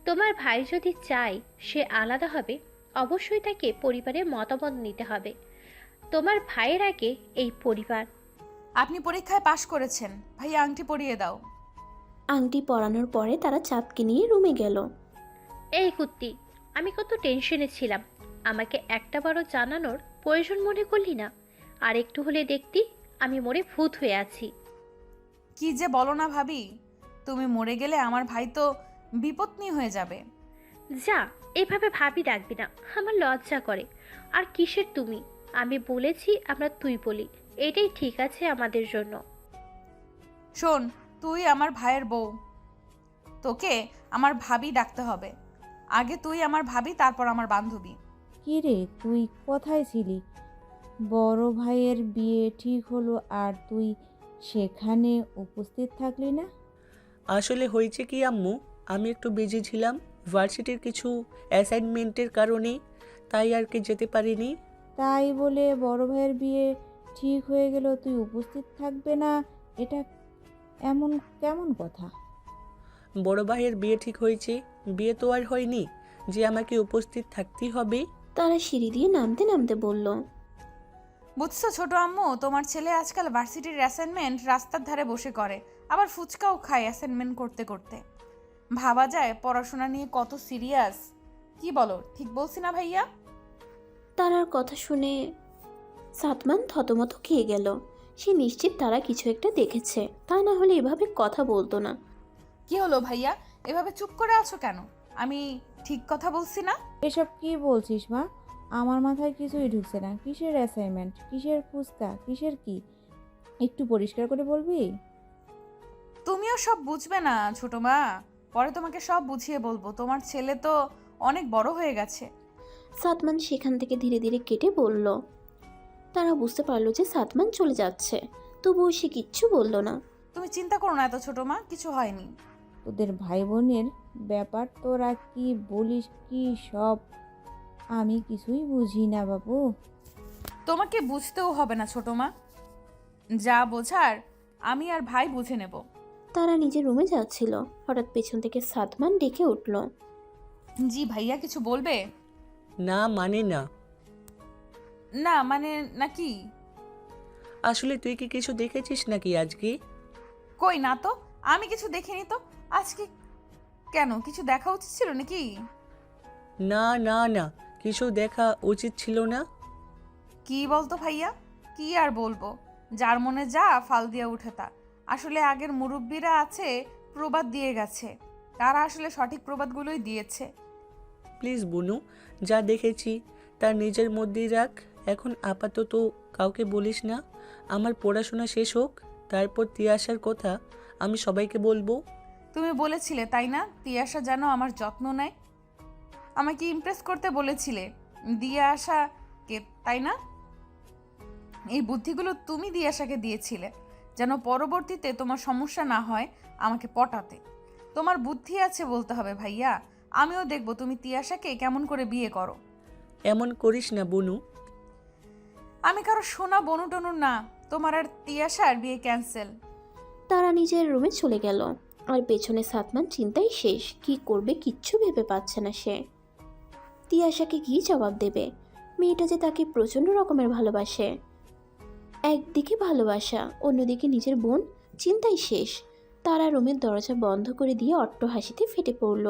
[SPEAKER 10] তোমার ভাই যদি চায় সে আলাদা হবে, অবশ্যই তাকে পরিবারের মতামত নিতে হবে। তোমার ভাইয়ের আগে এই পরিবার।
[SPEAKER 2] আপনি পরীক্ষায় পাশ করেছেন, ভাইয়া আংটি পরিয়ে দাও।
[SPEAKER 3] আংটি পরানোর পরে তারা চাঁদকে নিয়ে রুমে গেল।
[SPEAKER 10] এই কুত্তি, আমি কত টেনশনে ছিলাম, আমাকে একটাবারও জানানোর প্রয়োজন মনে করলি না। আর একটু হলে দেখতি আমি মরে ভূত হয়ে আছি।
[SPEAKER 2] কি যে বলো না ভাবি, তুমি মরে গেলে আমার ভাই তো বিপত্নী হয়ে যাবে।
[SPEAKER 10] যা, এভাবে ভাবি ডাকবি না, আমার লজ্জা করে। আর কিসের তুমি? আমি বলেছি আমরা তুই বলি, এটাই ঠিক আছে আমাদের জন্য।
[SPEAKER 2] শোন, তুই আমার ভাইয়ের বউ, তোকে আমার ভাবি ডাকতে হবে। আগে তুই আমার ভাবি, তারপর আমার বান্ধবী।
[SPEAKER 7] কি রে, তুই কোথায় ছিলি? বড় ভাইয়ের বিয়ে ঠিক হলো আর তুই সেখানে উপস্থিত থাকলি না?
[SPEAKER 6] আসলে হয়েছে কি আম্মু, আমি একটু বিজি ছিলাম ভার্সিটির কিছু অ্যাসাইনমেন্টের কারণে, তাই আর কি যেতে পারিনি।
[SPEAKER 7] তাই বলে বড় ভাইয়ের বিয়ে ঠিক হয়ে গেল তুই উপস্থিত থাকবে না, এটা এমন কেমন কথা?
[SPEAKER 6] বড় ভাইয়ের বিয়ে ঠিক হয়েছে, বিয়ে তো আর হয়নি যে আমাকে উপস্থিত থাকতেই হবে।
[SPEAKER 3] তারা সিঁড়ি দিয়ে নামতে নামতে বলল,
[SPEAKER 2] বুঝছো ছোট আম্মু, তোমার ছেলে আজকাল ভার্সিটির অ্যাসাইনমেন্ট রাস্তার ধারে বসে করে, আবার ফুচকাও খায় অ্যাসাইনমেন্ট করতে করতে। ভাবা যায় পড়াশোনা নিয়ে কত সিরিয়াস। কি বলো, ঠিক বলছি না ভাইয়া?
[SPEAKER 3] তারার কথা শুনে সাতমান থতমত খেয়ে গেল। সে নিশ্চিত তারা কিছু একটা দেখেছে, তা না হলে এভাবে কথা বলতো না।
[SPEAKER 2] কি হলো ভাইয়া, এভাবে চুপ করে আছো কেন? আমি ঠিক কথা বলছি না?
[SPEAKER 7] এসব কি বলছিস মা? আমার মাথায় কিছুই ঢুকছে না। কিসের অ্যাসাইনমেন্ট, কিসের ফুচকা, কিসের কি? একটু পরিষ্কার করে বলবি?
[SPEAKER 2] তুমিও সব বুঝবে না ছোট মা, পরে তোমাকে সব বুঝিয়ে বলবো। তোমার ছেলে তো অনেক বড় হয়ে গেছে।
[SPEAKER 3] সাতমান সেখান থেকে ধীরে ধীরে কেটে বলল। তারা বুঝতে পারলো যে সাতমান চলে যাচ্ছে, তবুও সে কিচ্ছু বলল না।
[SPEAKER 2] তুমি চিন্তা করো না এত ছোট মা, কিছু হয়নি।
[SPEAKER 7] তোদের ভাই বোনের ব্যাপার তোরা কি বলিস কি সব? আমি কিছুই বুঝি না বাবু।
[SPEAKER 2] তোমাকে বুঝতেও হবে না ছোট মা, যা বোঝার আমি আর ভাই বুঝে নেব।
[SPEAKER 3] তারা নিজের রুমে যাচ্ছিল, হঠাৎ পেছন থেকে সাতমান ডেকে উঠল।
[SPEAKER 2] জি ভাইয়া, কিছু বলবে?
[SPEAKER 6] না মানে না।
[SPEAKER 2] না মানে নাকি?
[SPEAKER 6] আসলে তুই কি কিছু দেখেছিস নাকি আজকে?
[SPEAKER 2] কই না তো, আমি কিছু দেখিনি তো আজকে। কেন, কিছু দেখা উচিত ছিল নাকি?
[SPEAKER 6] না না না, কিছু দেখা উচিত ছিল না।
[SPEAKER 2] কি বলতো ভাইয়া? কি আর বলবো, যার মনে যা ফাল দিয়া উঠে তা। আসলে আগের মুরব্বীরা আছে প্রবাদ দিয়ে গেছে, তারা আসলে সঠিক প্রবাদগুলোই দিয়েছে।
[SPEAKER 6] প্লিজ বুনু, যা দেখেছি তা নিজের মধ্যেই রাখ, এখন আপাতত কাউকে বলিস না। আমার পড়াশোনা শেষ হোক, তারপর তিয়াসার কথা আমি সবাইকে বলবো।
[SPEAKER 2] তুমি বলেছিলে তাই না, তিয়াসা যেন আমার যত্ন নেয়। আমাকে ইমপ্রেস করতে বলেছিলে দিয়ে আসাকে, তাই না? এই বুদ্ধিগুলো তুমি দিয়াশাকে দিয়েছিলে যেন পরবর্তীতে তোমার সমস্যা না হয় আমাকে পটাতে। তোমার বুদ্ধি আছে বলতে হবে ভাইয়া। আমিও দেখব তুমি তিয়াশাকে কেমন করে বিয়ে করো।
[SPEAKER 6] এমন করিস না বুনু।
[SPEAKER 2] আমি কারো সোনা বনু টনু না, তোমার আর তিয়াশার বিয়ে ক্যান্সেল।
[SPEAKER 3] তারা নিজের রুমে চলে গেল, আর পেছনে সাতমান চিন্তাই শেষ। কি করবে কিচ্ছু ভেবে পাচ্ছে না সে। তিয়াশাকে কি জবাব দেবে? মেয়েটা যে তাকে প্রচণ্ড রকমের ভালোবাসে। একদিকে ভালোবাসা, অন্যদিকে নিজের বোন, চিন্তাই শেষ। তারা রুমের দরজা বন্ধ করে দিয়ে অট্ট হাসিতে ফেটে পড়ল।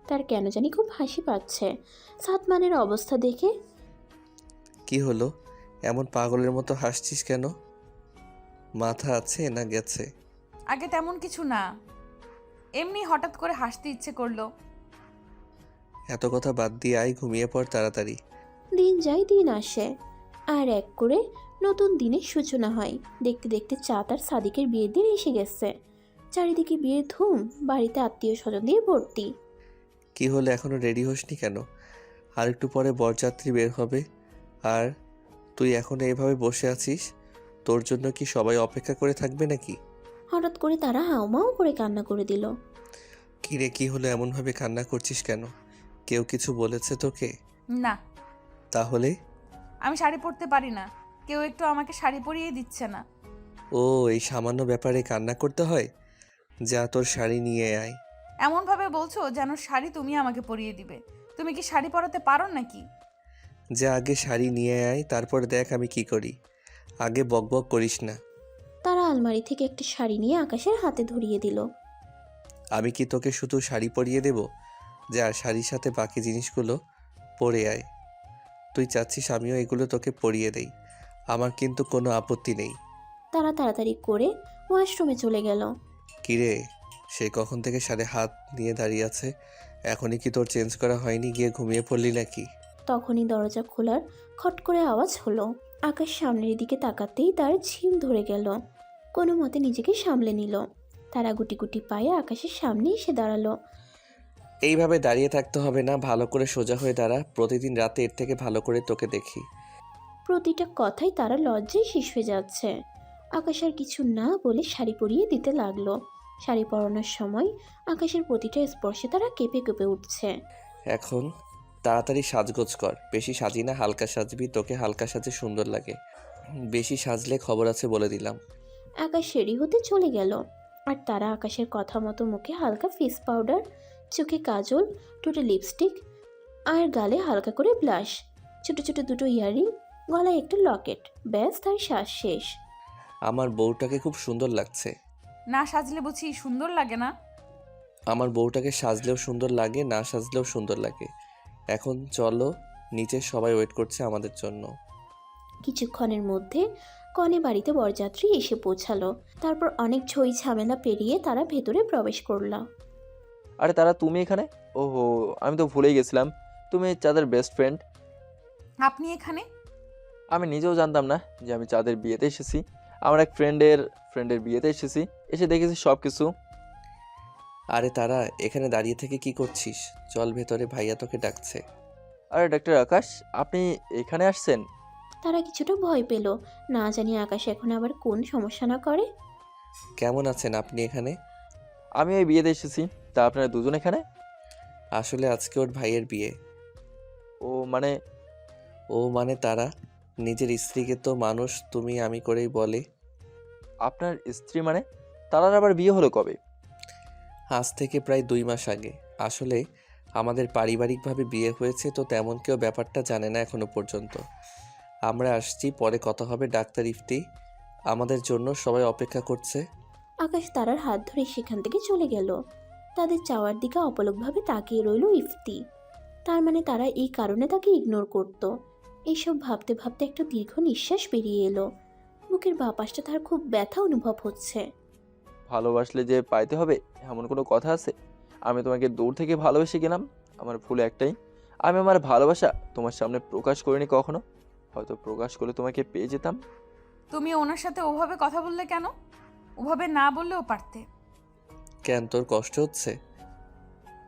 [SPEAKER 3] তার কেন জানি খুব হাসি পাচ্ছে সাতমানের অবস্থা দেখে।
[SPEAKER 1] কি হলো, এমন পাগলের মতো হাসছিস কেন? মাথা আছে না গেছে?
[SPEAKER 2] আগে তেমন কিছু না, এমনি হঠাৎ করে হাসতে ইচ্ছে করলো।
[SPEAKER 1] এত কথা বাদ দিয়ে আয়, ঘুমিয়ে পড় তাড়াতাড়ি।
[SPEAKER 3] দিন যায় দিন আসে, আর এক করে নতুন দিনের সূচনা হয়। দেখতে দেখতে চাঁদ আর সাদিকের বিয়ের দিন এসে গেছে। চারিদিকে বিয়ের ধুম, বাড়িতে আত্মীয় স্বজন দিয়ে ভর্তি।
[SPEAKER 1] কি হলো, এখনো রেডি হসনি কেন? আর একটু পরে বরযাত্রী বের হবে, আর তুই এখনো এভাবে বসে আছিস। তোর জন্য কি সবাই অপেক্ষা করে থাকবে নাকি?
[SPEAKER 3] হঠাৎ করে তারা হাউমাউ করে কান্না করে দিল।
[SPEAKER 1] কিরে, কি হলো, এমনভাবে কান্না করছিস কেন? কেউ কিছু বলেছে তোকে?
[SPEAKER 2] না,
[SPEAKER 1] তাহলে?
[SPEAKER 2] আমি শাড়ি পরতে পারি না, কেউ একটু আমাকে শাড়ি পরিয়ে দিচ্ছে না।
[SPEAKER 1] ও, এই সামান্য ব্যাপারে কান্না করতে হয়? যা, তোর শাড়ি নিয়ে আয়।
[SPEAKER 2] এমনভাবে বলছো যেন শাড়ি তুমি আমাকে পরিয়ে দিবে। তুমি কি শাড়ি পরাতে পারো নাকি?
[SPEAKER 1] যা, আগে শাড়ি নিয়ে আয়, তারপর দেখ আমি কি করি। আগে বকবক করিস না।
[SPEAKER 3] তারা আলমারি থেকে একটা শাড়ি নিয়ে আকাশের হাতে ধরিয়ে দিল।
[SPEAKER 1] আমি কি তোকে শুধু শাড়ি পরিয়ে দেব? যা, শাড়ির সাথে বাকি জিনিসগুলো পরে আয়। তুই চাচ্ছিস আমিও এগুলো তোকে পরিয়ে দেই? আমার কিন্তু কোনো আপত্তি নেই।
[SPEAKER 3] তারা তাড়াতাড়ি করে ওয়াশরুমে চলে গেল।
[SPEAKER 1] কিরে, সে কখন থেকে শাড়ি হাত নিয়ে দাঁড়িয়ে আছে? এখনই কি তোর চেঞ্জ করা হয়নি? গিয়ে ঘুমিয়ে পড়লি নাকি?
[SPEAKER 3] তখনই দরজা খোলার খট করে আওয়াজ হলো। আকাশ সামনের দিকে তাকাতেই তার ঝিম ধরে গেল। কোনো মতে নিজেকে সামলে নিল। তারা গুটি গুটি পায়ে আকাশের সামনে এসে দাঁড়ালো।
[SPEAKER 1] এইভাবে দাঁড়িয়ে থাকতে হবে না, ভালো করে সোজা হয়ে দাঁড়া। প্রতিদিন রাতে এর থেকে ভালো করে তোকে দেখি।
[SPEAKER 3] প্রতিটা কথাই তারা লজ্জায় শেষ হয়ে যাচ্ছে। আকাশ আর কিছু না বলে শাড়ি পরিয়ে দিতে লাগলো। শাড়ি পরানোর সময় আকাশের প্রতিটা স্পর্শে তারা কেঁপে কেঁপে উঠছে।
[SPEAKER 1] এখন তাড়াতাড়ি সাজগোজ কর। বেশি সাজি না, হালকা সাজবি, তোকে হালকা সাজে সুন্দর লাগে। বেশি সাজলে খবর আছে বলে দিলাম।
[SPEAKER 3] আকাশ রেডি হতে চলে গেল। আর তারা আকাশের কথা মতো মুখে হালকা ফেস পাউডার, চোখে কাজল, ঠোঁটে লিপস্টিক আর গালে হালকা করে ব্লাশ, ছোট ছোট দুটো ইয়াররিং, গলায় একটা লকেট, ব্যাস তার শ্বাস শেষ।
[SPEAKER 1] আমার বউটাকে খুব সুন্দর লাগছে।
[SPEAKER 2] না সাজলে বুঝি সুন্দর লাগে না?
[SPEAKER 1] আমার বউটাকে সাজলেও সুন্দর লাগে, না সাজলেও সুন্দর লাগে। এখন চলো নিচে, সবাই ওয়েট করছে আমাদের জন্য।
[SPEAKER 3] কিছুক্ষণের মধ্যে কনে বাড়িতে বরযাত্রী এসে পৌঁছালো। তারপর অনেক ঝই ঝামেলা পেরিয়ে তারা ভেতরে প্রবেশ করল।
[SPEAKER 15] আরে তারা, তুমি এখানে? ওহো, আমি তো ভুলেই গেছিলাম, তুমি চাঁদের বেস্ট ফ্রেন্ড।
[SPEAKER 2] আপনি এখানে?
[SPEAKER 15] আমি নিজেও জানতাম না যে আমি চাঁদের বিয়েতে এসেছি। আমার এক ফ্রেন্ডের বিয়েতে এসেছি, এসে দেখেছি সব কিছু।
[SPEAKER 1] আরে তারা, এখানে দাঁড়িয়ে থেকে কি করছিস? চল ভেতরে, ভাইয়া তোকে ডাকছে।
[SPEAKER 15] আরে ডাক্তার আকাশ, আপনি এখানে আসছেন?
[SPEAKER 3] তারা কিছুটা ভয় পেল, না জানি আকাশ এখন আবার কোন সমস্যা না করে।
[SPEAKER 1] কেমন আছেন আপনি এখানে?
[SPEAKER 15] আমি এই বিয়েতে এসেছি, তা আপনারা দুজন এখানে?
[SPEAKER 1] আসলে আজকে ওর ভাইয়ের বিয়ে।
[SPEAKER 15] ও মানে?
[SPEAKER 1] ও মানে তারা নিজের স্ত্রীকে তো মানুষ তুমি আমি করেই বলে।
[SPEAKER 15] আপনার স্ত্রী মানে? তারার আবার বিয়ে হলো কবে?
[SPEAKER 1] আজ থেকে প্রায় 2 মাস আগে। আসলে আমাদের পারিবারিকভাবে বিয়ে হয়েছে, তো তেমন কেউ ব্যাপারটা জানে না এখনো পর্যন্ত। আমরা আসছি, পরে কথা হবে। ডাক্তার ইফতি আমাদের জন্য সবাই অপেক্ষা করছে।
[SPEAKER 3] আকাশ তারার হাত ধরে সেখান থেকে চলে গেল। তাদের চাওয়ার দিকে অপলকভাবে তাকিয়ে রইল ইফতি। তার মানে তারা এই কারণে তাকে ইগনোর করত। এইসব ভাবতে ভাবতে একটা দীর্ঘ নিঃশ্বাস বেরিয়ে এলো। বুকের বাঁ পাশটা তার খুব ব্যথা অনুভব হচ্ছে।
[SPEAKER 15] ভালোবাসলে যে পাইতে হবে এমন কোনো কথা আছে? আমি তোমাকে দূর থেকে ভালোবেসে গেলাম। আমার ভুল একটাই, আমি আমার ভালোবাসা তোমার সামনে প্রকাশ করিনি কখনো। হয়তো প্রকাশ করলে তোমাকে পেয়ে যেতাম।
[SPEAKER 2] তুমি ওনার সাথে ওভাবে কথা বললে কেন? ওভাবে না বললেও পারতে।
[SPEAKER 1] কেন, তোর কষ্ট হচ্ছে?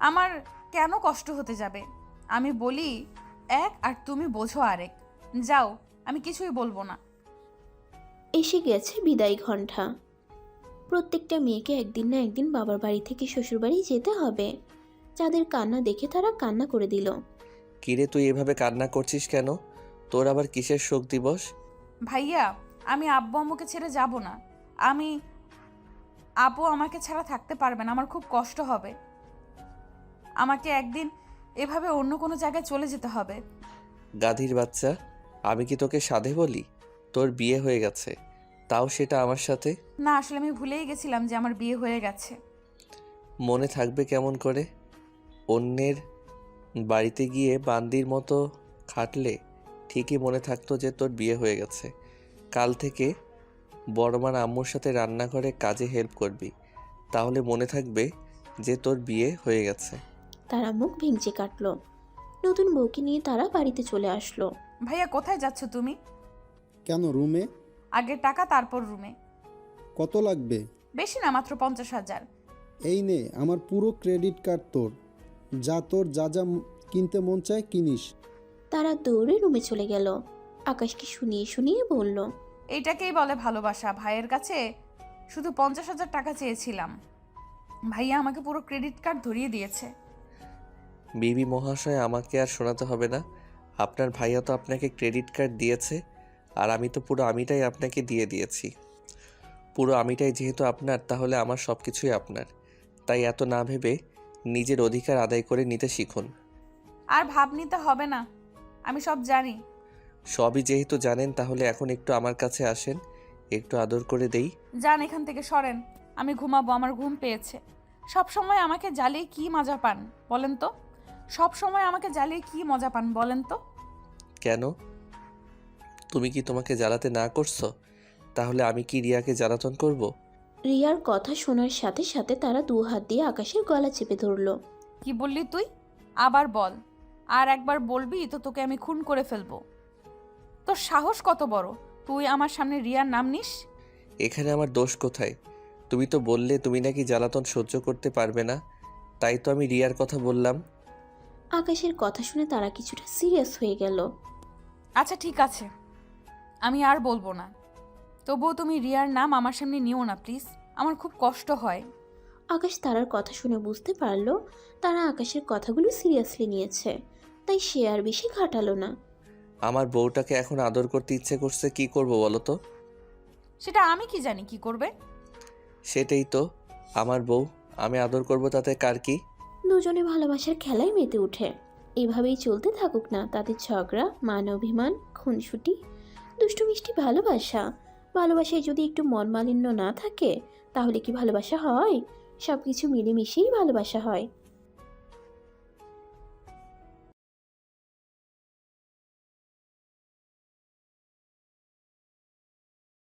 [SPEAKER 2] আমার কেন কষ্ট হতে যাবে? আমি বলি এক আর তুমি বোঝো আরেক। যাও, আমি কিছুই বলবো না।
[SPEAKER 3] এসে গেছে বিদায় ঘণ্টা। প্রত্যেকটা মেয়েকে একদিন না একদিন বাবার বাড়ি থেকে শ্বশুরবাড়ি যেতে হবে। যাদের কান্না দেখে তারা কান্না করে দিল।
[SPEAKER 1] কিরে, তুই এভাবে কান্না করছিস কেন? তোর আবার কিসের শোক দিবস?
[SPEAKER 2] ভাইয়া, আমি আব্বু আম্মুকে ছেড়ে যাব না। আপু আমাকে ছাড়া থাকতে পারবে না, আমার খুব কষ্ট হবে। আমাকে একদিন এভাবে অন্য কোনো জায়গায় চলে যেতে হবে।
[SPEAKER 1] গাধীর বাচ্চা, আমি কি তোকে সাধে বলি? তোর বিয়ে হয়ে গেছে, তাও সেটা আমার সাথে।
[SPEAKER 2] না, আসলে আমি ভুলেই গেছিলাম যে আমার বিয়ে হয়ে গেছে।
[SPEAKER 1] মনে থাকবে কেমন করে? অন্যের বাড়িতে গিয়ে বান্দির মতো খাটলে ঠিকই মনে থাকতো যে তোর বিয়ে হয়ে গেছে। কাল থেকে বড়মার আম্মুর সাথে রান্নাঘরে কাজে হেল্প করবি, তাহলে মনে থাকবে যে তোর বিয়ে হয়ে গেছে।
[SPEAKER 3] তারা মুখ ভেঙচে কাটলো। নতুন বউকে নিয়ে তারা বাড়িতে চলে আসলো।
[SPEAKER 2] ভাইয়া, কোথায় যাচ্ছ তুমি?
[SPEAKER 5] কেন, রুমে?
[SPEAKER 2] আগে টাকা, তারপর রুমে।
[SPEAKER 5] কত লাগবে?
[SPEAKER 2] বেশি না, মাত্র 50,000।
[SPEAKER 5] এই নে, আমার পুরো ক্রেডিট কার্ড তোর। যা তোর যা যা কিনতে মন চায় কিনিস।
[SPEAKER 3] তারা দৌড়ে রুমে চলে গেল। আকাশকে শুনিয়ে শুনিয়ে বলল,
[SPEAKER 2] এইটাকেই বলে ভালোবাসা। ভাইয়ের কাছে শুধু 50,000 টাকা চেয়েছিলাম, ভাইয়া আমাকে পুরো ক্রেডিট কার্ড ধরিয়ে দিয়েছে।
[SPEAKER 1] বিবি মহাশয়, আমাকে আর শোনাতে হবে না। আপনার ভাইয়া তো আপনাকে ক্রেডিট কার্ড দিয়েছে, আর আমি তো পুরো আমিটাই আপনাকে দিয়ে দিয়েছি। পুরো আমিটাই যেহেতু আপনার, তাহলে আমার সব কিছুই আপনার। তাই এত না ভেবে নিজের অধিকার আদায় করে নিতে শিখুন।
[SPEAKER 2] আর ভাব নিতে হবে না, আমি সব জানি।
[SPEAKER 1] সবই যেহেতু জানেন, তাহলে এখন একটু আমার কাছে আসেন, একটু আদর করে দেই।
[SPEAKER 2] যান এখান থেকে, সরেন। আমি ঘুমাবো, আমার ঘুম পেয়েছে। সব সময় আমাকে জ্বালিয়ে কি মজা পান বলেন তো? সব সময় আমাকে জ্বালিয়ে কি মজা পান বলেন তো?
[SPEAKER 1] কেন? তুমি কি তোমাকে জ্বালাতে না করছো? তাহলে আমি কি রিয়াকে জ্বালাতন করব?
[SPEAKER 3] রিয়ার কথা শোনার সাথে সাথে তারা 2 হাত দিয়ে আকাশের গলা চেপে ধরল।
[SPEAKER 2] কি বললি তুই? আবার বল। আর একবার বলবি তো তোকে আমি খুন করে ফেলবো। তোর সাহস কত বড়, তুই আমার সামনে রিয়ার নাম নিস?
[SPEAKER 1] এখানে আমার দোষ কোথায়? তুমি তো বললে তুমি নাকি জ্বালাতন সহ্য করতে পারবে না, তাই তো আমি রিয়ার কথা বললাম।
[SPEAKER 3] আকাশের কথা শুনে তারা কিছুটা সিরিয়াস হয়ে গেল।
[SPEAKER 2] আচ্ছা ঠিক আছে, আমি আর বলবো না। তবুও তুমি রিয়ার নাম আমার সামনে নিও না প্লিজ, আমার খুব কষ্ট হয়।
[SPEAKER 3] আকাশ তারার কথা শুনে বুঝতে পারল তারা আকাশের কথাগুলো সিরিয়াসলি নিয়েছে, তাই সে আর বেশি ঘাটালো না।
[SPEAKER 1] আমার বউটাকে এখন আদর করতে ইচ্ছে করছে, কি করব বলো তো?
[SPEAKER 2] সেটা আমি কি জানি কি করবে?
[SPEAKER 1] সেটাই তো, আমার বউ, আমি আদর করব তাতে কার কি?
[SPEAKER 3] দুজনে ভালোবাসার খেলায় মেতে উঠে। এভাবেই চলতে থাকুক না তাদের ঝগড়া, মান অভিমান, খুনসুটি, দুষ্টু মিষ্টি ভালোবাসা। ভালোবাসায় যদি একটু মন মালিন্য না থাকে তাহলে কি ভালোবাসা হয়? সব কিছু মিলেমিশেই ভালোবাসা হয়।